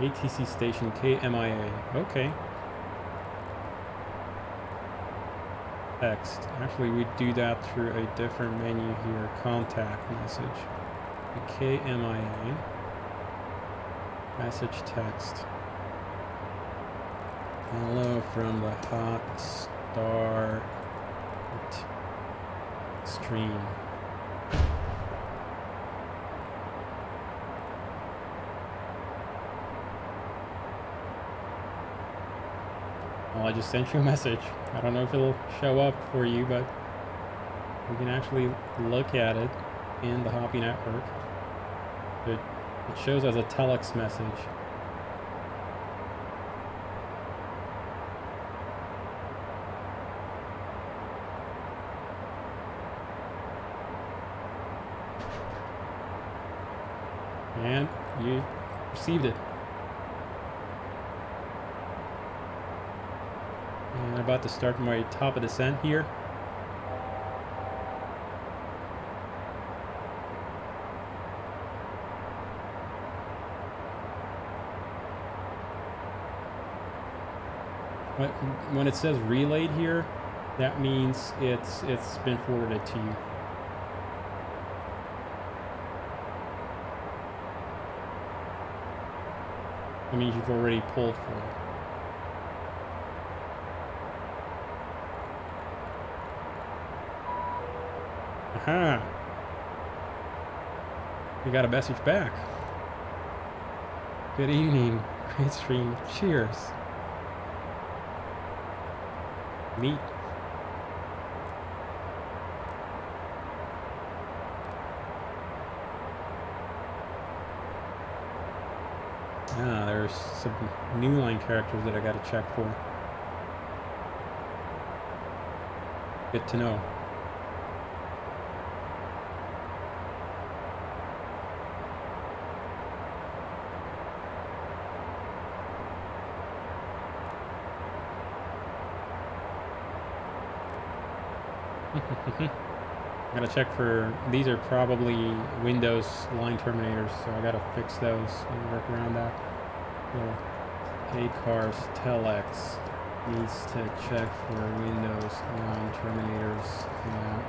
ATC station KMIA. Okay. Text. Actually, we do that through a different menu here. Contact message. KMIA. Message text. Hello from the hot star stream. Well, I just sent you a message. I don't know if it'll show up for you, but you can actually look at it in the Hoppy network. It shows as a telex message. And you received it. And I'm about to start my top of descent here. When it says relayed here, that means it's been forwarded to you. That means you've already pulled for it. Aha! We got a message back. Good evening. Great stream. Cheers. Meet. Ah, there's some new line characters that I gotta check for. Good to know. I gotta check for, these are probably Windows line terminators, so I gotta fix those and work around that. So ACARS telex needs to check for Windows line terminators and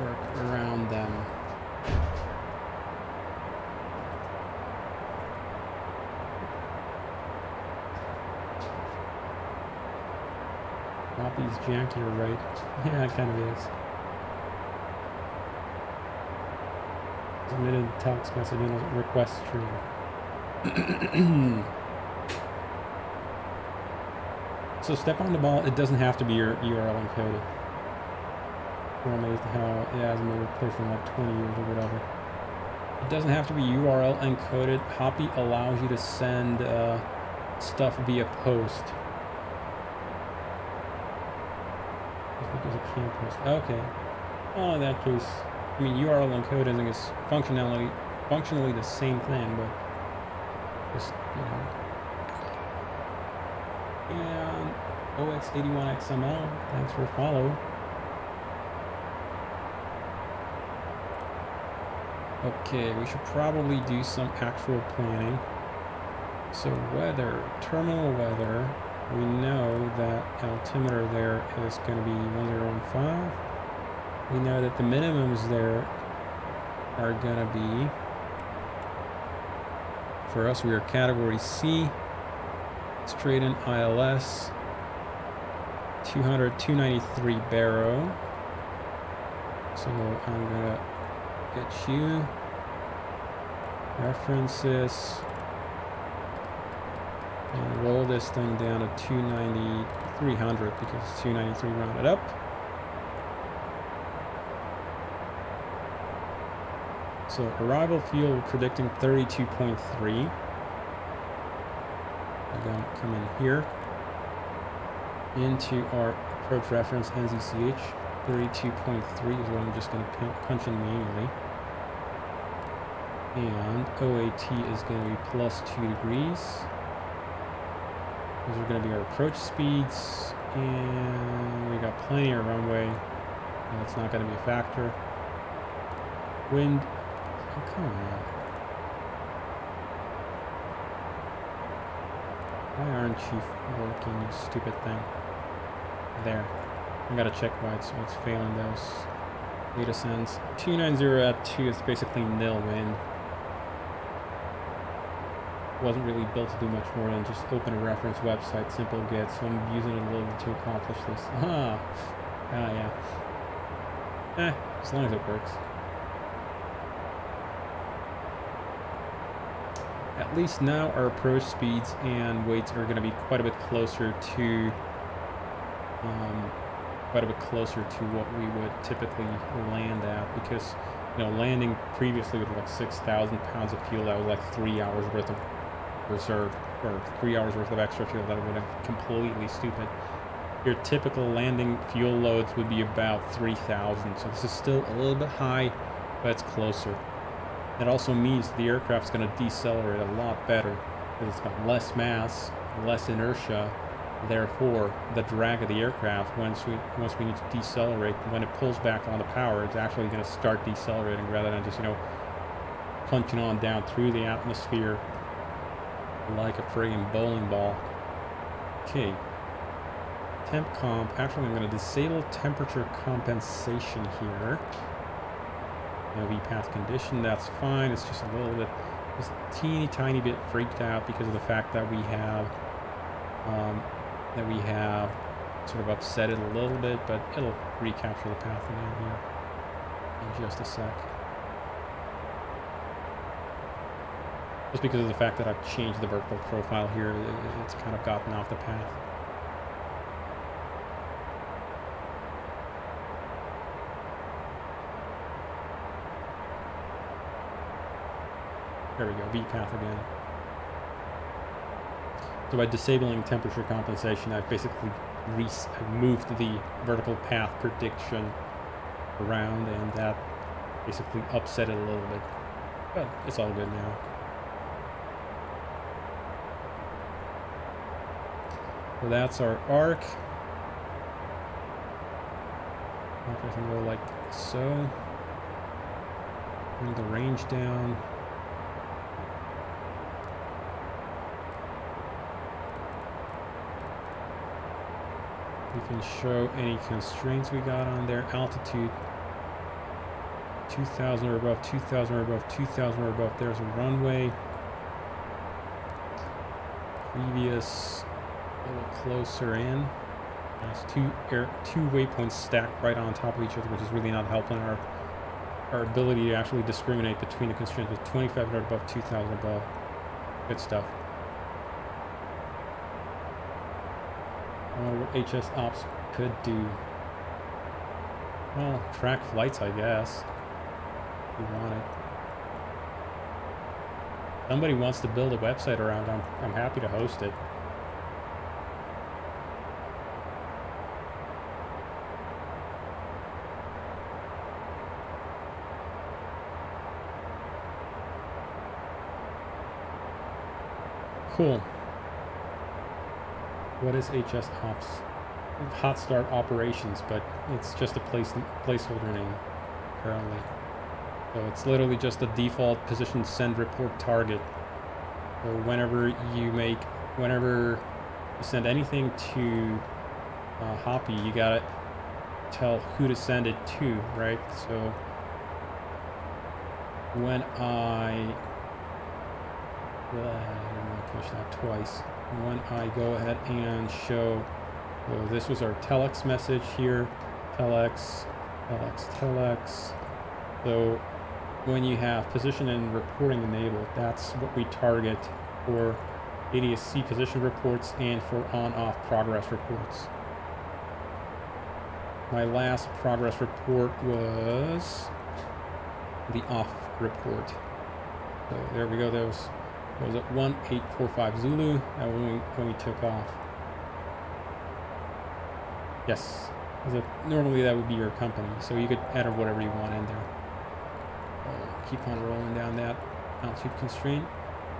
work around them. Copy's jankier, right? Yeah, it kind of is. Submitted text message in a request stream. So step on the ball, it doesn't have to be your URL encoded. We're amazed how it hasn't been replaced in like 20 years or whatever. It doesn't have to be URL encoded. Hoppy allows you to send stuff via post. Because it can't post. Okay. Well, in that case, I mean, URL encoding is functionally the same thing, but just, you know. And OX81XML, thanks for follow. Okay, we should probably do some actual planning. So weather, terminal weather, we know that altimeter there is going to be 1015. We know that the minimums there are going to be, for us, we are category C, straight in ILS, 293 baro. So I'm going to get you references and roll this thing down to 300 because it's 293 rounded up. So arrival fuel predicting 32.3. I'm going to come in here into our approach reference NZCH. 32.3 is what I'm just going to punch in manually. And OAT is going to be plus 2 degrees. Those are going to be our approach speeds. And we got plenty of runway. That's not going to be a factor. Wind. Oh, come on. Why aren't you working, you stupid thing? There. I gotta check why it's failing those data sends. 290 at 2 is basically nil wind. wasn't really built to do much more than just open a reference website, simple get, so I'm using it a little bit to accomplish this. Yeah. As long as it works. At least now our approach speeds and weights are going to be quite a bit closer to what we would typically land at, because landing previously with like 6,000 pounds of fuel, that was like 3 hours worth of reserve, or 3 hours worth of extra fuel. That would have been completely stupid. Your typical landing fuel loads would be about 3,000, so this is still a little bit high, but it's closer. That also means the aircraft's going to decelerate a lot better, because it's got less mass, less inertia. Therefore, the drag of the aircraft, once we need to decelerate, when it pulls back on the power, it's actually going to start decelerating rather than just punching on down through the atmosphere like a friggin' bowling ball. Okay. Temp comp. Actually, I'm going to disable temperature compensation here. No VPath condition. That's fine. It's just a little bit, just a teeny tiny bit freaked out because of the fact that we have sort of upset it a little bit, but it'll recapture the path again here in just a sec. Just because of the fact that I've changed the vertical profile here, it's kind of gotten off the path. There we go, VPath again. So by disabling temperature compensation, I've basically moved the vertical path prediction around, and that basically upset it a little bit. But it's all good now. So that's our arc. I can go like so. Bring the range down. We can show any constraints we got on there. Altitude 2,000 or above, 2,000 or above, 2,000 or above. There's a runway. Previous, a little closer in. There's two waypoints stacked right on top of each other, which is really not helping our ability to actually discriminate between the constraints. With 2,500 above, 2,000 above. Good stuff. I wonder what HS Ops could do. Well, track flights, I guess. If you want it. Somebody wants to build a website around it, I'm happy to host it. Cool. What is HS Ops? Hot Start Operations, but it's just a placeholder name currently. So it's literally just the default position send report target. So whenever you send anything to Hoppy, you gotta tell who to send it to, right? So when I push that twice. When I go ahead and show, so this was our telex message here, telex. So when you have position and reporting enabled, that's what we target for ADS-C position reports and for on-off progress reports. My last progress report was the off report. So there we go. That was at 1845 Zulu. That was when we took off. Yes. Normally that would be your company, so you could enter whatever you want in there. I'll keep on rolling down that altitude constraint.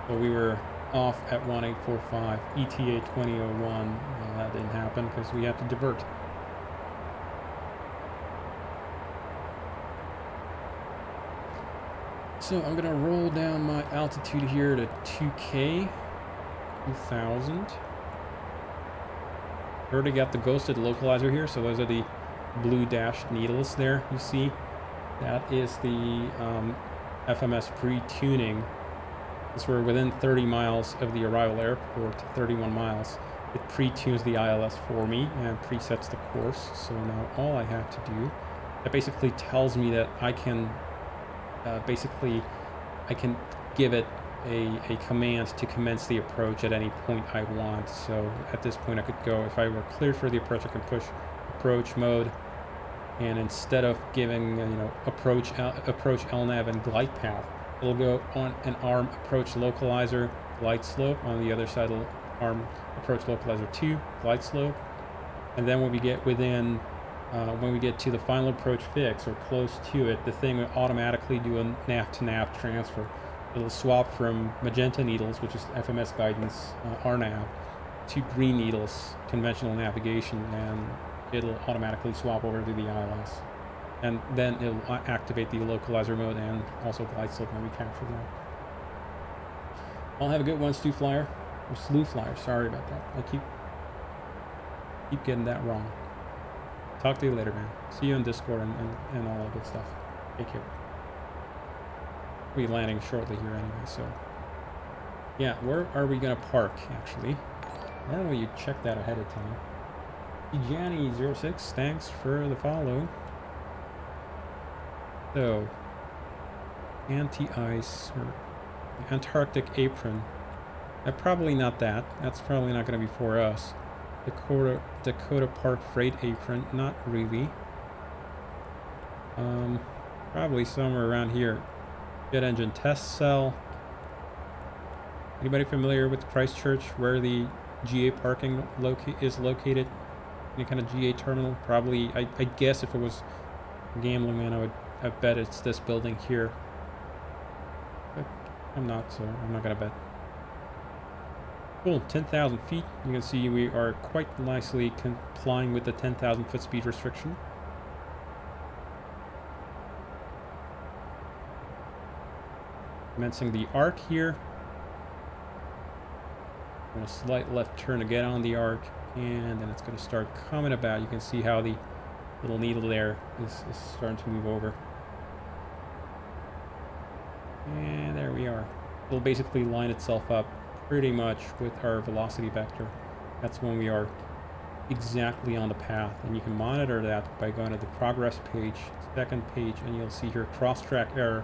So we were off at 1845, ETA 2001. Well, that didn't happen because we had to divert. So I'm going to roll down my altitude here to 2K, 2000. Already got the ghosted localizer here, so those are the blue dashed needles there you see. That is the FMS pre-tuning Since we're within 30 miles of the arrival airport, 31 miles, it pre-tunes the ILS for me and presets the course. So now all I have to do, that basically tells me that I can, I can give it a command to commence the approach at any point I want. So at this point I could go, if I were cleared for the approach, I can push approach mode, and instead of giving approach LNAV and glide path, it'll go on an arm approach localizer glide slope. On the other side it'll arm approach localizer 2 glide slope, and then when we get within when we get to the final approach fix or close to it, the thing will automatically do a nav to nav transfer. It'll swap from magenta needles, which is FMS guidance, RNAV, to green needles, conventional navigation, and it'll automatically swap over to the ILS. And then it'll activate the localizer mode and also glide slope when we capture that. I'll have a good one, Stu Flyer. Or Slew Flyer, sorry about that. I keep getting that wrong. Talk to you later, man. See you on Discord and all that good stuff. Take care. We'll be landing shortly here anyway, so. Yeah, where are we gonna park, actually? Why don't you check that ahead of time? Johnny06, thanks for the follow. So, anti-ice, or Antarctic apron. Probably not that. That's probably not going to be for us. Dakota Park freight apron, not really. Probably somewhere around here. Jet engine test cell. Anybody familiar with Christchurch, where the GA parking is located? Any kind of GA terminal? Probably. I guess if it was gambling man, I bet it's this building here. But I'm not, so I'm not gonna bet. Cool, 10,000 feet. You can see we are quite nicely complying with the 10,000 foot speed restriction. Commencing the arc here. A slight left turn to get on the arc, and then it's going to start coming about. You can see how the little needle there is starting to move over. And there we are. It'll basically line itself up pretty much with our velocity vector. That's when we are exactly on the path, and you can monitor that by going to the progress page, second page, and you'll see here cross-track error.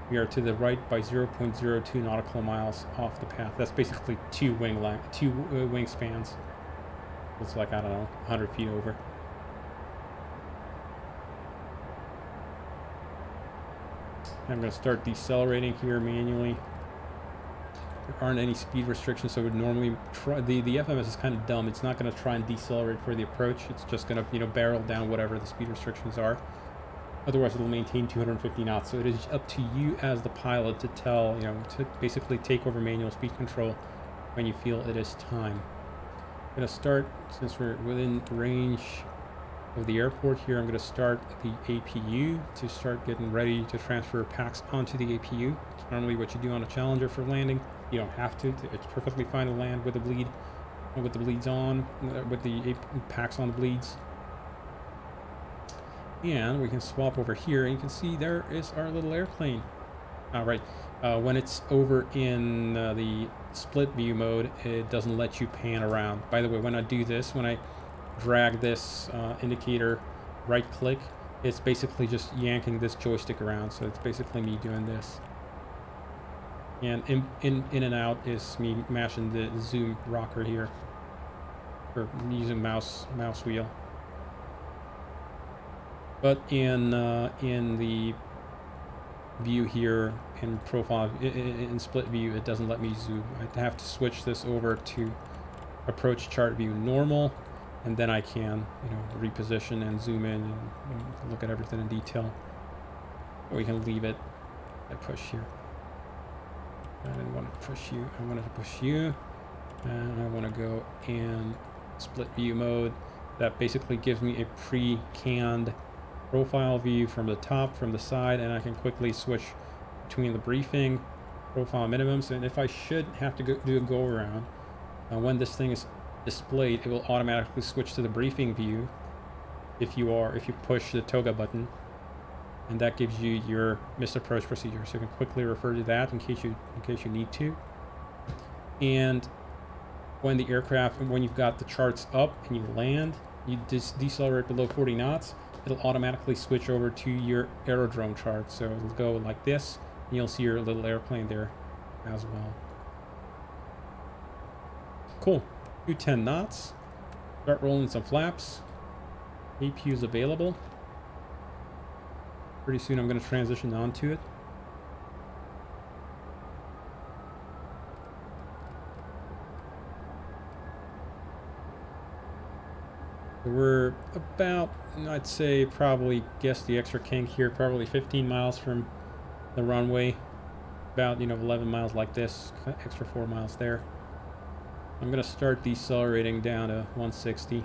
We are to the right by 0.02 nautical miles off the path. That's basically two wing spans. It's like, I don't know, 100 feet over. I'm going to start decelerating here manually. There aren't any speed restrictions, so it would normally try. The FMS is kind of dumb. It's not going to try and decelerate for the approach. It's just going to barrel down whatever the speed restrictions are. Otherwise, it'll maintain 250 knots. So it is up to you as the pilot to tell, to basically take over manual speed control when you feel it is time. I'm going to start, since we're within range of the airport here, I'm going to start the APU to start getting ready to transfer packs onto the APU. It's normally what you do on a Challenger for landing. You don't have to. It's perfectly fine to land with the bleed, with the bleeds on, with the packs on the bleeds. And we can swap over here, and you can see there is our little airplane. All right. When it's over in the split view mode, it doesn't let you pan around. By the way, when I do this, when I drag this indicator right click, it's basically just yanking this joystick around. So it's basically me doing this. And in and out is me mashing the zoom rocker here, or using mouse wheel. But in the view here, in profile, in split view, it doesn't let me zoom. I have to switch this over to approach chart view normal, and then I can, reposition and zoom in and look at everything in detail. Or we can leave it. I push here. I didn't want to push you. I wanted to push you, and I want to go in split view mode. That basically gives me a pre-canned profile view from the top, from the side, and I can quickly switch between the briefing, profile minimums, and if I should have to do a go around, when this thing is displayed, it will automatically switch to the briefing view if you push the toga button, and that gives you your missed approach procedure. So you can quickly refer to that in case you need to. And when the aircraft, when you've got the charts up and you land, you decelerate below 40 knots, it'll automatically switch over to your aerodrome chart. So it'll go like this, and you'll see your little airplane there as well. Cool. Do 10 knots. Start rolling some flaps. APU is available. Pretty soon I'm going to transition onto it. We're about, I'd say, probably guess the extra kink here, probably 15 miles from the runway. About, 11 miles like this, extra 4 miles there. I'm going to start decelerating down to 160.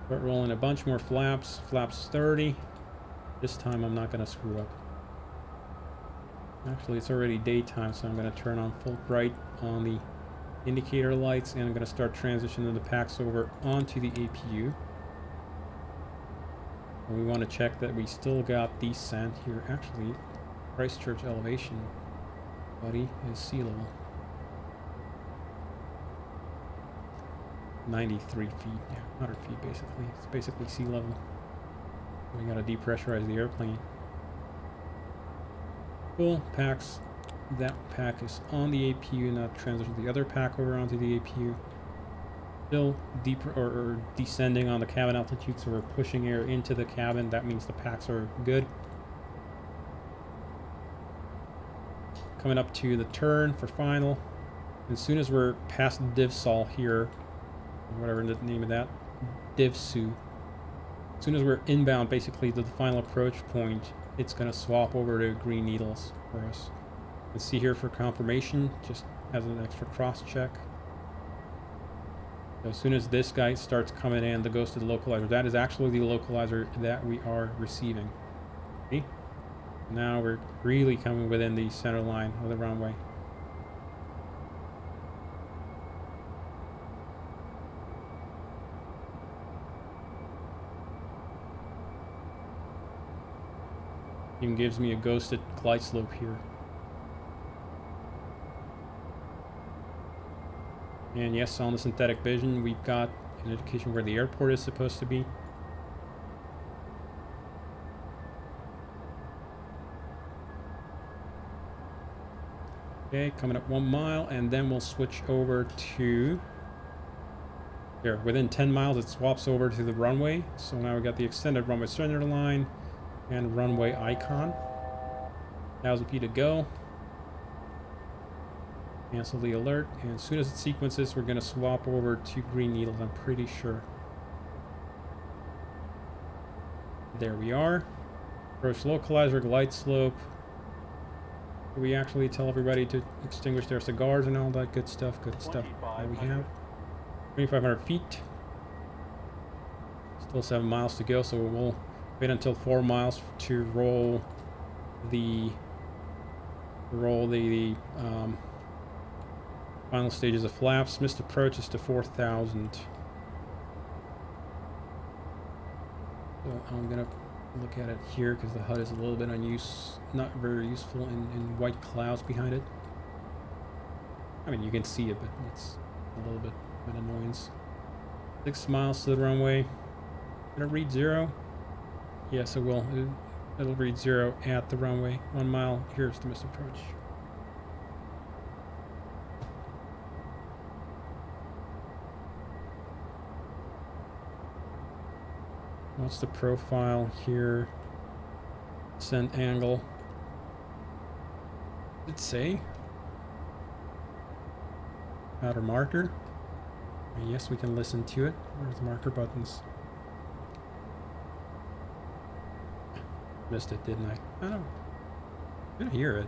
Start rolling a bunch more flaps. Flaps 30. This time I'm not going to screw up. Actually, it's already daytime, so I'm going to turn on full bright on the indicator lights, and I'm going to start transitioning the packs over onto the APU. And we want to check that we still got descent here. Actually, Christchurch elevation, buddy, is sea level. 93 feet, yeah, 100 feet basically. It's basically sea level. We got to depressurize the airplane. Cool, packs. That pack is on the APU, now transition the other pack over onto the APU. Still deep or descending on the cabin altitude, so we're pushing air into the cabin. That means the packs are good. Coming up to the turn for final. As soon as we're past DivSol here, whatever the name of that, DivSu. As soon as we're inbound, basically to the final approach point, it's going to swap over to green needles for us. Let's see here for confirmation, just as an extra cross check. So as soon as this guy starts coming in, the ghosted localizer, that is actually the localizer that we are receiving. See? Now we're really coming within the center line of the runway. Even gives me a ghosted glide slope here. And yes, on the synthetic vision, we've got an indication where the airport is supposed to be. Okay, coming up 1 mile, and then we'll switch over to... Here, within 10 miles, it swaps over to the runway. So now we've got the extended runway center line and runway icon. 1,000 feet to go. Cancel the alert, and as soon as it sequences, we're going to swap over to green needles, I'm pretty sure. There we are. Approach localizer, glide slope. We actually tell everybody to extinguish their cigars and all that good stuff. Good stuff. There we have 2,500 feet. Still 7 miles to go, so we'll wait until 4 miles to roll the final stages of flaps. Missed approach is to 4,000. So I'm gonna look at it here because the HUD is a little bit not very useful in white clouds behind it. I mean, you can see it, but it's a little bit of an annoyance. 6 miles to the runway. Gonna read 0. Yes, it will. It'll read 0 at the runway. 1 mile. Here's the missed approach. What's the profile here? Descent angle. Let's say. Outer marker. And yes, we can listen to it. Where's the marker buttons? Missed it, didn't I? I don't. I didn't hear it.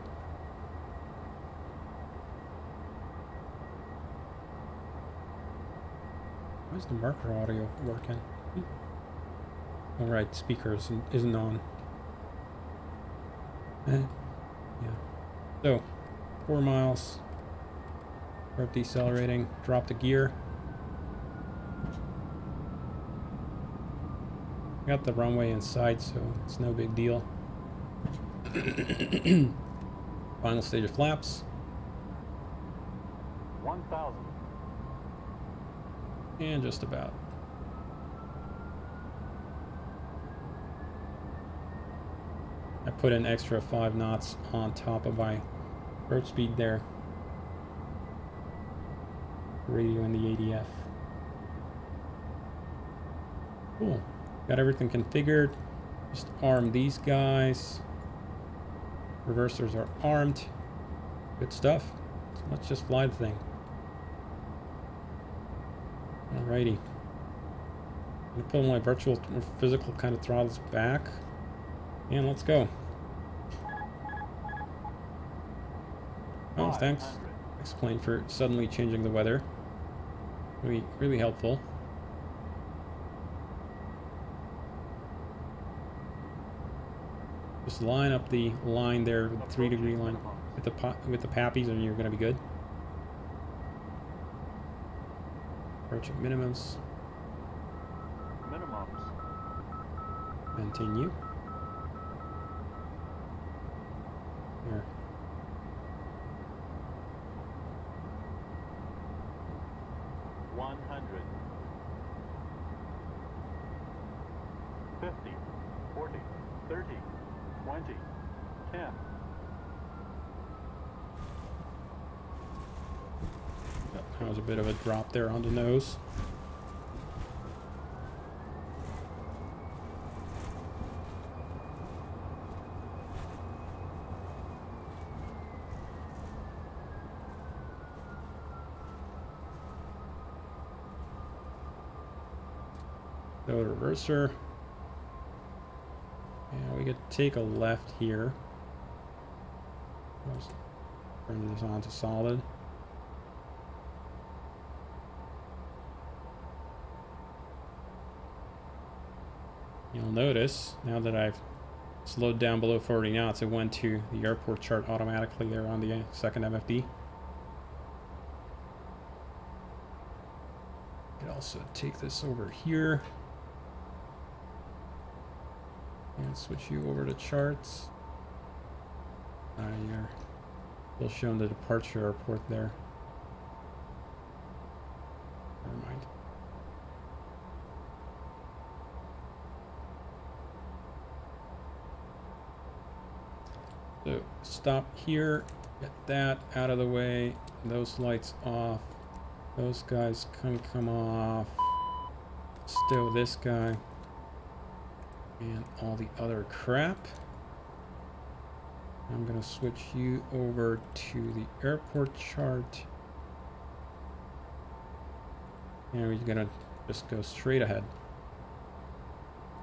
Why's the marker audio working? Alright, speaker isn't on. Yeah. So, 4 miles. Start decelerating. Drop the gear. Got the runway inside, so it's no big deal. Final stage of flaps. 1,000. And just about. I put an extra 5 knots on top of my approach speed there. Radio and the ADF. Cool. Got everything configured. Just arm these guys. Reversers are armed. Good stuff. So let's just fly the thing. Alrighty. I'm gonna put my virtual or physical kind of throttles back. And let's go. Oh, thanks. Explain for suddenly changing the weather. Really helpful. Just line up the line there, 3-degree line with the pappies, and you're gonna be good. Approaching minimums. Minimums. Continue. Here. $100. 50, 40, 30, 20, 10. That was a bit of a drop there on the nose. Go to reverser. And we could take a left here. Let's turn this on to solid. You'll notice now that I've slowed down below 40 knots, it went to the airport chart automatically there on the second MFD. Could also take this over here and switch you over to charts. You're still showing the departure airport there. Never mind. So stop here, get that out of the way, those lights off, those guys come off, stow this guy, and all the other crap. I'm gonna switch you over to the airport chart, and we're gonna just go straight ahead.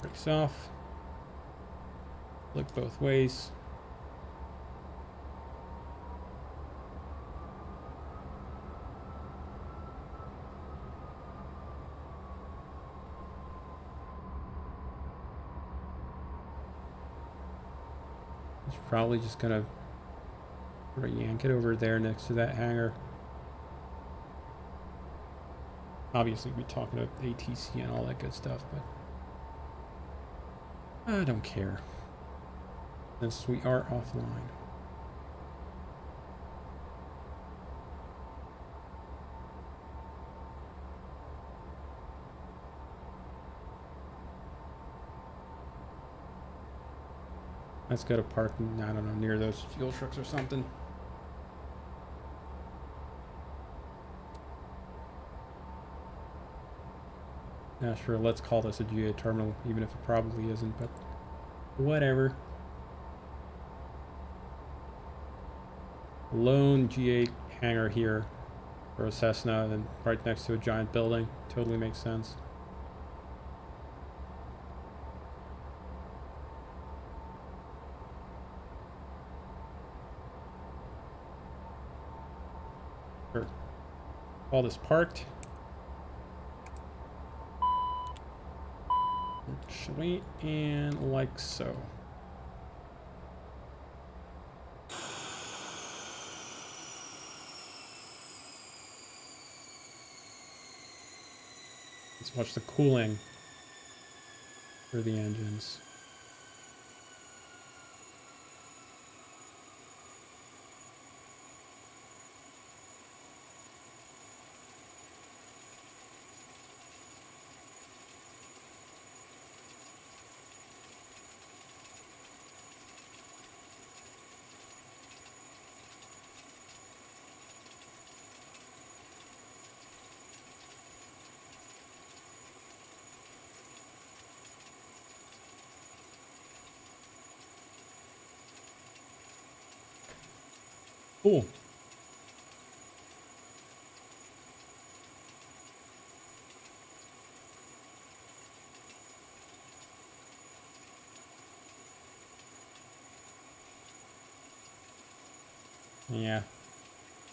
Brakes off, look both ways. Probably just gonna yank it over there next to that hangar. Obviously, we're talking about ATC and all that good stuff, but I don't care since we are offline. Let's go to parking, I don't know, near those fuel trucks or something. Yeah, sure, let's call this a GA terminal, even if it probably isn't, but whatever. Lone GA hangar here for a Cessna, and right next to a giant building. Totally makes sense. Sure. Call this parked. Actually, and like so. Let's watch the cooling. for the engines. Cool. Yeah,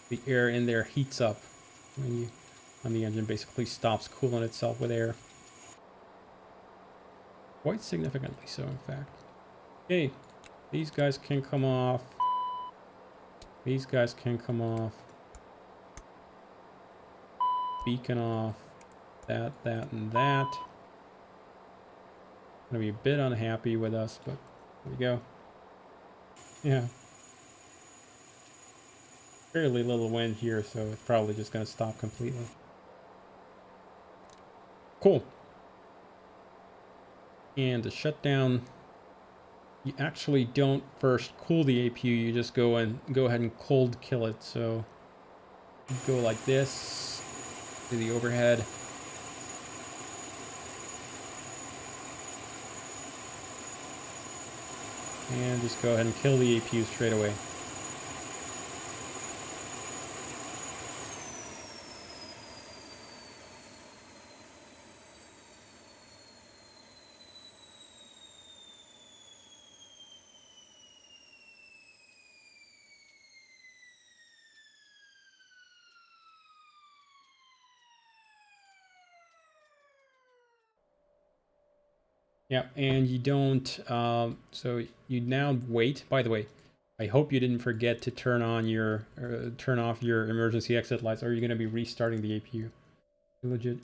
the air in there heats up when the engine basically stops cooling itself with air. Quite significantly so, in fact. Okay, these guys can come off. These guys can come off. Beacon off. That, and that. Gonna be a bit unhappy with us, but there we go. Yeah. Fairly little wind here, so it's probably just gonna stop completely. Cool. And to shut down, you actually don't first cool the APU, you just go ahead and cold kill it. So you go like this, do the overhead. And just go ahead and kill the APU straight away. Yeah, and you don't, so you now wait. By the way, I hope you didn't forget to turn off your emergency exit lights, or you're going to be restarting the APU.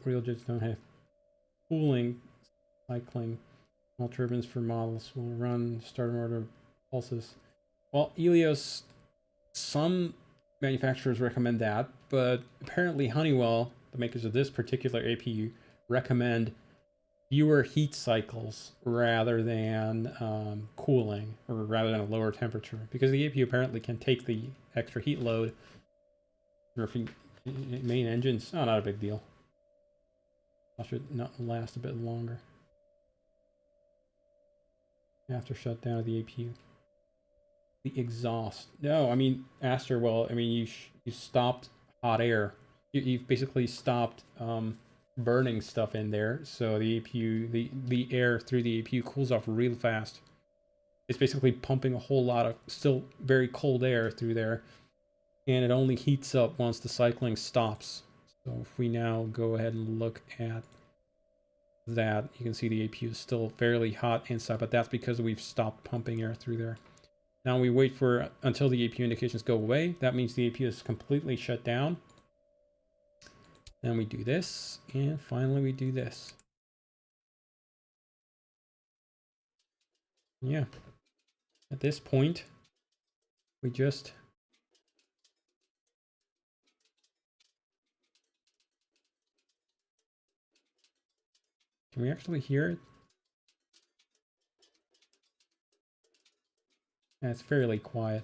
Real jets don't have cooling, cycling, all turbines for models will run starter motor pulses. Well, Helios, some manufacturers recommend that, but apparently Honeywell, the makers of this particular APU, recommend fewer heat cycles rather than cooling, or rather than a lower temperature, because the APU apparently can take the extra heat load. Or if you, main engines, oh, not a big deal. That should not last a bit longer after shutdown of the APU. The exhaust. No, I mean, Aster, well, I mean, you stopped hot air. You've basically stopped burning stuff in there, so the APU, the air through the APU cools off real fast. It's basically pumping a whole lot of still very cold air through there, and it only heats up once the cycling stops. So if we now go ahead and look at that, you can see the APU is still fairly hot inside, but that's because we've stopped pumping air through there. Now we wait for until the APU indications go away. That means the APU is completely shut down. Then we do this, and finally we do this. Yeah. At this point, we just can we actually hear it? Yeah, it's fairly quiet.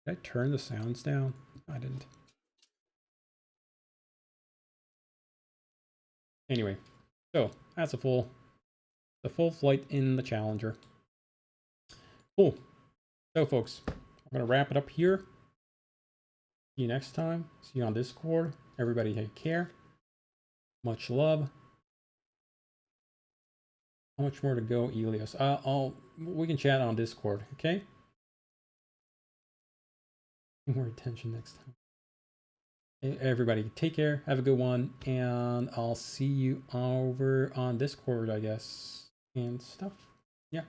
Did I turn the sounds down? I didn't. Anyway, so that's the full flight in the Challenger. Cool. So folks, I'm gonna wrap it up here. See you next time. See you on Discord. Everybody take care. Much love. How much more to go, Elios? We can chat on Discord, okay? More attention next time. Everybody, take care. Have a good one, and I'll see you over on Discord, I guess, and stuff. Yeah.